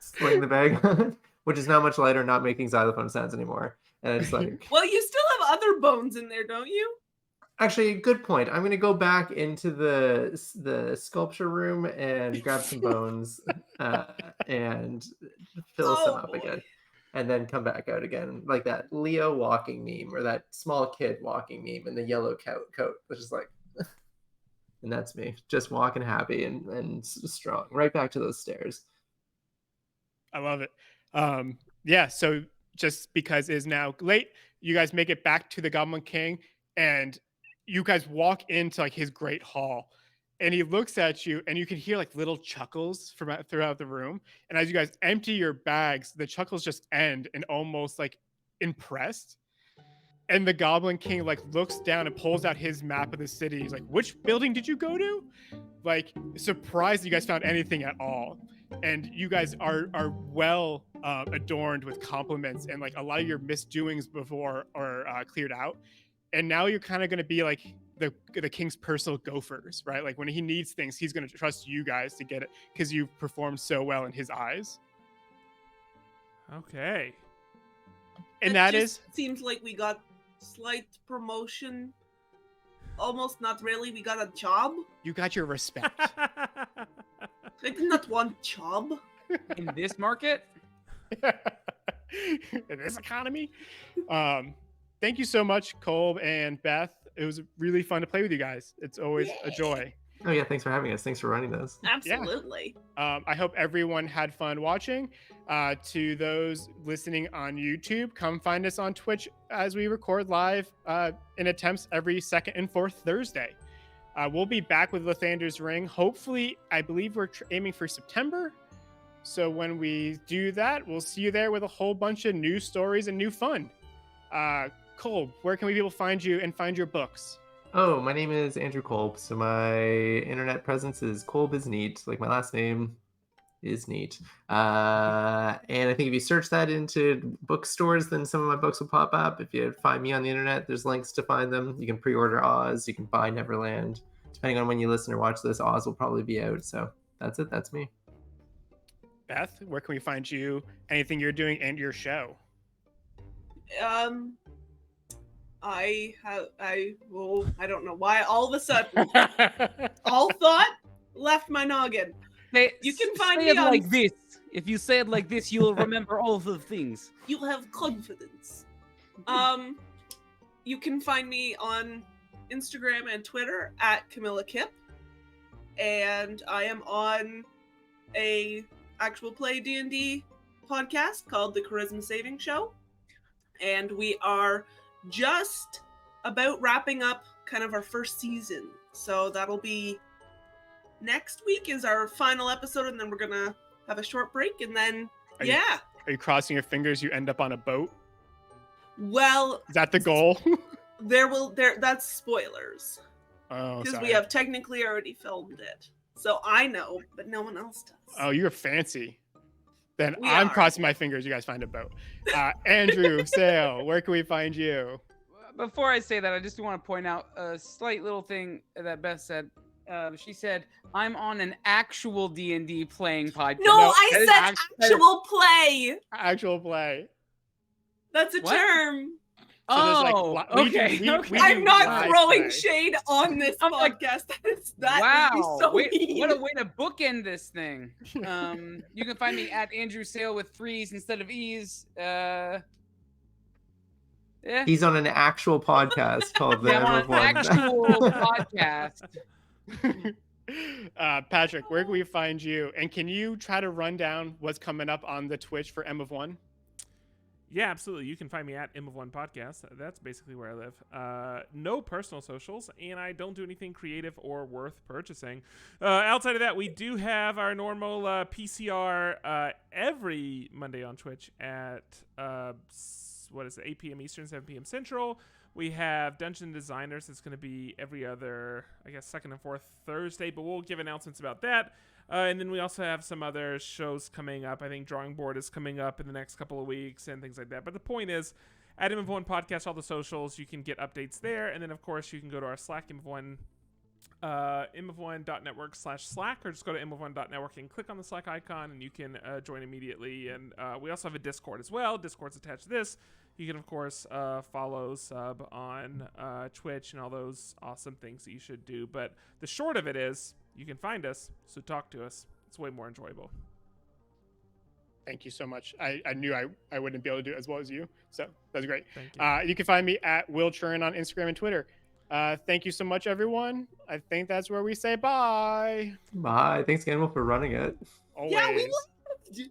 sling the bag on, which is now much lighter, not making xylophone sounds anymore. And it's like, well, you still have other bones in there, don't you? Actually, good point. I'm going to go back into the sculpture room and grab some bones and fill some up again. And then come back out again, like that Leo walking meme or that small kid walking meme in the yellow coat, which is like, and that's me, just walking happy and strong, right back to those stairs. I love it. Yeah, so just because it is now late, you guys make it back to the Goblin King, and you guys walk into like his great hall, and he looks at you, and you can hear like little chuckles from throughout the room. And as you guys empty your bags, the chuckles just end and almost like impressed. And the Goblin King like looks down and pulls out his map of the city. He's like, "Which building did you go to?" Like surprised you guys found anything at all. And you guys are well adorned with compliments, and like a lot of your misdoings before are cleared out. And now you're kind of going to be like the king's personal gophers, right? Like when he needs things, he's going to trust you guys to get it because you've performed so well in his eyes. Okay. And that is seems like we got slight promotion. Almost not really. We got a job. You got your respect. I did not want job. In this market? In this economy? Thank you so much, Kolb and Beth. It was really fun to play with you guys. It's always a joy. Oh yeah, thanks for having us. Thanks for running those. Absolutely. Yeah. I hope everyone had fun watching. To those listening on YouTube, come find us on Twitch as we record live in attempts every second and fourth Thursday. We'll be back with Lathander's Ring. Hopefully, I believe we're aiming for September. So when we do that, we'll see you there with a whole bunch of new stories and new fun. Kolb, where can we people find you and find your books? Oh, my name is Andrew Kolb. So my internet presence is Kolbisneat. Like my last name is neat. And I think if you search that into bookstores, then some of my books will pop up. If you find me on the internet, there's links to find them. You can pre-order Oz. You can buy Neverland. Depending on when you listen or watch this, Oz will probably be out. So that's it. That's me. Beth, where can we find you? Anything you're doing and your show? I don't know why all of a sudden all thought left my noggin. You can find say me it on- like this. If you say it like this, you will remember all the things. You'll have confidence. You can find me on Instagram and Twitter at camillakipp, and I am on a actual play D&D podcast called the Charism Saving Show, and we are just about wrapping up kind of our first season, so that'll be next week is our final episode, and then we're gonna have a short break, and then Are you crossing your fingers you end up on a boat? well, Is that the goal? that's spoilers Oh, because sorry. we have technically already filmed it, so I know, but no one else does. Oh, you're fancy. Then We I'm are. crossing my fingers you guys find a boat. Andr3wsaL3, where can we find you? Before I say that, I just want to point out a slight little thing that Beth said. She said, "I'm on an actual D&D playing podcast." No, I that is said actual play. Actual play. That's a What? term. So there's, like, Oh, we do- okay. we- okay. we I'm do not live throwing play. shade on this I'm like, podcast. Wow, Would be so wait, mean. what a way to bookend this thing. You can find me at Andr3wsaL with 3s instead of E's. Yeah. He's on an actual podcast called the Yeah, I'm on an Neverland. actual podcast. Patrick, where can we find you? And can you try to run down what's coming up on the Twitch for M of One? Yeah, absolutely. You can find me at M of One Podcast. That's basically where I live. No personal socials, and I don't do anything creative or worth purchasing. Outside of that, we do have our normal PCR every Monday on Twitch at 8 p.m. Eastern, 7 p.m. Central. We have Dungeon Designers. It's going to be every other, I guess, second and fourth Thursday, but we'll give announcements about that. And then we also have some other shows coming up. I think Drawing Board is coming up in the next couple of weeks and things like that. But the point is, at M of One Podcast, all the socials, you can get updates there. And then, of course, you can go to our Slack, M of One, mofone.network/Slack, or just go to mofone.network and click on the Slack icon, and you can join immediately. And we also have a Discord as well. Discord's attached to this. You can, of course, follow, sub on Twitch and all those awesome things that you should do. But the short of it is, you can find us, so talk to us. It's way more enjoyable. Thank you so much. I knew I wouldn't be able to do it as well as you, so that's great. Thank you. You can find me at Will Churn on Instagram and Twitter. Thank you so much, everyone. I think that's where we say bye. Bye. Thanks, Animal, for running it. Always. Yeah, we left.